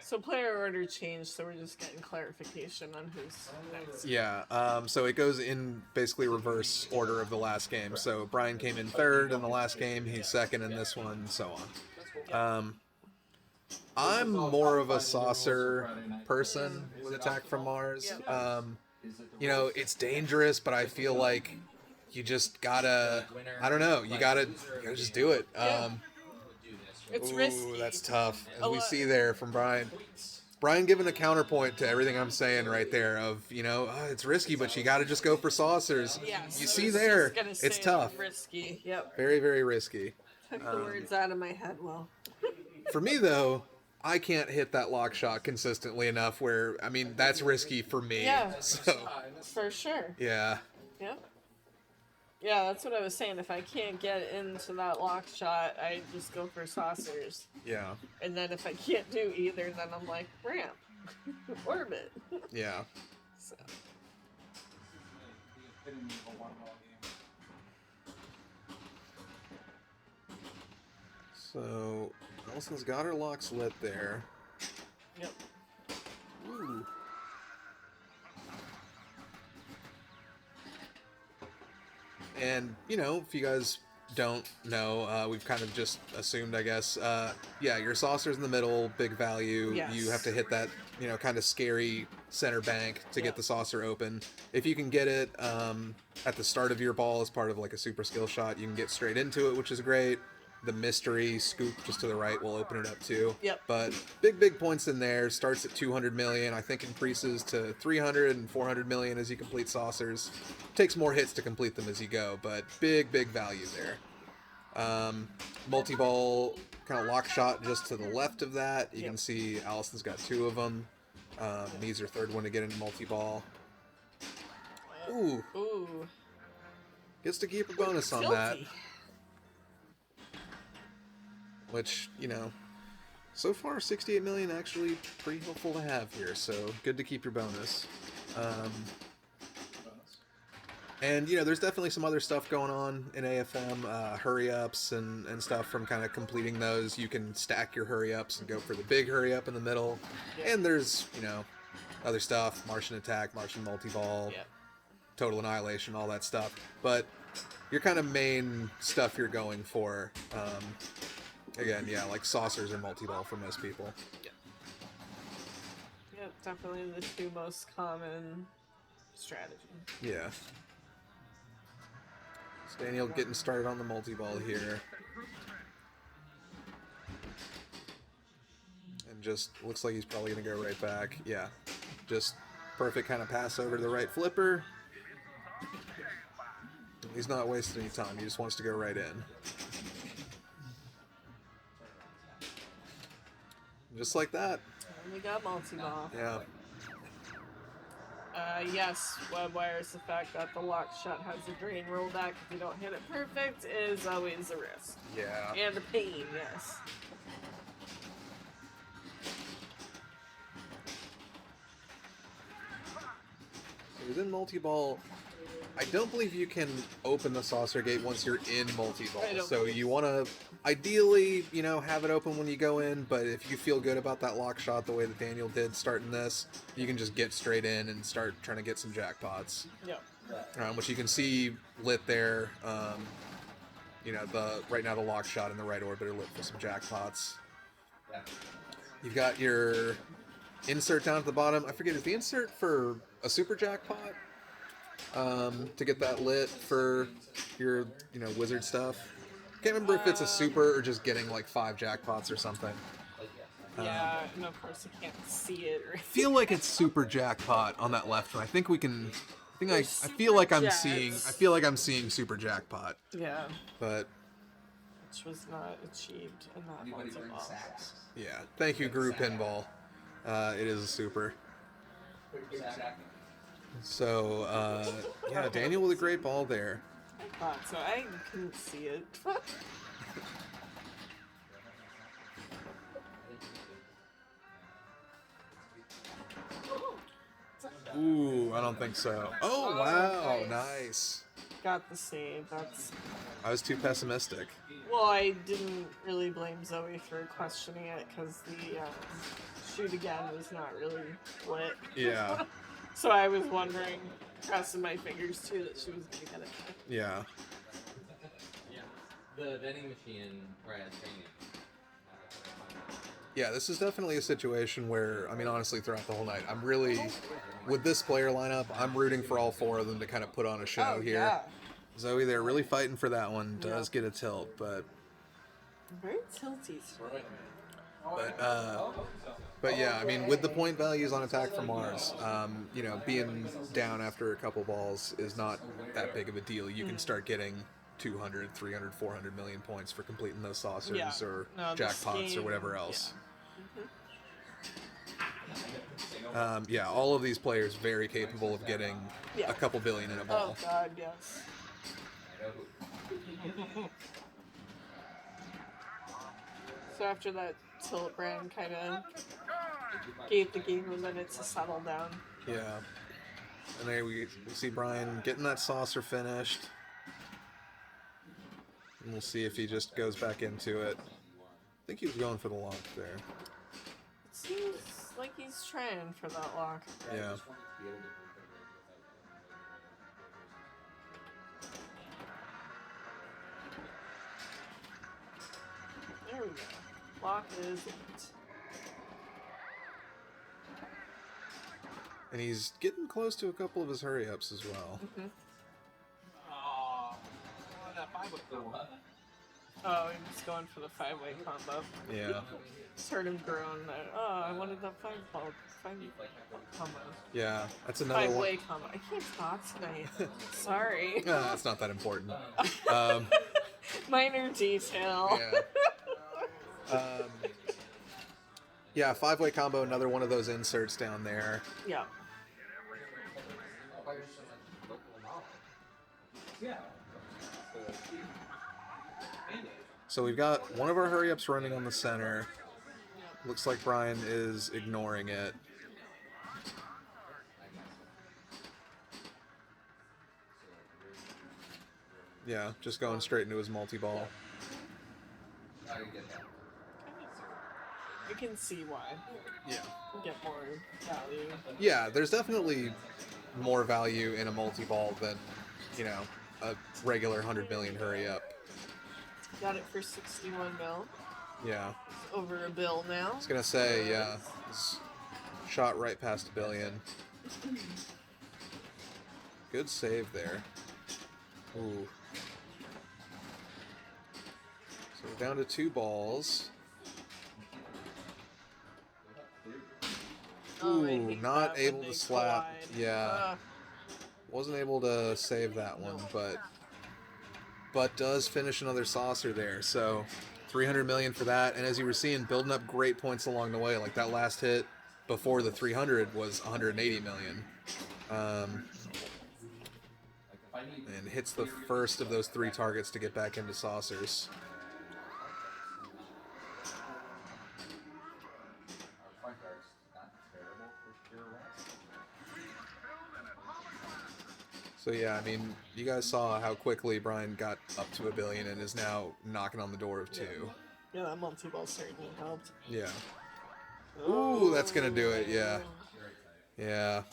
So player order changed, so we're just getting clarification on who's next. Yeah. So it goes in basically reverse order of the last game. So Brian came in third in the last game. He's second in this one, and so on. I'm more of a saucer person with Attack from Mars. It's dangerous, but I feel like you just gotta. I don't know. You gotta just do it. It's Ooh, risky. that's tough. As A we lot- see there from Brian. Brian giving a counterpoint to everything I'm saying right there of, it's risky, but you got to just go for saucers. Yes. You I see was there, just gonna it's say tough. Risky. Yep. Very, very risky. Took the words out of my head. Well. For me, though, I can't hit that lock shot consistently enough where, that's risky for me. Yeah. So, For sure. yeah. Yep. Yeah, that's what I was saying. If I can't get into that lock shot, I just go for saucers. Yeah. And then if I can't do either, then I'm like, ramp. Orbit. Yeah. So. So, Allison's got her locks lit there. Yep. Ooh. And, if you guys don't know, we've kind of just assumed, I guess, your saucer's in the middle, big value. Yes. You have to hit that, kind of scary center bank to get the saucer open. If you can get it at the start of your ball as part of like a super skill shot, you can get straight into it, which is great. The mystery scoop just to the right will open it up too. Yep. But big points in there. Starts at 200 million. I think increases to 300 and 400 million as you complete saucers. Takes more hits to complete them as you go, but big value there. Multi-ball kind of lock shot just to the left of that. You can see Allison's got 2 of them. Needs her 3rd one to get into multi-ball. Ooh. Gets to keep a bonus on that. Which, so far 68 million actually pretty helpful to have here, so good to keep your bonus. And, there's definitely some other stuff going on in AFM, hurry-ups and stuff from kind of completing those. You can stack your hurry-ups and go for the big hurry-up in the middle. And there's, other stuff, Martian attack, Martian multi-ball, total annihilation, all that stuff. But your kind of main stuff you're going for, again, like saucers or multi-ball for most people. Yeah, definitely the 2 most common strategy. Yeah. So Daniel getting started on the multi-ball here. And just looks like he's probably going to go right back. Yeah. Just perfect kind of pass over to the right flipper. He's not wasting any time. He just wants to go right in. Just like that. And we got multi-ball. Yeah. Yes, web wires, the fact that the lock shot has a drain rollback if you don't hit it perfect is always a risk. Yeah. And a pain, yes. So within multi-ball, I don't believe you can open the saucer gate once you're in multi-ball. So you want to ideally, have it open when you go in, but if you feel good about that lock shot the way that Daniel did starting this, you can just get straight in and start trying to get some jackpots. Yep. Which you can see lit there. Right now the lock shot and the right orbit are lit for some jackpots. You've got your insert down at the bottom. I forget, is the insert for a super jackpot? To get that lit for your, wizard stuff. Can't remember if it's a super or just getting like 5 jackpots or something. Yeah, and of course you can't see it. Or I feel like it's super jackpot on that left one. I think we can. I feel like I'm seeing. I feel like I'm seeing super jackpot. Yeah. But. Which was not achieved in that multi-ball. Yeah. Thank you, Guru Pinball. It is a super. So, Daniel with a great ball there. I thought so. I couldn't see it. Ooh, I don't think so. Oh, wow. Nice. Got the save. That's. I was too pessimistic. Well, I didn't really blame Zoe for questioning it because the shoot again was not really lit. Yeah. So I was wondering, crossing my fingers too, that she was going to get it. Yeah. The vending machine, right? Yeah, this is definitely a situation where, honestly, throughout the whole night, I'm really, with this player lineup, I'm rooting for all 4 of them to kind of put on a show here. Yeah. Zoe, they're really fighting for that one. Does get a tilt, but... Very tilty. But, But yeah, I mean, with the point values on attack from Mars, you know, being down after a couple balls is not that big of a deal. You can start getting 200, 300, 400 million points for completing those saucers Yeah. or No, this jackpots or game- whatever else. Yeah, all of these players very capable of getting Yeah. a couple billion in a Oh ball. god, yes. So after that, tilt brand kind of gave the game a minute to settle down. Yeah. And there we see Brian getting that saucer finished. And we'll see if he just goes back into it. I think he was going for the lock there. It seems like he's trying for that lock. Yeah. There we go. Lock is it. And he's getting close to a couple of his hurry-ups as well. Oh, he's going for the 5-way combo. Yeah. Just heard him groan that, oh, I wanted that 5 combo. Yeah. That's another 5-way combo. I can't talk tonight. Sorry. That's not that important. Minor detail. Yeah, 5-way combo, another one of those inserts down there. Yeah. So we've got one of our hurry-ups running on the center. Looks like Brian is ignoring it. Yeah, just going straight into his multi-ball. You can see why. Yeah. Get more value. Yeah, there's definitely more value in a multi-ball than, you know, a regular 100 million hurry-up. Got it for 61 mil. Yeah. Over a bill now. I was gonna say, yeah, it's shot right past $1 billion. Good save there. Ooh. So we're down to 2 balls. Oh, I Ooh, hate not that when able they to slap. collide. Yeah. Wasn't able to save that one, but does finish another saucer there. So 300 million for that. And as you were seeing, building up great points along the way. Like that last hit before the 300 was 180 million. And hits the first of those 3 targets to get back into saucers. So yeah, I mean, you guys saw how quickly Brian got up to $1 billion and is now knocking on the door of 2. Yeah, that multi-ball certainly helped. Yeah. Ooh, that's gonna do it. Yeah. Yeah.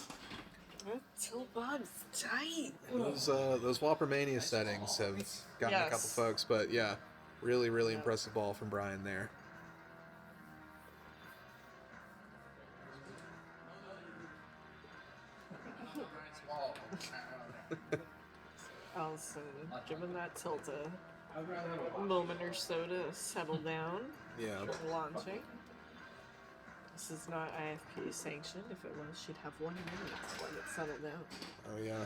That tilt bod's tight. Those Whopper Mania settings have gotten a couple Yes. folks, but yeah, really, really impressive ball from Brian there. Allison, given that tilt a moment or so to settle down. Yeah. Before launching. This is not IFP sanctioned. If it was, she'd have 1 minute to let it settle down. Oh yeah.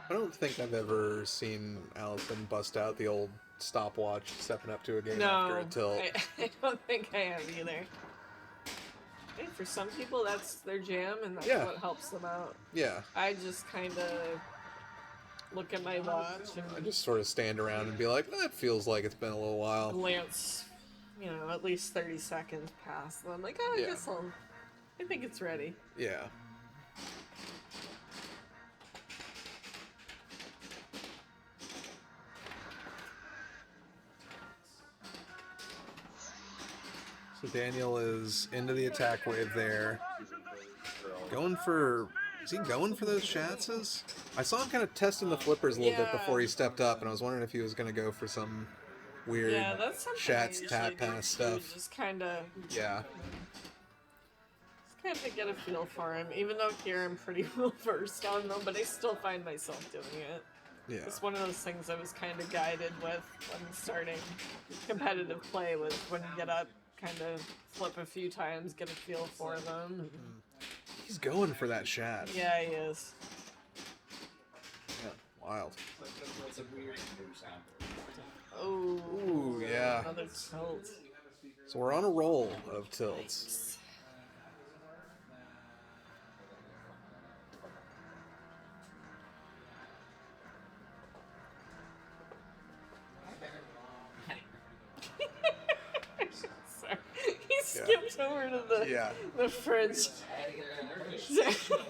I don't think I've ever seen Allison bust out the old stopwatch stepping up to a game after a tilt. I don't think I have either. I think for some people that's their jam and that's Yeah. what helps them out. Yeah. I just kind of look at my watch I and just sort of stand around and be like, that feels like it's been a little while. glance, at least 30 seconds past. And I'm like, oh, I Yeah. guess I think it's ready. Yeah. So Daniel is into the attack wave there. Is he going for those Shatses? I saw him kind of testing the flippers a little bit Yeah. before he stepped up, and I was wondering if he was going to go for some weird Yeah, that's something I Shats usually tap do pass too, stuff. Just kind of Yeah. kind of get a feel for him. Even though here I'm pretty well versed on them, but I still find myself doing it. Yeah. It's one of those things I was kind of guided with when starting competitive play, was when you get up, kind of flip a few times, get a feel for them. He's going for that shad. Yeah, he is. Yeah, wild. It's a weird new sound. Oh, Ooh, yeah. another tilt. So we're on a roll of tilts. Sorry. He skipped over to the fridge.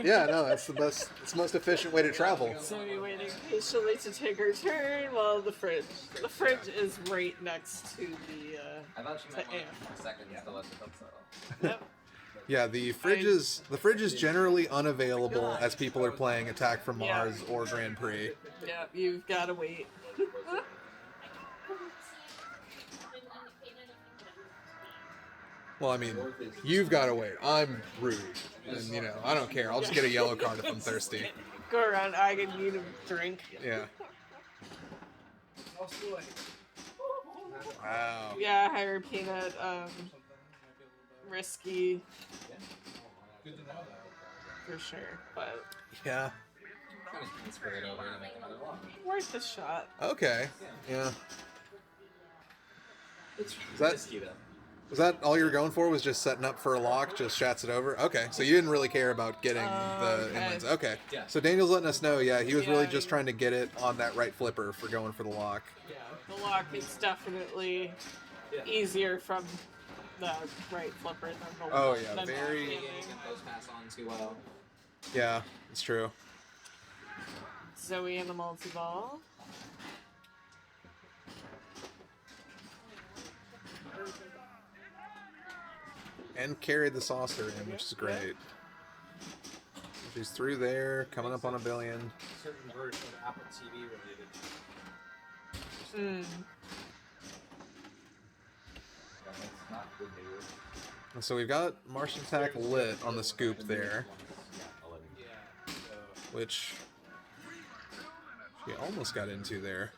Yeah, no, that's the best. It's the most efficient way to travel. So we're waiting patiently to take our turn while the fridge is right next to the I thought she to meant amp. seconds to let the tilt settle. Yep. Yeah, the fridge is generally unavailable as people are playing Attack from Mars or Grand Prix. Yep, you've got to wait. Well, I mean, you've got to wait. I'm rude, and I don't care. I'll just get a yellow card if I'm thirsty. Go around, I can need a drink. Yeah. Wow. Yeah, higher peanut, risky. For sure, but Yeah. Transfer it over and make another one. worth the shot. Okay. Yeah. It's that- risky though. Was that all you were going for? Was just setting up for a lock, just shats it over? Okay, so you didn't really care about getting the inlands. Okay. Yeah. So Daniel's letting us know, yeah, he was really Yeah, just trying to get it on that right flipper for going for the lock. Yeah, the lock is definitely easier from the right flipper than the Oh, yeah, than very- the Get those pass on too well. Yeah, it's true. Zoe and the multi-ball. And carried the saucer in, which is great. She's through there, coming up on $1 billion. Certain version of Apple TV related. And so we've got Martian Attack lit on the scoop there, which she almost got into there.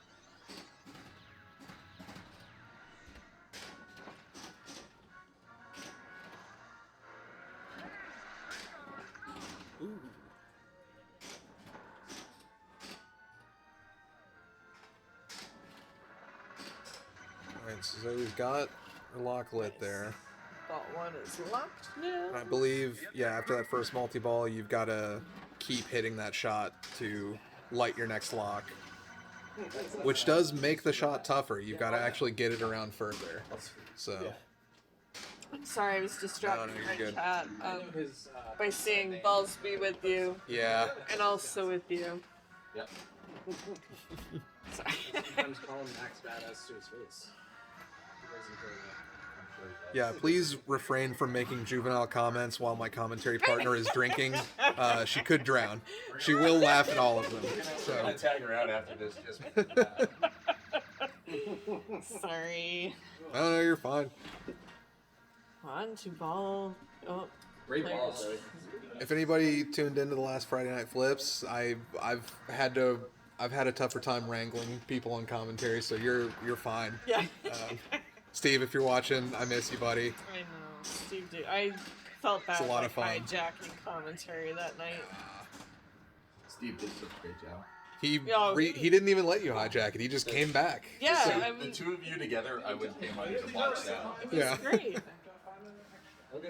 Alright, so we've got her lock lit there. Ball one is locked now. I believe, yeah, after that first multi-ball, you've got to keep hitting that shot to light your next lock. Which does make the shot tougher. You've got to actually get it around further. So, Sorry, I was distracted No, no, by you're good. chat His, by seeing balls be with you yeah. and also with you. Yep. Sorry. sometimes call him Max Badass to his face. He doesn't care that. Yeah, please refrain from making juvenile comments while my commentary partner is drinking. She could drown. She will laugh at all of them. I'm gonna So, tag her out after this. Just Sorry. no, you're fine. On to ball. Oh, Great players. ball, Zoe. If anybody tuned into the last Friday Night Flips, I've had a tougher time wrangling people on commentary, so you're fine. Yeah. Steve, if you're watching, I miss you, buddy. I know. Steve did. I felt bad It's a lot of fun. hijacking commentary that night. Steve did such a great job. He didn't even let you hijack it. He just came back. Yeah, So I the mean, two of you together, I would pay money to watch that. it was Yeah. great. Okay.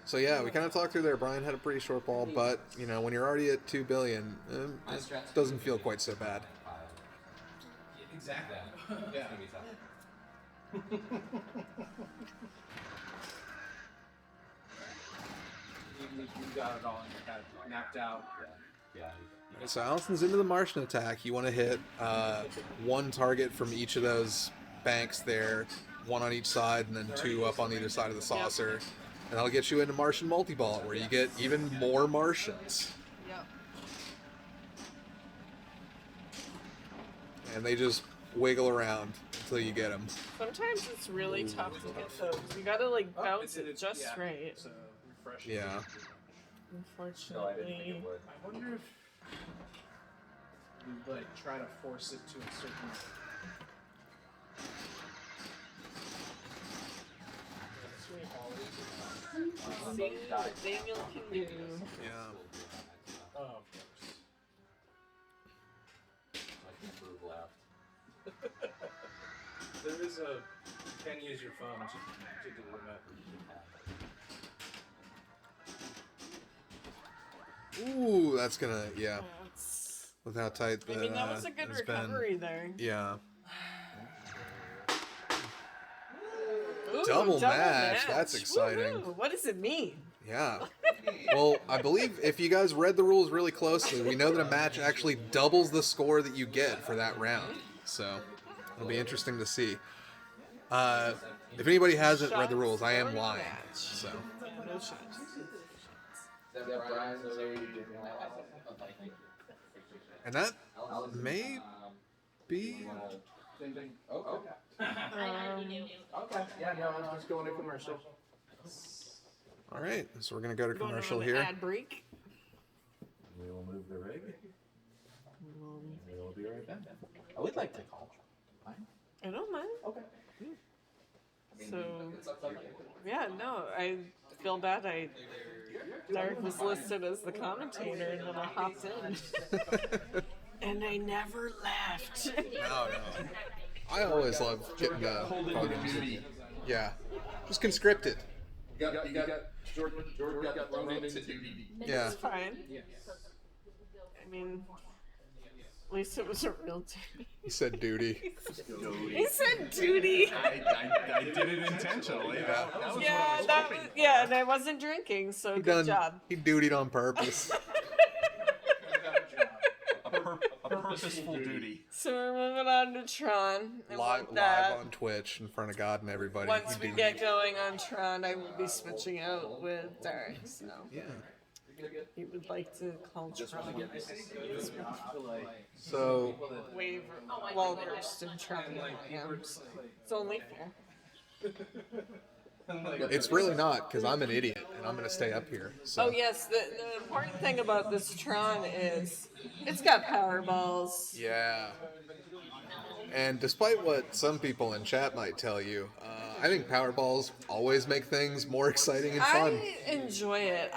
So yeah, we kind of talked through there. Brian had a pretty short ball, but when you're already at $2 billion, it doesn't feel quite so bad. Exactly. Yeah. You got it all in your head, mapped out. So Allison's into the Martian attack. You want to hit one target from each of those banks there, one on each side, and then two up on either side of the saucer. And that'll get you into Martian multi-ball, where you get even more Martians. Yep. And they just wiggle around until you get them. Sometimes it's really tough to get those. You gotta like bounce it just right. So refresh. Yeah. Unfortunately. I wonder if you like try to force it to a certain. See what Daniel can do. Yeah. Oh, of course. There is a. You can use your phone to do that. Ooh, that's gonna, yeah. That's- With how tight the I mean, that was a good has been. recovery there. Yeah. Ooh, Double match. That's exciting. Woo-hoo. What does it mean? Yeah. Well, I believe if you guys read the rules really closely, we know that a match actually doubles the score that you get for that round. So it'll be interesting to see. If anybody hasn't read the rules, I am lying. So No shots. and that may be Okay. Yeah, no, I'm just going to commercial. all right. So we're gonna go to Going commercial on an here. Ad break. We will move the rig. We will be right back. I would like to call. I don't mind. Okay. So, yeah, no, I feel bad. Derek was listed as the commentator, and then I hopped in. And I never left. No. I always love getting the podiums. Yeah. Just conscripted. You got Jordan got thrown into duty. Yeah. It's fine. I mean, at least it was a real duty. He said duty. He said duty. I did it intentionally. That was Yeah, that was, yeah, and I wasn't drinking, so good job. He dutied on purpose. a purposeful duty. So we're moving on to Tron. And live with that, on Twitch in front of God and everybody. once He we dutied. get going on Tron, I will be switching out with Derek. So Yeah. he would like to call Tron. So Way well versed in Tron than I am. So it's only fair. it's really not because I'm an idiot and I'm gonna stay up here. So. Oh yes, the important thing about this Tron is it's got power balls. Yeah. And despite what some people in chat might tell you, I think Powerballs always make things more exciting and fun. I enjoy it.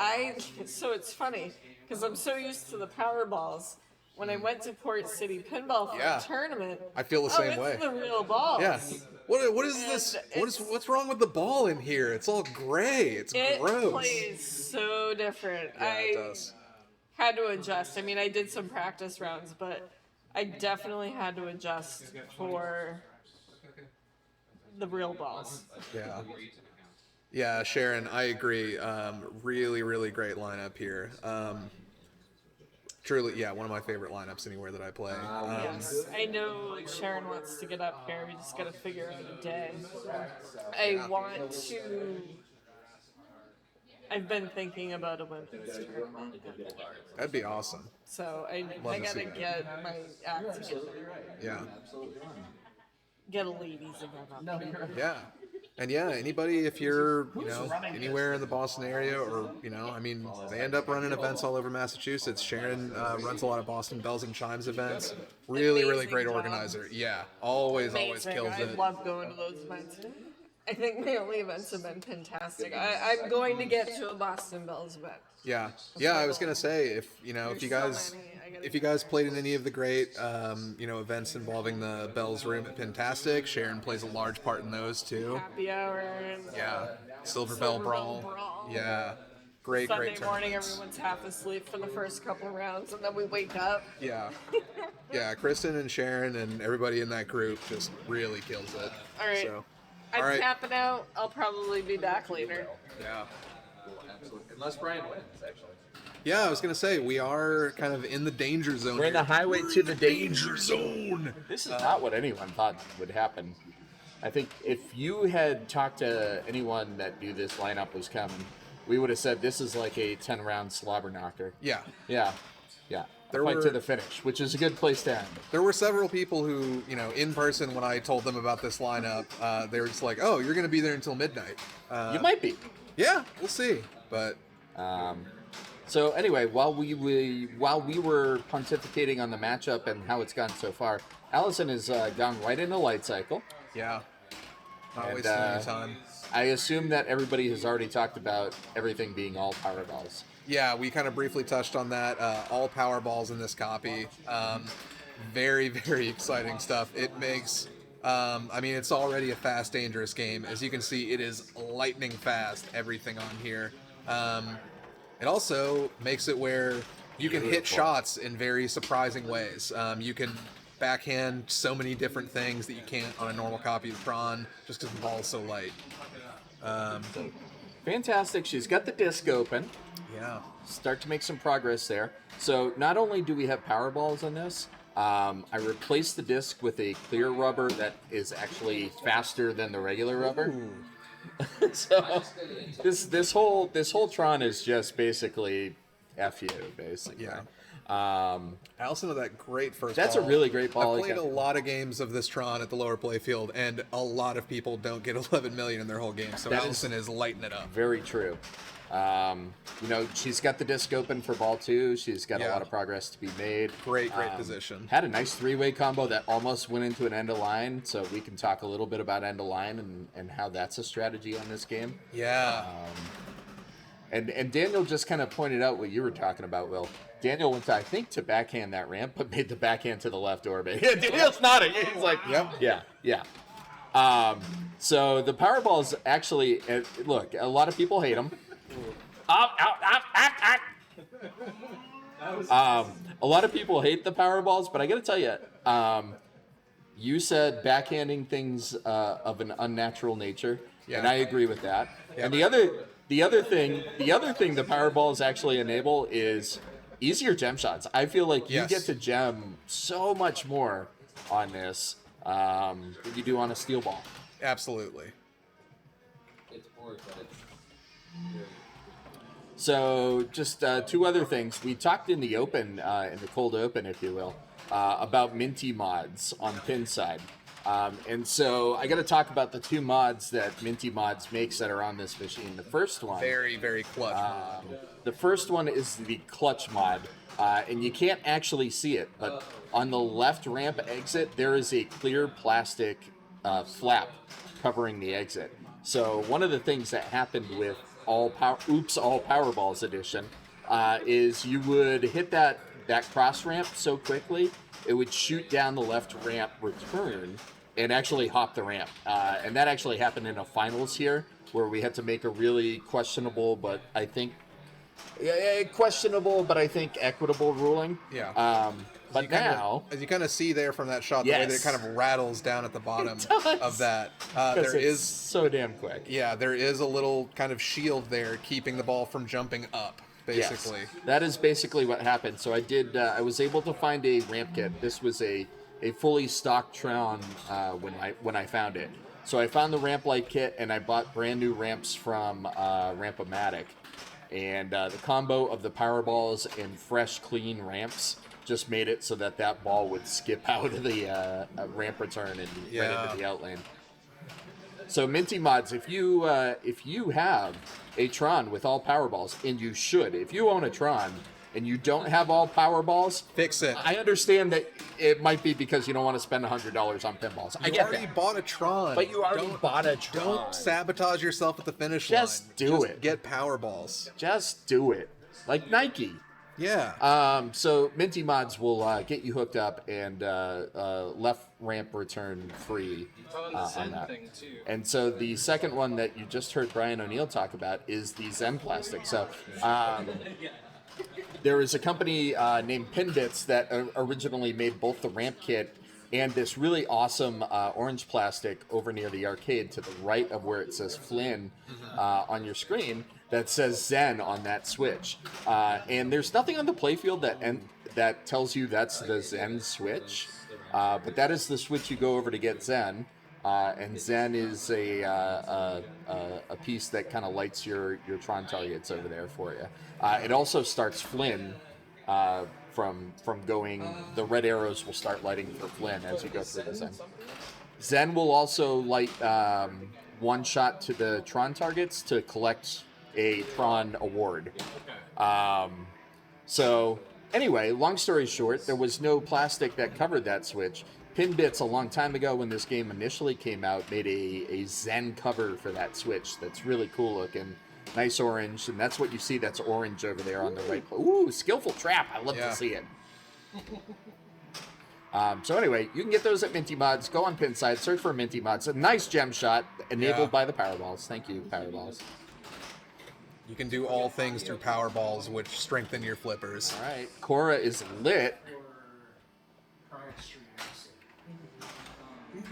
So it's funny because I'm so used to the power balls. When I went to Port City Pinball for Yeah. a tournament, I feel the same way. it's the real balls. Yeah. What is And this? it's- What's wrong with the ball in here? It's all gray. It's It gross. plays so different. Yeah, it does. had to adjust. I mean, I did some practice rounds, but I definitely had to adjust for the real balls. Yeah. Yeah, Sharon, I agree. Really, really great lineup here. Truly, yeah, one of my favorite lineups anywhere that I play. Yes, I know Sharon wants to get up here. We just got to figure out a day. I want to. I've been thinking about a women's tournament, That'd be awesome. so I Love to gotta see that. get my act together. Yeah. Get a ladies event up here. Yeah. And yeah, anybody, if you're, anywhere in the Boston area or, I mean, they end up running events all over Massachusetts. Sharon runs a lot of Boston Bells and Chimes events. Really, really Amazing great job. organizer. Yeah. Always Amazing. kills I it. love going to those events. I think my only events have been fantastic. I'm going to get to a Boston Bells event. Yeah. Yeah, I was going to say, if you guys... If you guys played in any of the great, events involving the Bells Room at Pentastic, Sharon plays a large part in those too. Happy hour. And Yeah, Silver Bell Brawl. Yeah, great Sunday morning, tournaments. everyone's half asleep for the first couple rounds, and then we wake up. Yeah, yeah. Kristen and Sharon and everybody in that group just really kills it. All right. So, I'm all right. tapping out. I'll probably be back later. Yeah. Absolutely. Unless Brian wins, actually. Yeah, I was gonna say we are kind of in the danger zone. We're in the here. highway to the danger zone. This is not what anyone thought would happen. I think if you had talked to anyone that knew this lineup was coming, we would have said this is like a 10-round slobber knocker. Yeah. Yeah. Yeah. There Fight were- to the finish, which is a good place to end. There were several people who, in person when I told them about this lineup, they were just like, "Oh, you're going to be there until midnight." You might be. Yeah, we'll see. But So anyway, while we were pontificating on the matchup and how it's gone so far, Allison has gone right into Light Cycle. yeah, not And, wasting any time. I assume that everybody has already talked about everything being all Powerballs. Yeah, we kind of briefly touched on that. All Powerballs in this copy. Very, very exciting stuff. It makes, it's already a fast, dangerous game. As you can see, it is lightning fast, everything on here. It also makes it where you can hit Beautiful. shots in very surprising ways. You can backhand so many different things that you can't on a normal copy of Tron, just because the ball is so light. Fantastic. She's got the disc open. Yeah. Start to make some progress there. So not only do we have Powerballs in this, I replaced the disc with a clear rubber that is actually faster than the regular rubber. So this whole Tron is just basically F you, basically. Yeah. Allison with that great first That's ball. a really great ball. I've played a lot of games of this Tron at the lower playfield, and a lot of people don't get 11 million in their whole game, so That Allison is lighting it up. Very true. She's got the disc open for ball 2. She's got a lot of progress to be made. Great position. Had a nice three-way combo that almost went into an end of line, so we can talk a little bit about end of line and how that's a strategy on this game. Yeah. And Daniel just kind of pointed out what you were talking about, Will. Daniel went to backhand that ramp, but made the backhand to the left orbit. Yeah, Daniel's nodding. He's like, Yep. Yeah. So the Powerballs actually, look, a lot of people hate them. A lot of people hate the Powerballs, but I got to tell you, you said backhanding things of an unnatural nature, and I agree with that. Yeah. And the other thing the Powerballs actually enable is easier gem shots. I feel like you Yes. get to gem so much more on this than you do on a steel ball. Absolutely. So just two other things. We talked in the open, in the cold open, if you will, about Minty mods on pin side. And so I got to talk about the two mods that Minty Mods makes that are on this machine. The first one, Very, very clutch mod. the first one is the clutch mod, and you can't actually see it, but on the left ramp exit, there is a clear plastic flap covering the exit. So one of the things that happened with All Powerballs edition is you would hit that cross ramp so quickly, it would shoot down the left ramp return and actually hop the ramp. And that actually happened in a finals here where we had to make a really questionable, but I think equitable ruling. Yeah. But now, as you kind of see there from that shot, the way that it Yes. kind of rattles down at the bottom does. of that, 'cause there it's is so damn quick. there is a little kind of shield there keeping the ball from jumping up, basically. Yes, that is basically what happened. So I was able to find a ramp kit. This was a fully stocked Tron when I found it. So I found the ramp light kit and I bought brand new ramps from Ramp-O-Matic. And the combo of the Powerballs and fresh, clean ramps just made it so that ball would skip out of the ramp return and right into the outlane. So Minty Mods, if you have a Tron with all Powerballs, and you should, if you own a Tron and you don't have all Powerballs, Fix it. I understand that it might be because you don't want to spend $100 on pinballs. I You get already that. bought a Tron. But you already Don't- bought a Tron. Don't sabotage yourself at the finish Just line. do it. Get Powerballs. Just do it. Like Nike. Yeah. So Minty Mods will get you hooked up and left ramp return free on that. Thing too. And so the second one that you just heard Brian O'Neill talk about is the Zen plastic. So there is a company named Pinbits that originally made both the ramp kit and this really awesome orange plastic over near the arcade to the right of where it says Flynn on your screen that says Zen on that switch. And there's nothing on the playfield that tells you that's the Zen switch, but that is the switch you go over to get Zen. And Zen is a piece that kind of lights your Tron targets over there for you. It also starts Flynn from going. The red arrows will start lighting for Flynn as you go through the Zen. Zen will also light one shot to the Tron targets to collect a Tron award. So anyway, long story short, there was no plastic that covered that switch. Pinbits a long time ago when this game initially came out made a Zen cover for that switch that's really cool looking. Nice orange, and that's what you see. That's orange over there on the right. Ooh, skillful trap. I love to see it. So anyway, you can get those at Minty Mods. Go on Pinside, search for Minty Mods. A nice gem shot enabled by the Powerballs. Thank you, Powerballs. You can do all things through Powerballs, which strengthen your flippers. All right, Cora is lit.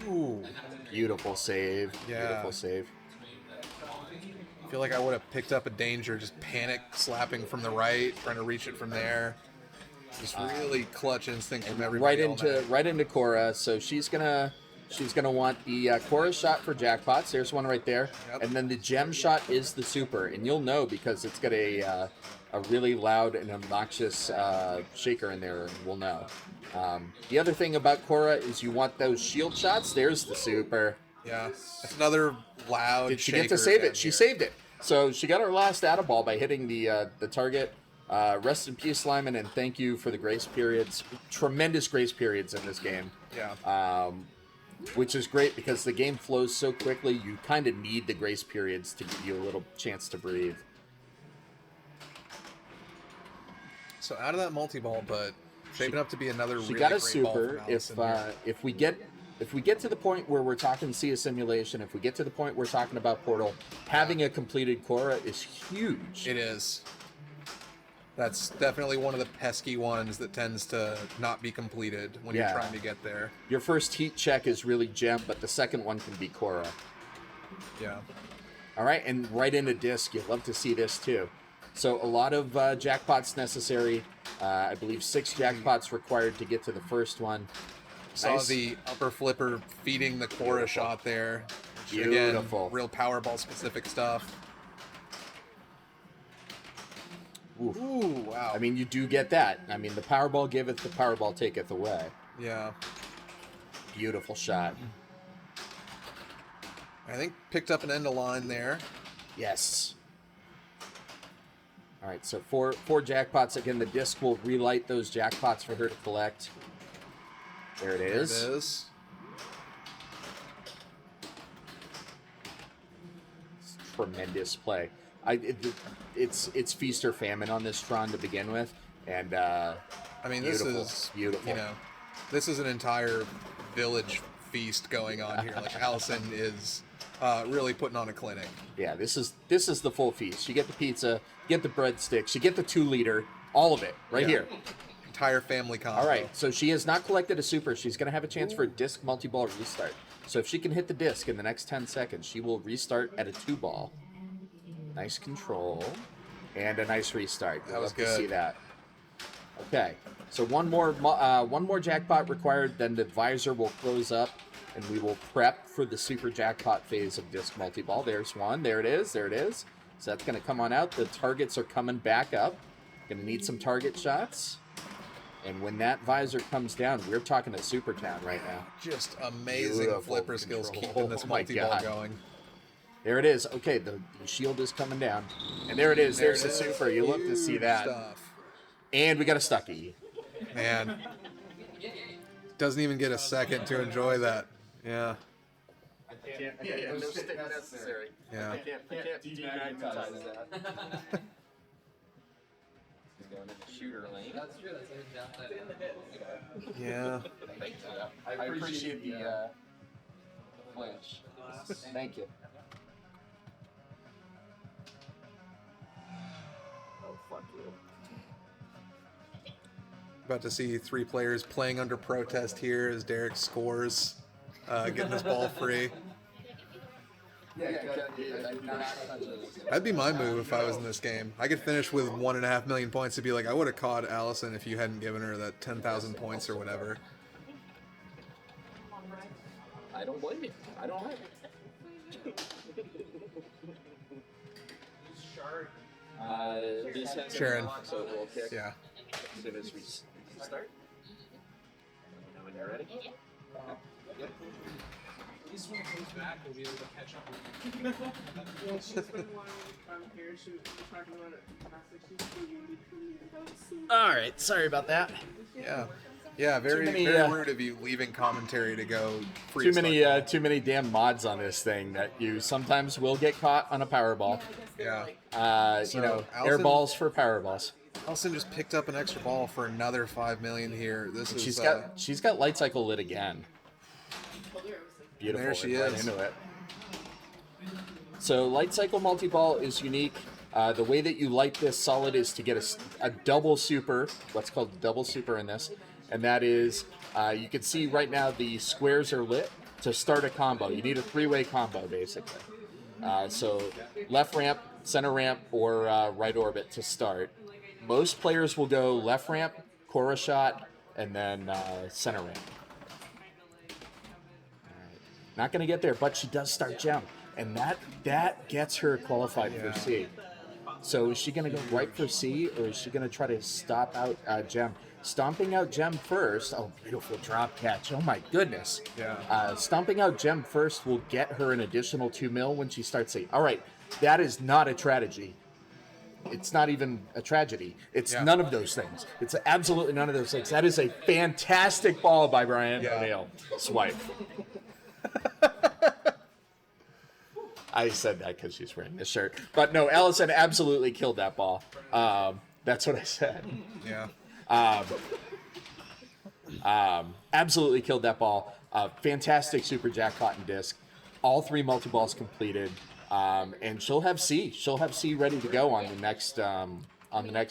Ooh. Beautiful save. Yeah. Beautiful save. I feel like I would have picked up a danger, just panic slapping from the right, trying to reach it from there. Just really clutch instinct from everybody. Right into Cora. So she's gonna want the Cora shot for jackpots. There's one right there, and then the gem shot is the super, and you'll know because it's got a really loud and obnoxious shaker in there, and we'll know. The other thing about Cora is you want those shield shots. There's the super. Yeah, that's another loud. Did she get to save it? She saved it. So she got her last atta ball by hitting the target. Rest in peace, Lyman, and thank you for the grace periods. Tremendous grace periods in this game. Yeah. Which is great because the game flows so quickly. You kind of need the grace periods to give you a little chance to breathe. So out of that multi-ball, but shaping up to be another She really got a great ball super. from Allison If we get to the point where we're talking Sea Simulation, if we get to the point we're talking about Portal, having a completed Cora is huge. It is. That's definitely one of the pesky ones that tends to not be completed when you're trying to get there. Your first heat check is really gem, but the second one can be Cora. Yeah. All right, and right into disc. You'd love to see this too. So a lot of jackpots necessary. I believe 6 jackpots required to get to the first one. Saw the upper flipper feeding the Cora shot there. Beautiful. Again, real Powerball specific stuff. Ooh, wow. I mean, you do get that. I mean, the Powerball giveth, the Powerball taketh away. Yeah. Beautiful shot. I think picked up an end of line there. Yes. All right, so four jackpots. Again, the disc will relight those jackpots for her to collect. There it is. There it is. It's tremendous play. It's feast or famine on this Tron to begin with, and I mean, this is beautiful. You know, this is an entire village feast going on here. Like Allison is really putting on a clinic. Yeah, this is the full feast. You get the pizza, you get the breadsticks, you get the 2-liter, all of it right here. Entire family combo. All right, so she has not collected a super. She's going to have a chance for a disc multi-ball restart. So if she can hit the disc in the next 10 seconds, she will restart at a 2-ball. Nice control. And a nice restart. That was Love good. to see that. Okay, so one more jackpot required, then the visor will close up, and we will prep for the super jackpot phase of disc multi-ball. There's one. There it is. There it is. So that's going to come on out. The targets are coming back up. Going to need some target shots. And when that visor comes down, we're talking a super town right now. Just amazing Beautiful flipper skills control. keeping this Oh my multi-ball God. going. There it is. Okay, the shield is coming down. And there it is. There's the super. You love to see Huge that. Stuff. And we got a Stucky. Man. Doesn't even get a second to enjoy that. Yeah. No stick necessary. Yeah. I can't demagnetize that. He's going in the shooter lane. That's true. That's Yeah. I appreciate the flinch. Thank you. Oh, fuck you. About to see 3 players playing under protest here as Derek scores, getting his ball free. That'd be my move if I was in this game. I could finish with 1.5 million points to be like, I would have caught Allison if you hadn't given her that 10,000 points or whatever. I don't blame you. I don't have it. This has Sharon. so it will kick. Yeah. as soon as we start. Let me know when you're ready. Yeah. Yep. At least when it comes back, we'll be able to catch up with you. All right, sorry about that. Yeah. Yeah, very, many, very rude of you leaving commentary to go free. Too many damn mods on this thing that you sometimes will get caught on a Powerball. Yeah. You know, air Allison- balls for Powerballs. Allison just picked up an extra ball for another 5 million here. This is She's got Light Cycle lit again. Beautiful. There she right is. into it. So Light Cycle multi-ball is unique. The way that you light this solid is to get a double super, what's called a double super in this, and that is, you can see right now the squares are lit to start a combo. You need a three-way combo, basically. So left ramp, center ramp, or right orbit to start. Most players will go left ramp, Correia shot, and then center ramp. Not going to get there, but she does start gem, and that gets her qualified for C. So is she going to go right for C, or is she going to try to stop out gem? Stomping out gem first. Oh, beautiful drop catch. Oh my goodness. Yeah. Stomping out gem first will get her an additional 2 mil when she starts C. All right, that is not a strategy. It's not even a tragedy. It's none of those things. It's absolutely none of those things. That is a fantastic ball by Brian O'Neill. Swipe. I said that because she's wearing this shirt. But no, Allison absolutely killed that ball. That's what I said. Yeah. Absolutely killed that ball. Fantastic super jackpot and disc. All 3 multi-balls completed. And she'll have C. She'll have C ready to go on the next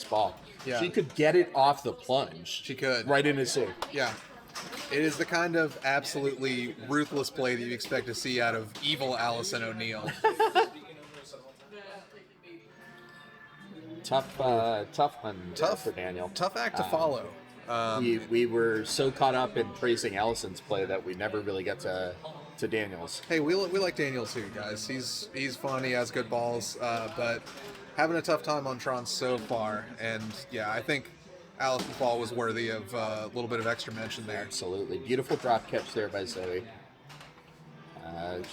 ball. Yeah. She could get it off the plunge. She could. Right into C. Yeah. It is the kind of absolutely ruthless play that you expect to see out of evil Allison O'Neill. Tough one for Daniel. Tough act to follow. We were so caught up in praising Allison's play that we never really got to Daniel's. Hey, we like Daniel too, guys. He's fun. He has good balls, but having a tough time on Tron so far. And yeah, I think Allison's ball was worthy of a little bit of extra mention there. Absolutely. Beautiful drop catch there by Zoe.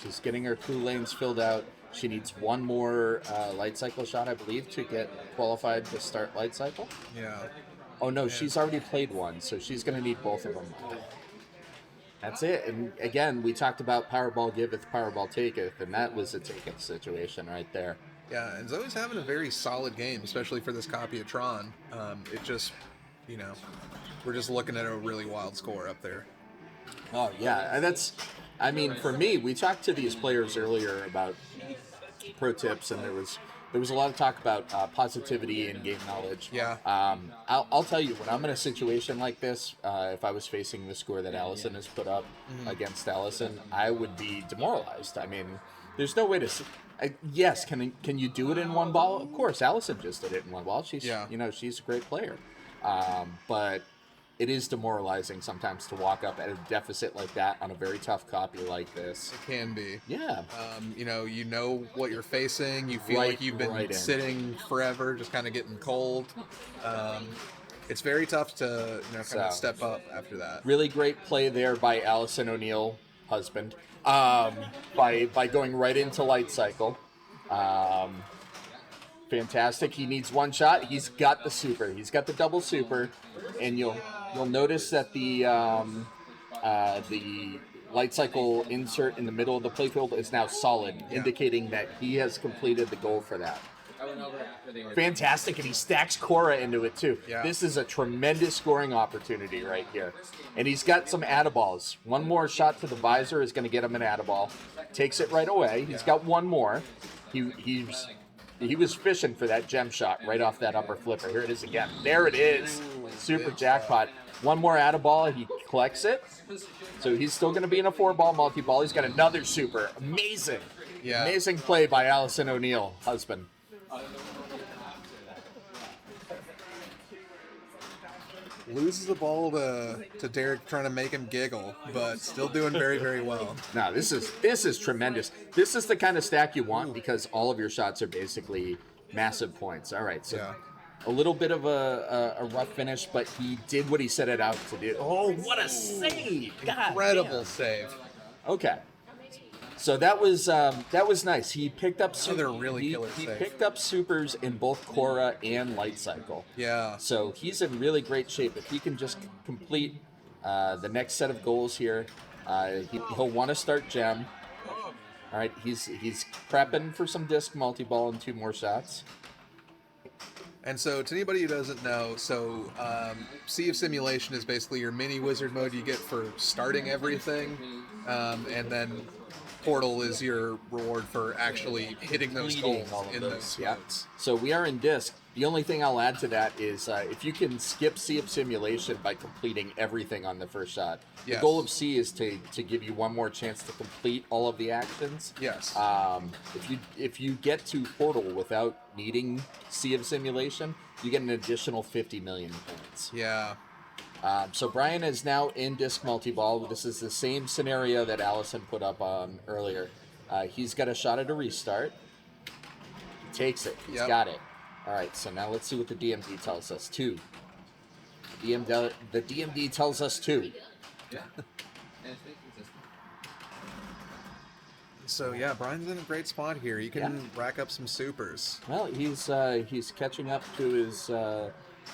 She's getting her crew lanes filled out. She needs one more light cycle shot, I believe, to get qualified to start light cycle. Yeah. Oh, no, she's already played one, so she's going to need both of them. That's it. And again, we talked about Powerball giveth, Powerball taketh, and that was a taketh situation right there. Yeah, and Zoe's having a very solid game, especially for this copy of Tron. It just, we're just looking at a really wild score up there. Oh, yeah. And for me, we talked to these players earlier about pro tips, and there was a lot of talk about positivity and game knowledge. Yeah. I'll tell you, when I'm in a situation like this, if I was facing the score that Allison has put up against Allison, I would be demoralized. I mean, there's no way to... yes, can you do it in one ball? Of course, Allison just did it in one ball. She's she's a great player. But it is demoralizing sometimes to walk up at a deficit like that on a very tough copy like this. It can be. Yeah. You know what you're facing. You feel like you've been sitting forever, just kind of getting cold. It's very tough to kind of step up after that. Really great play there by Allison O'Neill, husband, by going right into light cycle. Fantastic. He needs one shot. He's got the super. He's got the double super, and you'll notice that the light cycle insert in the middle of the playfield is now solid, indicating that he has completed the goal for that. Fantastic, and he stacks Correia into it too. Yeah. This is a tremendous scoring opportunity right here. And he's got some add-a-balls. One more shot to the visor is going to get him an add-a-ball. Takes it right away. He's got one more. He was fishing for that gem shot right off that upper flipper. Here it is again. There it is. Super jackpot. One more add-a-ball. He collects it. So he's still going to be in a 4-ball multi-ball. He's got another super. Amazing. Yeah. Amazing play by Allison O'Neill, husband. Loses the ball to Derek, trying to make him giggle, but still doing very, very well. No, this is tremendous. This is the kind of stack you want because all of your shots are basically massive points. All right, so A little bit of a rough finish, but he did what he set it out to do. Oh, what a save! God Incredible damn. save. Okay. So that was nice. He picked up Another really killer he save. picked up supers in both Korra and Light Cycle. Yeah. So he's in really great shape. If he can just complete the next set of goals here, he'll want to start Gem. All right, he's prepping for some disc multi-ball and 2 more shots. And so, to anybody who doesn't know, Sea of Simulation is basically your mini wizard mode you get for starting everything, and then Portal is your reward for actually hitting those Completing goals all of in those, those yeah. modes. So we are in disc. The only thing I'll add to that is if you can skip Sea of Simulation by completing everything on the first shot. Yes. The goal of Sea is to give you one more chance to complete all of the actions. Yes. If you get to Portal without needing Sea of Simulation, you get an additional 50 million points. Yeah. So Brian is now in disc multi-ball. This is the same scenario that Allison put up earlier. He's got a shot at a restart. He takes it. He's got it. All right, so now let's see what the DMD tells us. 2. The DMD tells us 2. So yeah, Brian's in a great spot here. You can rack up some supers. Well, he's catching up to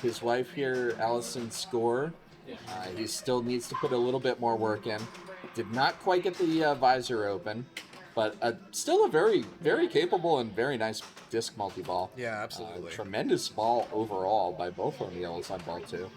his wife here, Allison's score. He still needs to put a little bit more work in. Did not quite get the visor open, but still a very, very capable and very nice disc multi-ball. Yeah, absolutely. Tremendous ball overall by both O'Neills on ball 2.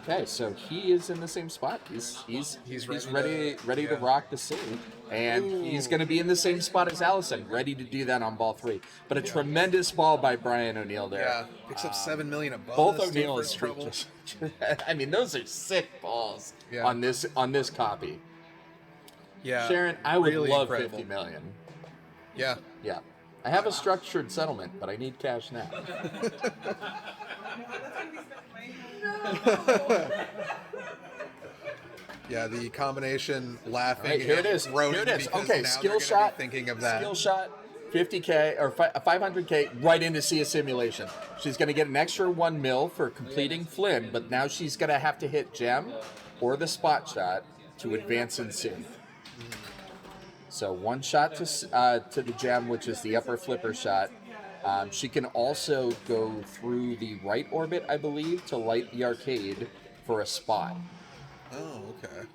Okay, so he is in the same spot. He's ready to rock the city, and he's going to be in the same spot as Allison, ready to do that on ball 3. But a tremendous ball by Brian O'Neill there. Yeah, picks up 7 million above. Both O'Neills. I mean, those are sick balls on this copy. Yeah, Sharon, I would really love incredible. 50 million. Yeah. Yeah. I have a structured settlement, but I need cash now. Yeah, the combination laughing. All right, here it is. Rone, Here it is. because Okay, now skill they're gonna shot. be thinking of that. Skill shot, 50K or 500K right into Sea of Simulation. She's going to get an extra 1 mil for completing Flynn, but now she's going to have to hit Gem or the spot shot to advance in Sea. So 1 shot to the Gem, which is the upper flipper shot. She can also go through the right orbit, I believe, to light the arcade for a spot. Oh, okay.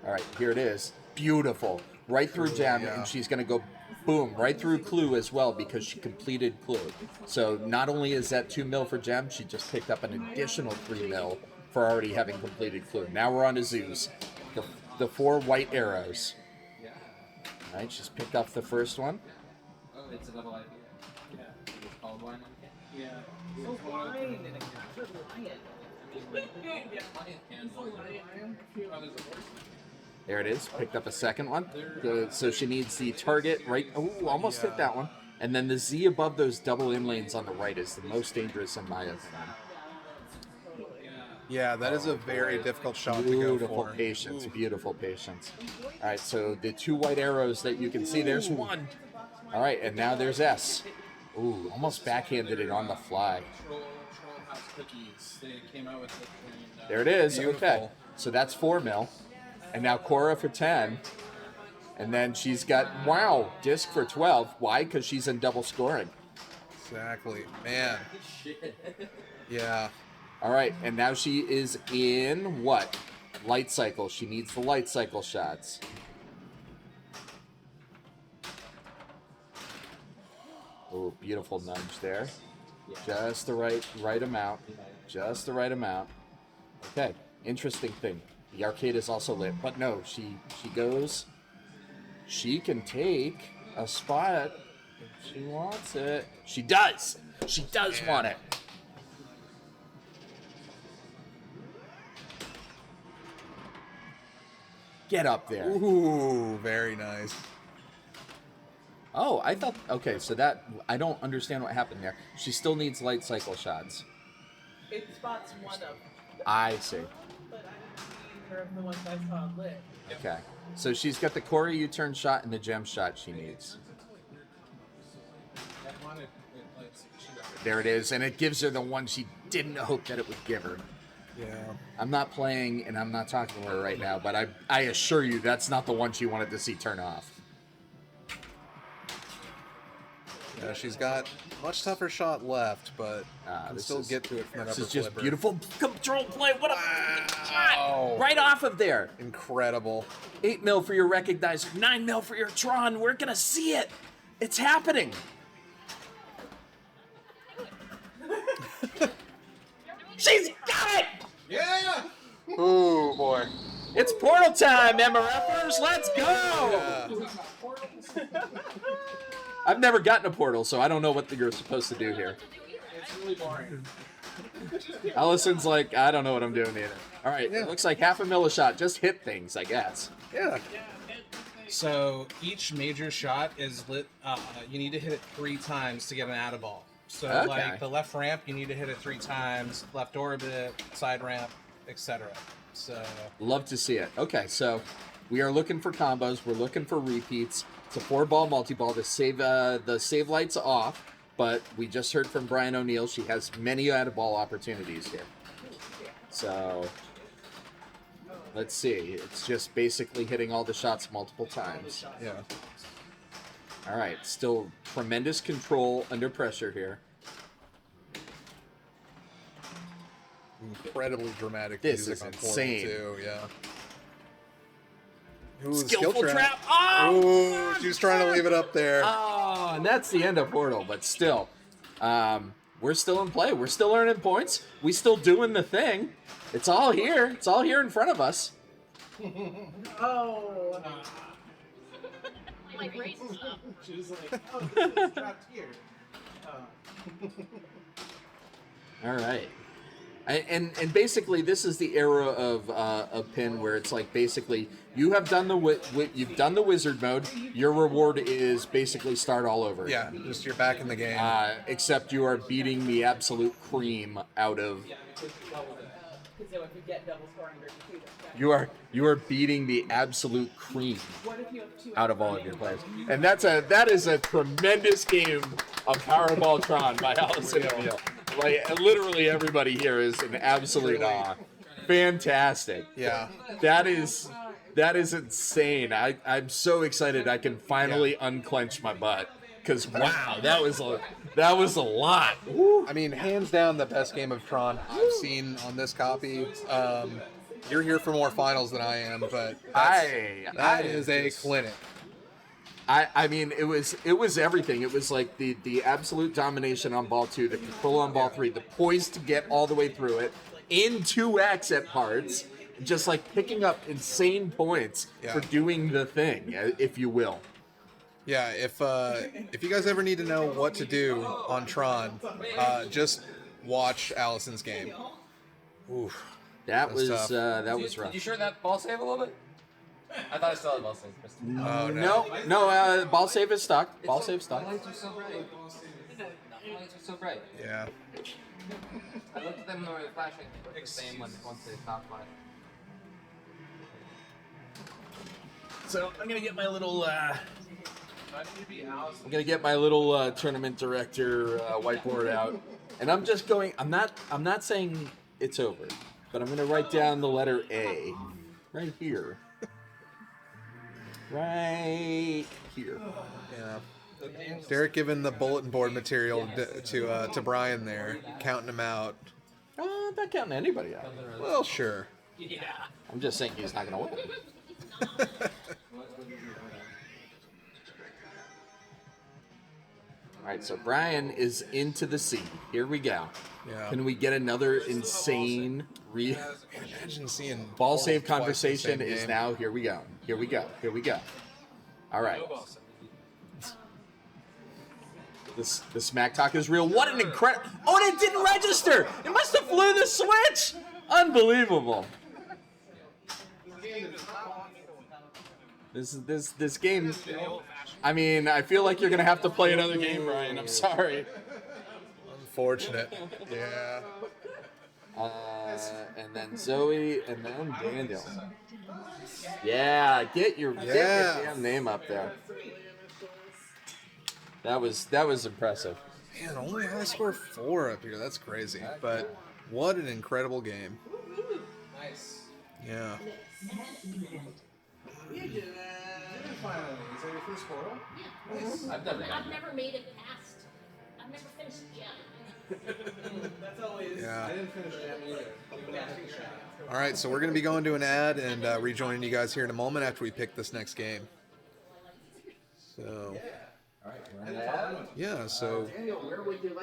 All right, here it is. Beautiful. Right through Gem, and she's going to go, boom, right through Clue as well because she completed Clue. So not only is that 2 mil for Gem, she just picked up an additional 3 mil for already having completed Clue. Now we're on to Zeus. The 4 white arrows. All right, she's picked up the first one. Oh, it's a double idea. Yeah. It's called one. Yeah. There it is. Picked up a second one. So she needs the target right. Oh, almost hit that one. And then the Z above those double inlanes on the right is the most dangerous in my opinion. Yeah, that is a very difficult shot to go Beautiful for. patience. Beautiful patience. All right, so the 2 white arrows that you can see, there's 1. All right, and now there's S. Ooh, almost backhanded it on the fly. Troll House cookies. They came out with it. And, There it is. Beautiful. Okay, so that's 4 mil. And now Korra for 10. And then she's got, wow, disc for 12. Why? Because she's in double scoring. Exactly. Man. Yeah. All right, and now she is in what? Light cycle. She needs the light cycle shots. Oh, beautiful nudge there. Just the right amount. Just the right amount. Okay, interesting thing. The arcade is also lit, but no, she goes. She can take a spot if she wants it. She does. She does want it. Get up there. Ooh, very nice. Oh, I thought. Okay, so that I don't understand what happened there. She still needs light cycle shots. It spots one of them, I see. but I didn't see either of the ones I saw lit. Okay, so she's got the Corey U-turn shot and the gem shot she needs. that one, it There it is, and it gives her the one she didn't hope that it would give her. Yeah. I'm not playing, and I'm not talking to her right now, but I assure you that's not the one she wanted to see turn off. Yeah, she's got a much tougher shot left, but can still get to it from that This upper is just flipper. beautiful control play. What a shot! Right off of there. Incredible. 8 mil for your Recognizer, 9 mil for your Tron. We're gonna see it. It's happening. She's got it! Yeah! Oh boy. It's portal time, MRFers. Let's go! I've never gotten a portal, so I don't know what you're supposed to do here. It's really boring. Allison's like, I don't know what I'm doing either. All right, it looks like half a mil a shot. Just hit things, I guess. Yeah. So each major shot is lit. You need to hit it 3 times to get an add ball. So Okay. like the left ramp, you need to hit it 3 times. Left orbit, side ramp, etc. So Love to see it. Okay, so we are looking for combos. We're looking for repeats. It's a 4-ball multi-ball. The save light's off, but we just heard from Brian O'Neill. She has many out-of-ball opportunities here. So let's see. It's just basically hitting all the shots multiple times. Yeah. All right, still tremendous control under pressure here. Incredibly dramatic This music is on Portal insane. too, yeah. Ooh, Skillful skill trap. Oh, Ooh, she was trying to leave it up there. Oh, and that's the end of Portal, but still. We're still in play. We're still earning points. We still doing the thing. It's all here. It's all here in front of us. Oh. Like racing stuff. she was like, "Oh, this is trapped here." All right. And basically, this is the era of Pin where it's like basically you have done you've done the wizard mode. Your reward is basically start all over. Yeah, just you're back in the game. Except you are beating the absolute cream out of. Because if we get double scoring, You are beating the absolute cream what if you have 2 out of all of your players, and that is a tremendous game of Powerball Tron by Allison O'Neill. Like literally everybody here is in absolute awe. Fantastic. Yeah. That is insane. I'm so excited I can finally unclench my butt. Because wow, that was a lot. I mean, hands down the best game of Tron I've seen on this copy. You're here for more finals than I am, but that is a clinic. I mean, it was everything. It was like the absolute domination on ball 2, the control on ball 3, the poise to get all the way through it, in 2x at parts, just like picking up insane points for doing the thing, if you will. Yeah, if you guys ever need to know what to do on Tron, just watch Allison's game. Oof. That was tough. that was rough. You sure that ball save a little bit? I thought I still had ball save. Oh, no. No, ball save is stuck. Ball save stuck. The lights are so bright. The lights are so bright. Yeah. I looked at them when they were flashing. The same once they stopped flashing. So I'm gonna get my little tournament director whiteboard out, and I'm just going. I'm not saying it's over, but I'm gonna write down the letter A, right here, right here. Yeah. Derek giving the bulletin board material to Brian there, counting him out. I'm not counting anybody out. Well, sure. I'm just saying he's not gonna win. All right, so Brian is into the sea. Here we go. Yeah. Can we get another insane Imagine seeing ball save twice the conversation same is game. now. Here we go. Here we go. Here we go. All right. This smack talk is real. What an incredible! Oh, and it didn't register. It must have flew the switch. Unbelievable. This game. I mean, I feel like you're gonna have to play another game, Brian. I'm sorry. Unfortunate. Yeah. And then Zoe, and then Daniel. Yeah, get your damn name up there. That was impressive. Man, only high score 4 up here. That's crazy. But what an incredible game. Nice. Yeah. You did it. Finally. Is that your first portal? Yeah. I've never I've never made it past. I've never finished gem. That's always. Yeah. I didn't finish Gem either. All right, so we're going to be going to an ad and rejoining you guys here in a moment after we pick this next game. So, All right, we're in the ad. yeah, so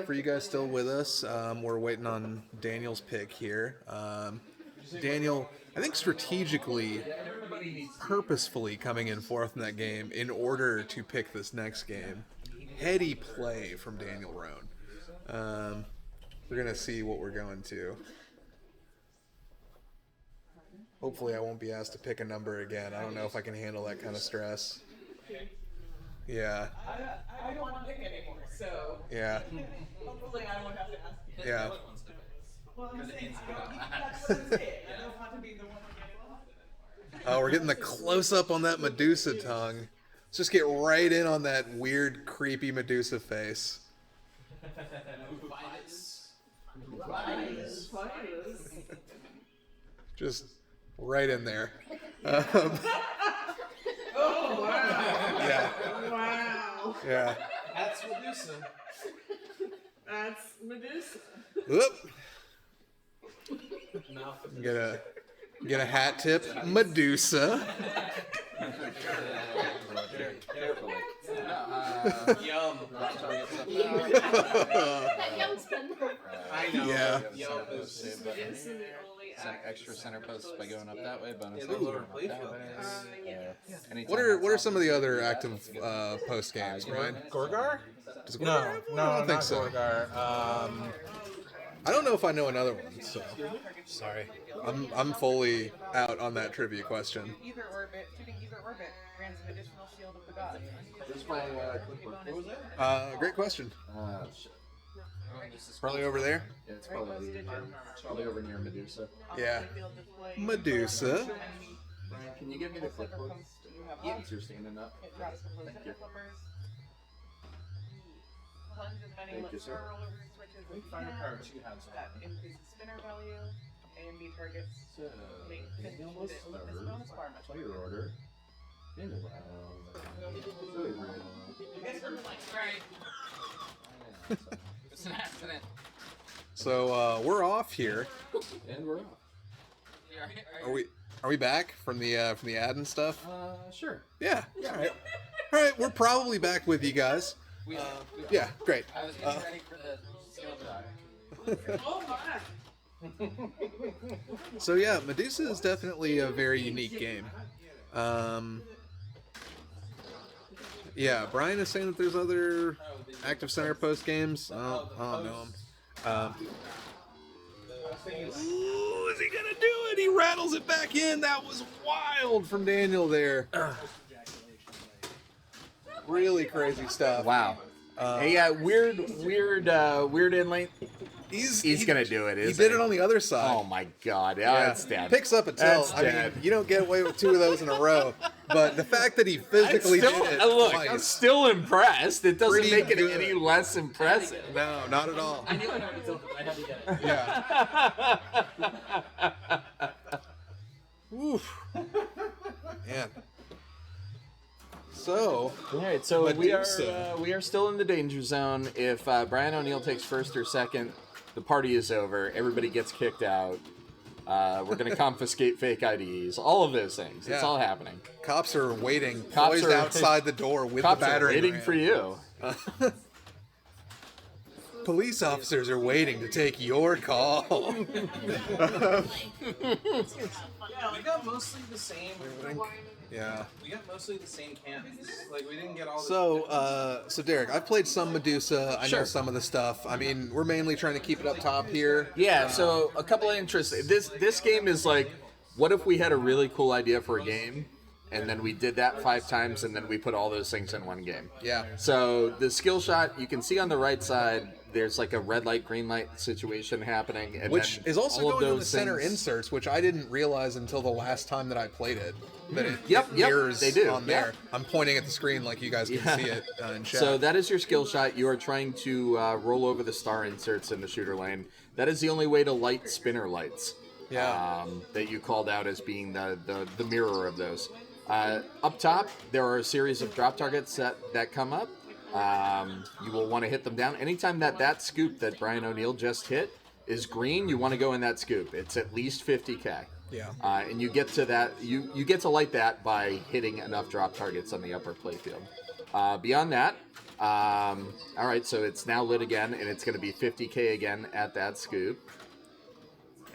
for you guys still with us, we're waiting on Daniel's pick here. Daniel, I think strategically, purposefully coming in fourth in that game in order to pick this next game. Heady play from Daniel Rone. We're going to see what we're going to. Hopefully I won't be asked to pick a number again. I don't know if I can handle that kind of stress. Yeah. I don't want to pick anymore, so Yeah. hopefully I won't have to ask you. Yeah. Well, I'm saying, that's what I'm saying. I don't want to be the one to get lost. Oh, we're getting the close-up on that Medusa tongue. Let's just get right in on that weird, creepy Medusa face. Just right in there. Oh wow! Yeah. Wow! Yeah. That's Medusa. That's Medusa. Whoop. No. Get a hat tip. Medusa. Yum. That yum spin. I know. Yeah. Yum is Extra center post by going up that way. Bonus in the lower up that way. Yeah. What are some of the other active post games, Brian? Gorgar? Does No, Gorgar have one? no, I don't think not so. Gorgar. I don't know if I know another one, so sorry. I'm fully out on that trivia question. Either orbit, shooting either orbit grants an additional shield of the gods. Where's my clipboard? What was that? Great question. Shit. Probably over there. Yeah, it's probably over near Medusa. Yeah. Medusa. Can you give me the clipboard? Since you're standing up. It drops the blue Thank you. flippers. Plunge as many Thank you, sir. roller switches as you Find a can. card you have. That increases spinner value. A and B targets So, make Daniel with was this third. bonus bar much Play your order. In the round. It's an accident. So we're off here. And we're off. Are we back from the ad and stuff? Sure. Yeah. All right. All right. We're probably back with you guys. Yeah. Great. I was getting ready for the skill die. Oh my! So yeah, Medusa is definitely a very unique game. Yeah, Brian is saying that there's other active center post games. I don't know them. Ooh, is he gonna do it? He rattles it back in. That was wild from Daniel there. Really crazy stuff. Wow. Hey, weird in lane. He's gonna do it. He Isn't did it on the other side. Oh my God! Yeah, that's dead. Picks up a tilt. That's I mean, dead. you don't get away with 2 of those in a row. But the fact that he physically did it Look, twice, I'm still impressed. It doesn't Pretty make it good. any less impressive. no, not at all. I knew I already tilted, but I had to get it. Yeah. Oof. Man. So, All right, so Medusa. we are still in the danger zone. If Brian O'Neill takes first or second, the party is over. Everybody gets kicked out. We're going to confiscate fake IDs. All of those things. It's Yeah. all happening. cops are waiting, Cops poised are- outside the door with Cops the are battering waiting ram. for you. Police officers are waiting to take your call. Yeah, we got mostly the same. Yeah. We got mostly the same cannons. Like we didn't get all. So Derek, I've played some Medusa. I know Sure. some of the stuff. I mean, we're mainly trying to keep it up top here. Yeah, so a couple of interests. This game is like, what if we had a really cool idea for a game, and then we did that 5 times, and then we put all those things in one game. Yeah. So the skill shot, you can see on the right side, there's like a red light, green light situation happening. And Which then is also all of going on the those center things- inserts, which I didn't realize until the last time that I played it. That it Yep, mirrors they do, on there. I'm pointing at the screen like you guys can Yeah. see it in chat. So that is your skill shot. You are trying to roll over the star inserts in the shooter lane. That is the only way to light spinner lights. Yeah. That you called out as being the mirror of those. Up top, there are a series of drop targets that come up. You will want to hit them down. Anytime that scoop that Brian O'Neill just hit is green, you want to go in that scoop. It's at least 50k. Yeah. And you get to that. You get to light that by hitting enough drop targets on the upper playfield. Beyond that, all right. So it's now lit again, and it's going to be 50k again at that scoop.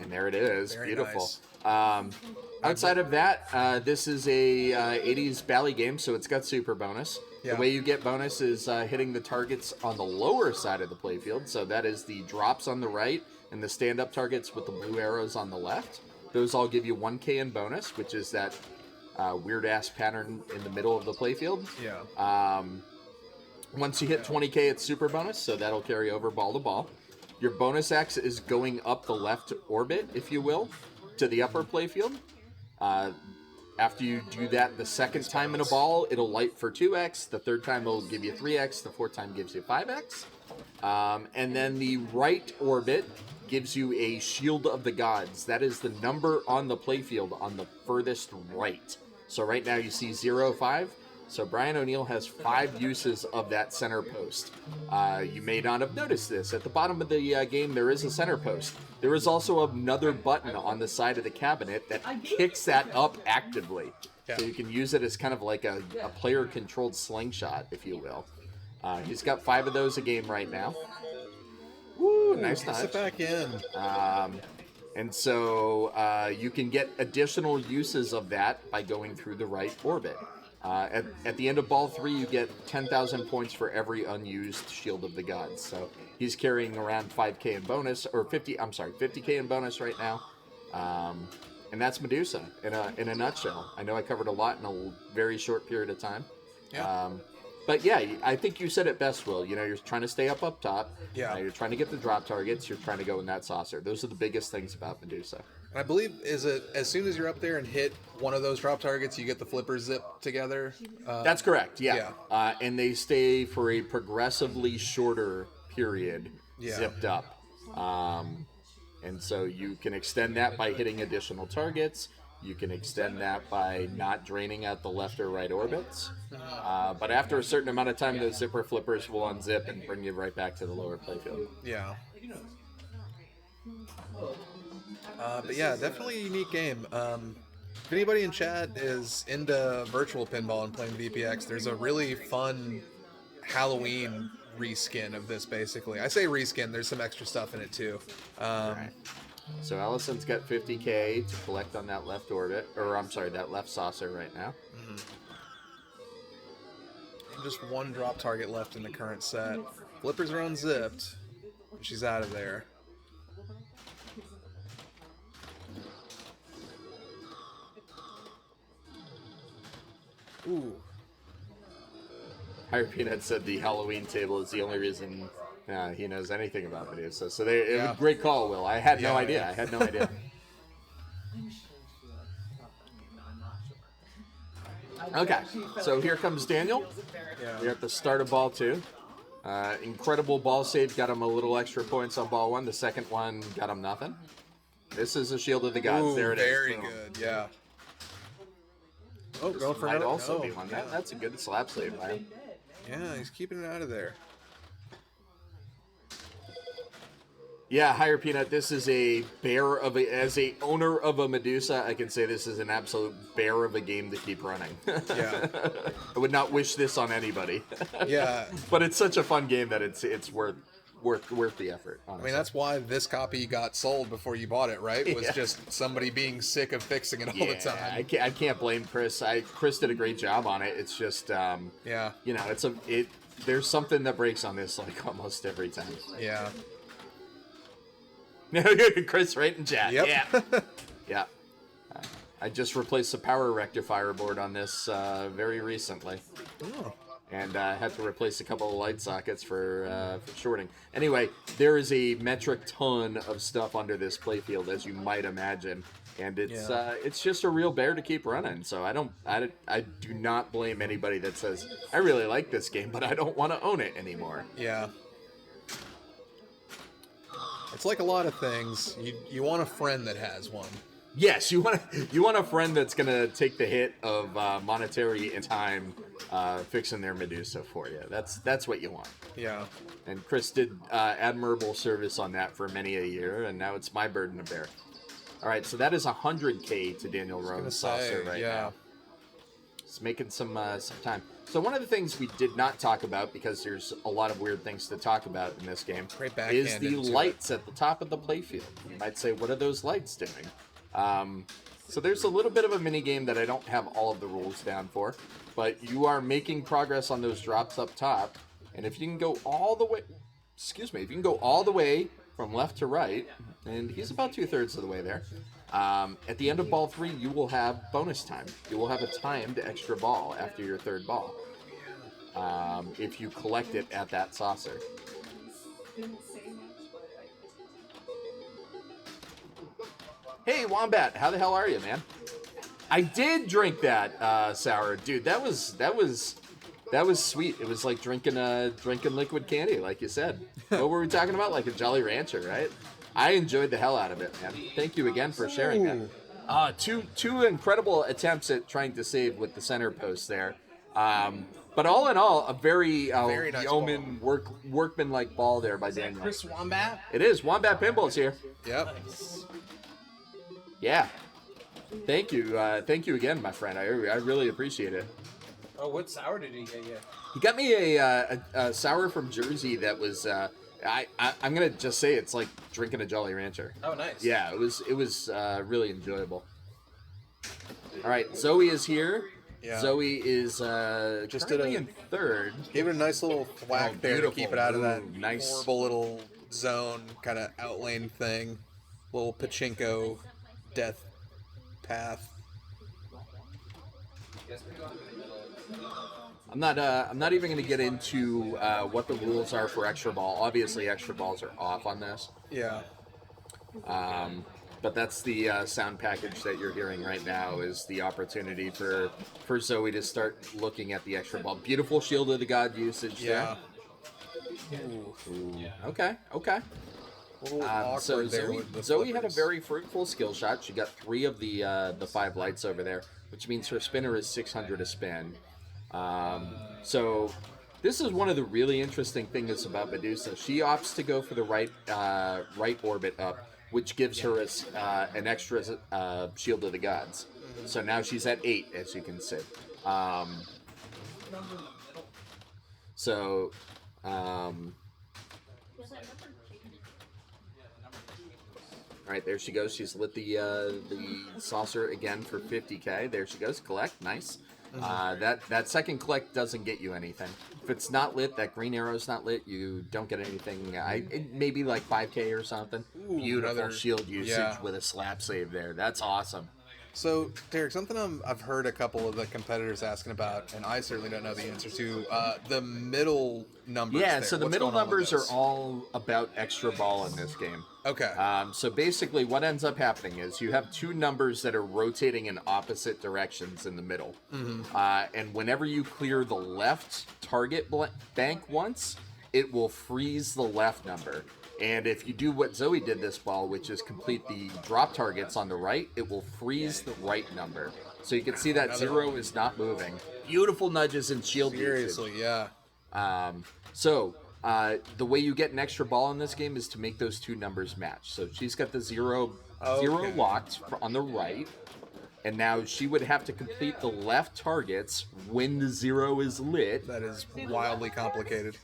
And there it is. Very Beautiful. nice. Outside of that, this is a 80s Bally game, so it's got super bonus. Yeah. The way you get bonus is hitting the targets on the lower side of the playfield. So that is the drops on the right and the stand-up targets with the blue arrows on the left. Those all give you 1k in bonus, which is that weird-ass pattern in the middle of the playfield. Yeah. Once you hit 20k, it's super bonus, so that'll carry over ball to ball. Your bonus X is going up the left orbit, if you will, to the upper playfield. After you do that the second time in a ball, it'll light for 2x. The third time it'll give you 3x. The fourth time gives you 5x. And then the right orbit gives you a Shield of the Gods. That is the number on the playfield on the furthest right. So right now you see 0, 5. So Brian O'Neill has 5 uses of that center post. You may not have noticed this. At the bottom of the game, there is a center post. There is also another button on the side of the cabinet that kicks that up actively. Yeah. So you can use it as kind of like a player-controlled slingshot, if you will. He's got 5 of those a game right now. Woo, nice Puts touch. it back in. And so you can get additional uses of that by going through the right orbit. At the end of ball 3, you get 10,000 points for every unused Shield of the Gods. So he's carrying around 5k in bonus, or 50k in bonus right now. And that's Medusa in a nutshell. I know I covered a lot in a very short period of time. Yeah. But yeah, I think you said it best, Will. You know, you're trying to stay up top. Yeah. You're trying to get the drop targets. You're trying to go in that saucer. Those are the biggest things about Medusa. And I believe, is it as soon as you're up there and hit one of those drop targets, you get the flipper zip together? That's correct, yeah. And they stay for a progressively shorter period zipped up. And so you can extend that by hitting additional targets. You can extend that by not draining out the left or right orbits. But after a certain amount of time, those zipper flippers will unzip and bring you right back to the lower playfield. Yeah. But yeah, definitely a unique game. If anybody in chat is into virtual pinball and playing VPX, there's a really fun Halloween reskin of this, basically. I say reskin, there's some extra stuff in it too. Right. So Allison's got 50k to collect on that left orbit, or I'm sorry, that left saucer right now. Just one drop target left in the current set. Flippers are unzipped. She's out of there. Ooh. Higher Peanut said the Halloween table is the only reason he knows anything about Medusa. So great call, Will. I had no idea. I had no idea. Okay, so here comes Daniel. We're at the start of ball 2. Incredible ball save, got him a little extra points on ball 1. The second one got him nothing. This is a Shield of the Gods. Ooh, there it is. very Boom. good, yeah. Oh, This going for might another. also be Oh, one. yeah. That's a good slap save by him. Yeah, he's keeping it out of there. Yeah, Higher Peanut, this is a bear of as a owner of a Medusa, I can say this is an absolute bear of a game to keep running. Yeah. I would not wish this on anybody. Yeah. But it's such a fun game that it's worth the effort, honestly. I mean, that's why this copy got sold before you bought it, right? Was just somebody being sick of fixing it all the time. I can't blame Chris. Chris did a great job on it. It's just yeah. You know, there's something that breaks on this like almost every time. Yeah. Chris right in chat. Yep. Yeah. Yeah. I just replaced the power rectifier board on this very recently. Oh. And had to replace a couple of light sockets for shorting. Anyway, there is a metric ton of stuff under this playfield, as you might imagine, and it's just a real bear to keep running. So I do not blame anybody that says I really like this game, but I don't want to own it anymore. Yeah. It's like a lot of things. You want a friend that has one. Yes, you want a friend that's gonna take the hit of monetary and time fixing their Medusa for you. That's what you want. Yeah. And Chris did admirable service on that for many a year, and now it's my burden to bear. All right, so that is 100K to Daniel Rone's saucer right now. It's making some time. So one of the things we did not talk about, because there's a lot of weird things to talk about in this game, is the lights at the top of the playfield. You might say, what are those lights doing? So there's a little bit of a mini game that I don't have all of the rules down for, but you are making progress on those drops up top, and if you can go all the way, if you can go all the way from left to right, and he's about 2/3 of the way there, at the end of ball 3, you will have bonus time. You will have a timed extra ball after your third ball, if you collect it at that saucer. Hey, Wombat, how the hell are you, man? I did drink that sour, dude. That was sweet. It was like drinking liquid candy, like you said. What were we talking about? Like a Jolly Rancher, right? I enjoyed the hell out of it, man. Thank you again for sharing that. Two incredible attempts at trying to save with the center post there. But all in all, a very nice yeoman workman-like ball there by Daniel. Chris Wombat? It is. Wombat Pinball's here. Yep. Yeah. Thank you again, my friend. I really appreciate it. Oh, what sour did he get you? He got me a sour from Jersey that was I'm gonna just say it's like drinking a Jolly Rancher. Oh, nice. Yeah, it was really enjoyable. All right, Zoe is here. Yeah. Zoe is just currently in third. Gave it a nice little thwack there to keep it out of that nice horrible little zone kind of outlane thing. Little pachinko death path. I'm not even going to get into what the rules are for extra ball. Obviously, extra balls are off on this. Yeah. But that's the sound package that you're hearing right now is the opportunity for Zoe to start looking at the extra ball. Beautiful Shield of the God usage there. Ooh. Okay. So Zoe had a very fruitful skill shot. She got 3 of the 5 lights over there, which means her spinner is 600 a spin. So this is one of the really interesting things about Medusa. She opts to go for the right orbit up, which gives her an extra Shield of the Gods. So now she's at 8, as you can see. All right, there she goes. She's lit the saucer again for 50K. There she goes. Collect. Nice. That second collect doesn't get you anything. If it's not lit, that green arrow's not lit, you don't get anything. Maybe like 5K or something. Beautiful shield usage with a slap save there. That's awesome. So, Derek, something I've heard a couple of the competitors asking about, and I certainly don't know the answer to, the middle numbers. Yeah, there. so the What's middle going on with numbers are those? all about extra ball in this game. Okay. So basically what ends up happening is you have 2 numbers that are rotating in opposite directions in the middle. And whenever you clear the left target bank once, it will freeze the left number. And if you do what Zoe did this ball, which is complete the drop targets on the right, it will freeze the right number. So you can see that 0 is not moving. Beautiful nudges and shield Seriously, usage. yeah. The way you get an extra ball in this game is to make those 2 numbers match. So she's got the zero locked on the right, and now she would have to complete the left targets when the 0 is lit. That is wildly complicated.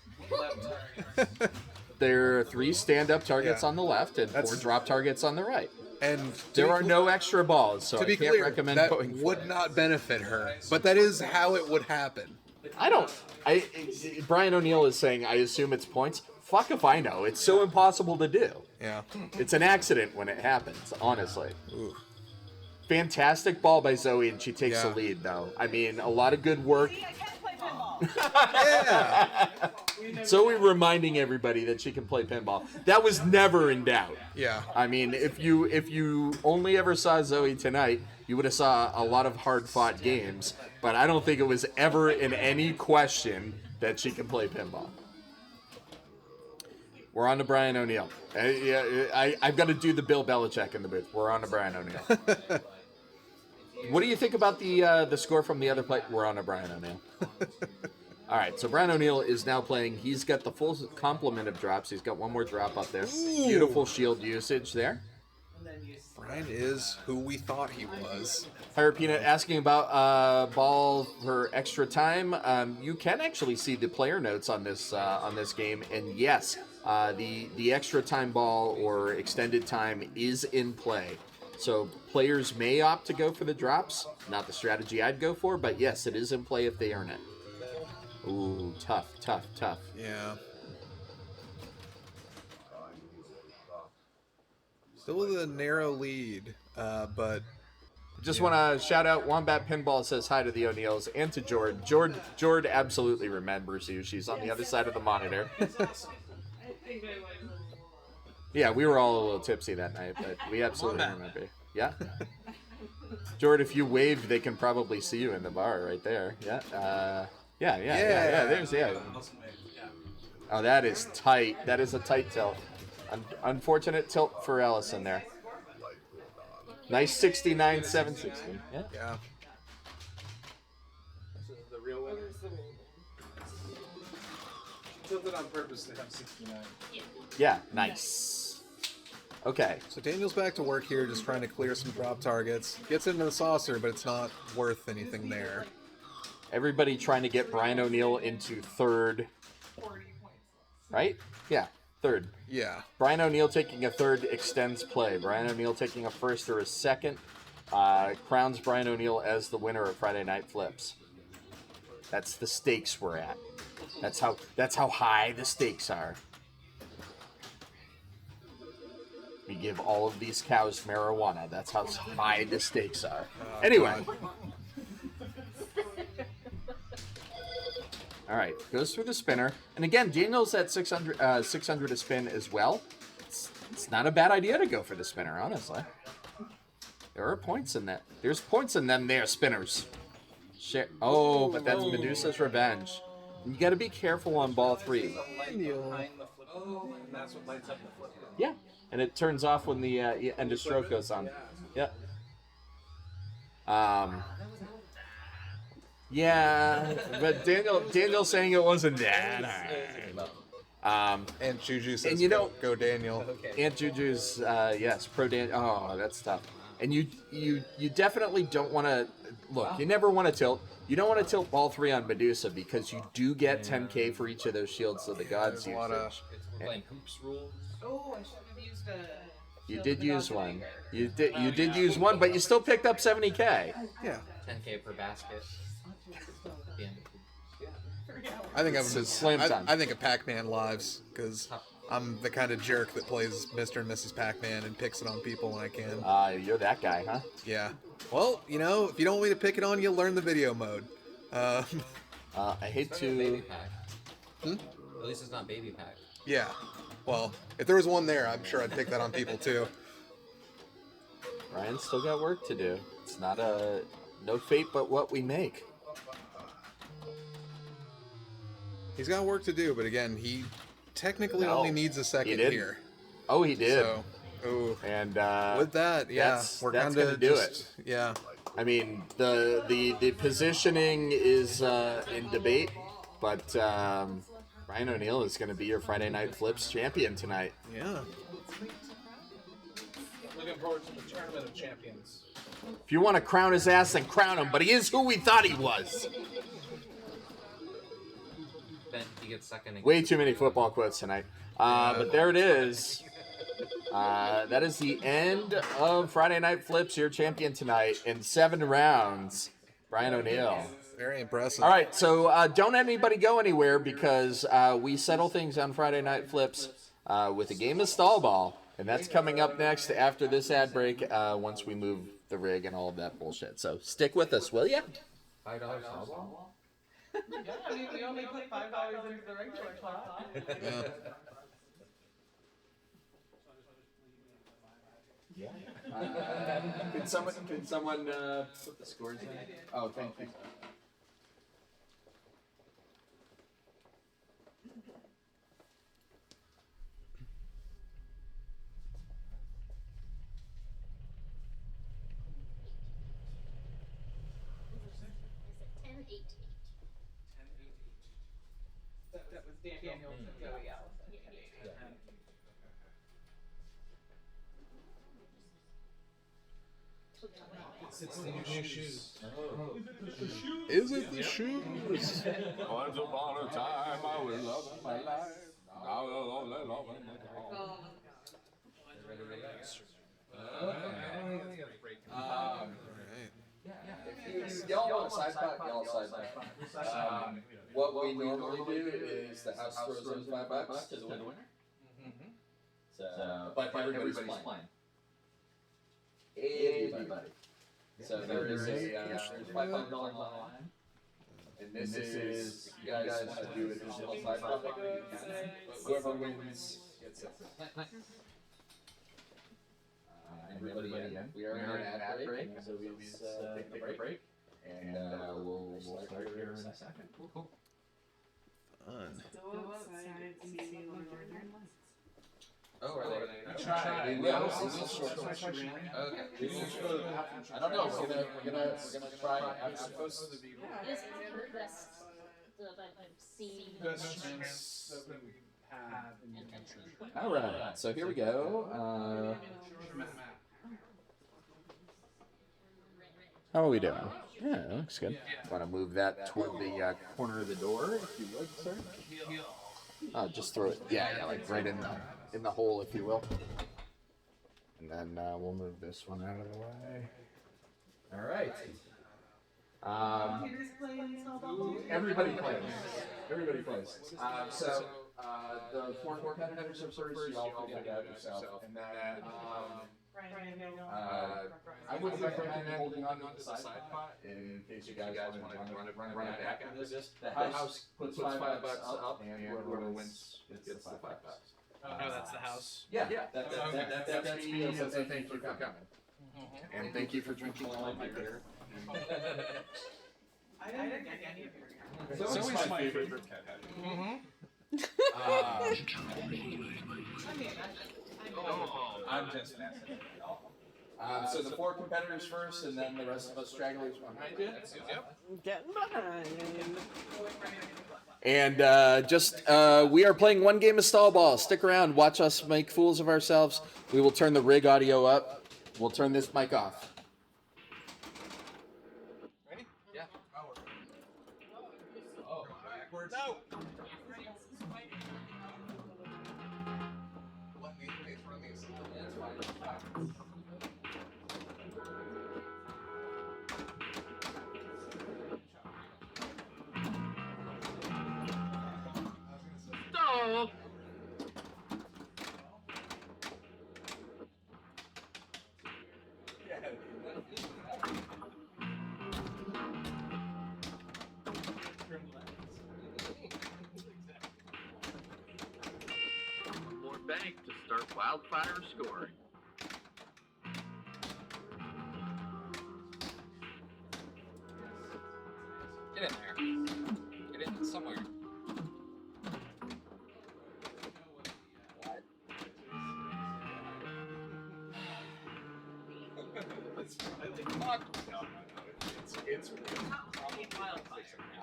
There are 3 stand-up targets on the left and 4 drop targets on the right. And there are no extra balls, so to be I can't clear, recommend that going for would it. not benefit her, but that is how it would happen. Brian O'Neill is saying, I assume it's points. Fuck if I know. It's so impossible to do. Yeah. It's an accident when it happens, honestly. Ooh. Fantastic ball by Zoe, and she takes the Yeah. lead, though. I mean, a lot of good work. See, I can't play pinball. Yeah. Zoe reminding everybody that she can play pinball. That was never in doubt. Yeah. I mean, if you only ever saw Zoe tonight, you would have saw a lot of hard-fought games. But I don't think it was ever in any question that she can play pinball. We're on to Brian O'Neill. I've got to do the Bill Belichick in the booth. We're on to Brian O'Neill. What do you think about the score from the other play? We're on to Brian O'Neill. All right, so Brian O'Neill is now playing. He's got the full complement of drops. He's got one more drop up there. Ooh. Beautiful shield usage there. Brian is who we thought he was. Fire Peanut asking about ball for extra time. You can actually see the player notes on this game, and yes, the extra time ball or extended time is in play. So players may opt to go for the drops. Not the strategy I'd go for, but yes, it is in play if they earn it. Ooh, tough. Yeah. Still with a narrow lead, but Just want to shout out Wombat Pinball says hi to the O'Neills and to Jord. Jord absolutely remembers you. She's on the other side of the monitor. Yeah, we were all a little tipsy that night, but we absolutely remember you. Yeah. Jord, if you waved, they can probably see you in the bar right there. Yeah. Yeah. There's Oh, that is tight. That is a tight tilt. Unfortunate tilt for Allison there. Nice 69, 760. Yeah. yeah. This is the real winner. Tilted on purpose to have 69. Yeah, nice. Okay. So Daniel's back to work here, just trying to clear some drop targets. Gets into the saucer, but it's not worth anything there. Everybody trying to get Brian O'Neill into third. 40 points. Right? Yeah, third. Yeah. Brian O'Neill taking a third extends play. Brian O'Neill taking a first or a second crowns Brian O'Neill as the winner of Friday Night Flips. That's the stakes we're at. That's how high the stakes are. We give all of these cows marijuana. That's how high the stakes are. Anyway. All right, goes through the spinner. And again, Daniel's at 600 a spin as well. It's not a bad idea to go for the spinner, honestly. There are points in that. There's points in them there, spinners. Shit. Oh, but that's Medusa's revenge. You got to be careful on ball 3. Behind the flip, and that's what lights up the flip. Yeah, and it turns off when the end of stroke goes on. Yeah. Yeah, but Daniel saying it wasn't that hard. And Juju says, And you know- go Daniel. Aunt Juju's, yes, pro Dan. Oh, that's tough. And you definitely don't want to look. You never want to tilt. You don't want to tilt ball 3 on Medusa because you do get 10k for each of those shields of the gods. There's a lot of We're playing hoops rules. Oh, I should have used a. You did use one. You did use one, but you still picked up 70k. yeah. 10k per basket. Yeah. I think It's a slam time. I think of Pac-Man lives because I'm the kind of jerk that plays Mr. and Mrs. Pac-Man and picks it on people when I can. You're that guy, huh? Yeah. Well, you know, if you don't want me to pick it on you, learn the video mode. I hate It's not baby to. pack. At least it's not baby pack. Yeah. Well, if there was one there, I'm sure I'd pick that on people too. Ryan's still got work to do. It's not no fate but what we make. He's got work to do, but again, he technically No, only needs a second he did. here. Oh, he did. So, ooh. And With that, yeah, that's gonna do it. Yeah. I mean, the positioning is in debate, but Brian O'Neill is going to be your Friday Night Flips champion tonight. Yeah. Looking forward to the Tournament of Champions. If you want to crown his ass, then crown him, but he is who we thought he was. Then he gets second again. Way too many football quotes tonight. But there it is. That is the end of Friday Night Flips, your champion tonight in 7 rounds. Brian O'Neill. Very impressive. All right, so don't anybody go anywhere because we settle things on Friday Night Flips with a game of stall ball, and that's coming up next after this ad break once we move the rig and all of that bullshit. So stick with us, will ya? $5 snowball? Yeah, I mean, we only put $5 into the regular slot. Yeah. Could someone put the scores in? Oh, thank you. Is it 10-8? That was Daniel, Zoe, Allison. It's the new shoes. Is it the shoes? Once upon a time, I was loving my life. Now I'm only loving my life. If y'all want a side pot, y'all side pot. What we normally do is the house throws in $5 to the winner. So, but everybody's playing. Everybody. So there is there's $500 on the line. And this is, if you guys want to do additional side pot, whoever wins gets it. Everybody in. We are in an ad break, so we'll take a break. And we'll start here in a second. Cool. Fun. Go outside and see the northern lights. Oh, are they? Try. We will short. Okay. I don't know. We're gonna try after. Is the best that I've seen. Best chance that we've had in the country. All right. So here we go. How are we doing? Yeah, that looks good. Want to move that toward the corner of the door, if you would, sir? Just throw it. Yeah, like right in the hole, if you will. And then we'll move this one out of the way. All right. Everybody plays. Everybody plays. So the four competitors are first. You all figure it out yourself, and then. I would recommend holding on to the side pot in case you guys want to run it back into this. The house puts $5 up, and whoever wins gets the $5. Oh, no, that's the house. Yeah, that's me. So thank you for coming, and thank you for drinking all of my beer. I didn't drink any of your beer. It's always my favorite. I'm just messing. So the four competitors first, and then the rest of us stragglers behind you. Getting behind. And we are playing one game of stall ball. Stick around, watch us make fools of ourselves. We will turn the rig audio up. We'll turn this mic off. Ready? Yeah. Oh, backwards. No! Stop! More bank to start wildfire scoring. Get in there. Get in somewhere.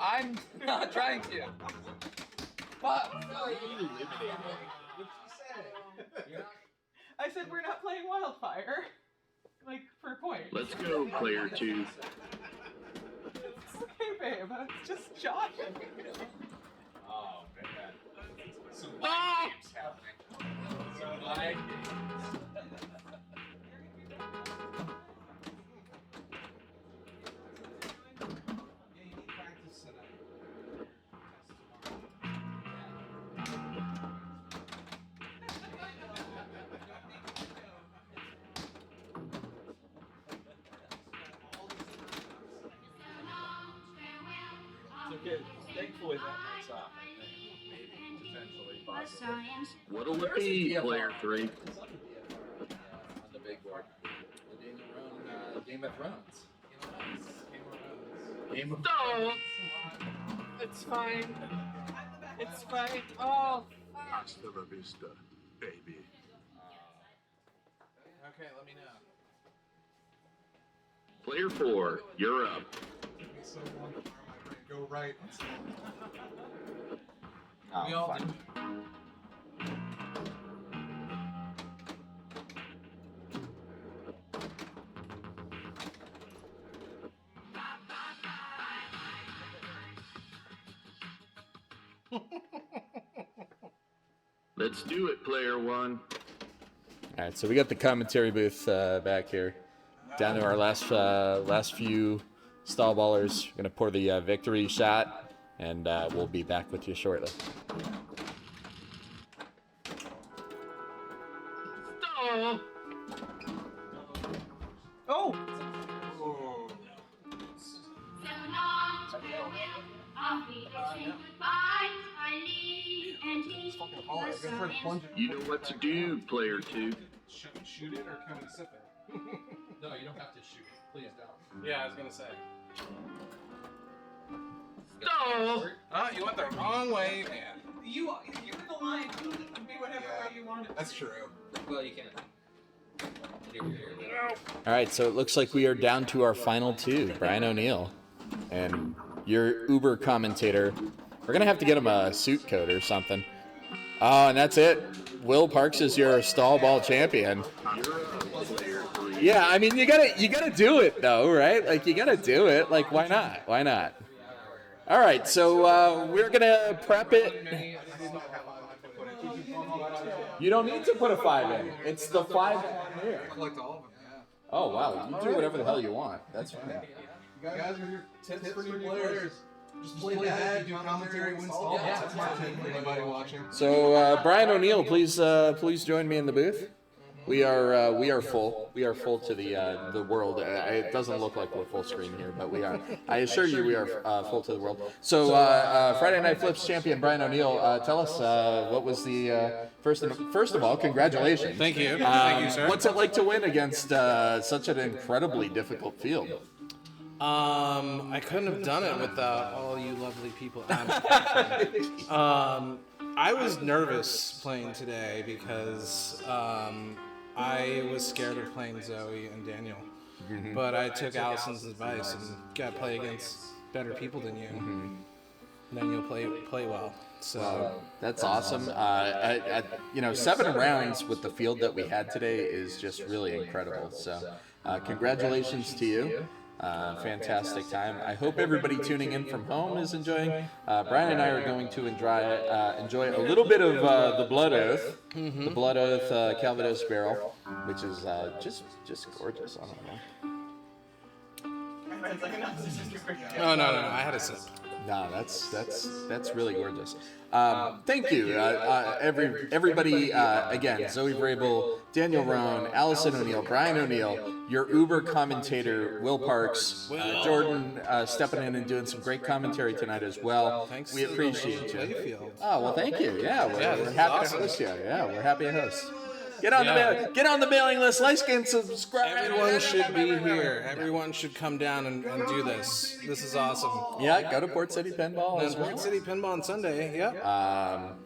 I'm not trying to. Fuck. I said we're not playing Wildfire. Like, for points. Let's go, player 2. Okay, babe. It's just Josh. Oh, man. Some Ah! games happening. Some live games. Yeah, you need practice tonight. Thankfully, that might stop. I think. Maybe, potentially, possibly. What'll it be, player 3? On the big board. The Daniel Rone Game of Thrones. Game of Oh! It's fine. It's fine. Oh. Hasta la vista, baby. Okay, let me know. Player 4, you're up. So wonderful. Go right. Oh, We all fine. do. Let's do it, player 1. All right, so we got the commentary booth back here. Down to our last few stall ballers. We're gonna pour the victory shot, and we'll be back with you shortly. Oh! Oh. You know what to do, player 2. Shoot it or can we sip it? No, you don't have to shoot. Please don't. Yeah, I was gonna say. Oh! You went the wrong way, man. You're the line. You can be whatever way you want it. That's true. Well, you can't. All right, so it looks like we are down to our final two, Brian O'Neill and your Uber commentator. We're gonna have to get him a suit coat or something. Oh, and that's it. Will Parks is your stall ball champion. Yeah, I mean you gotta do it though, right? Like you gotta do it. Like why not? Why not? All right, so we're gonna prep it. You don't need to put a 5 in. It's the 5 here. Collect all of them, yeah. Oh wow, you do whatever the hell you want. That's fine. You guys are your tips for new players. Just play that, do commentary, win stall. Yeah. That's my tip for anybody watching. So Brian O'Neill, please join me in the booth. We are full. We are full to the world. It doesn't look like we're full screen here, but we are. I assure you, we are full to the world. So Friday Night Flips champion Brian O'Neill, tell us what was the first of all, congratulations. Thank you. Thank you, sir. What's it like to win against such an incredibly difficult field? I couldn't have done it without all you lovely people. I was nervous playing today because I was scared of playing Zoe and Daniel. But I took Allison's advice and got to play against better people than you. Then you'll play well. So That's awesome. 7 rounds with the field that we had today is just really incredible. So congratulations to you. Fantastic time. I hope everybody tuning in from home is enjoying. Brian and I are going to enjoy a little bit of the Blood Oath, the Blood Oath Calvados barrel, which is just gorgeous. I don't know. no, I had a sip. No, that's really gorgeous. Thank you, everybody. Again, Zoe Vrabel, Daniel Rone, Allison O'Neill, Brian O'Neill, your Uber commentator, Will Parks, Jordan stepping in and doing some great commentary tonight as well. Thanks We to the appreciate you. Playfield. Oh well, thank you. Yeah, we're this happy is to awesome. host you. Yeah, we're happy to host. Get on the mailing list. Like and subscribe. Everyone should be here. Everyone should come down and do this. This is awesome. Yeah, go to Port City Pinball as And well. Port City Pinball on Sunday. Yep.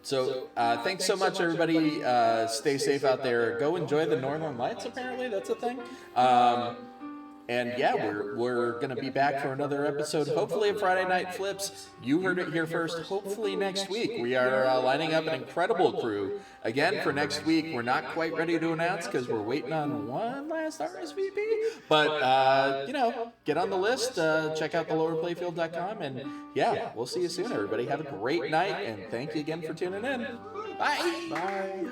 So thanks so much, everybody. Stay safe out there. Go enjoy the Northern Lights. Apparently, that's a thing. And yeah, we're gonna be back for another episode. Hopefully, of Friday Night Flips. You heard it here first. Hopefully next week. We are lining up an incredible crew again for next week. We're not quite ready to announce because we're waiting on one last RSVP. But get on the list. Check out thelowerplayfield.com, and yeah, we'll see you soon, everybody. Have a great night, and thank you again for tuning in. Bye. Bye.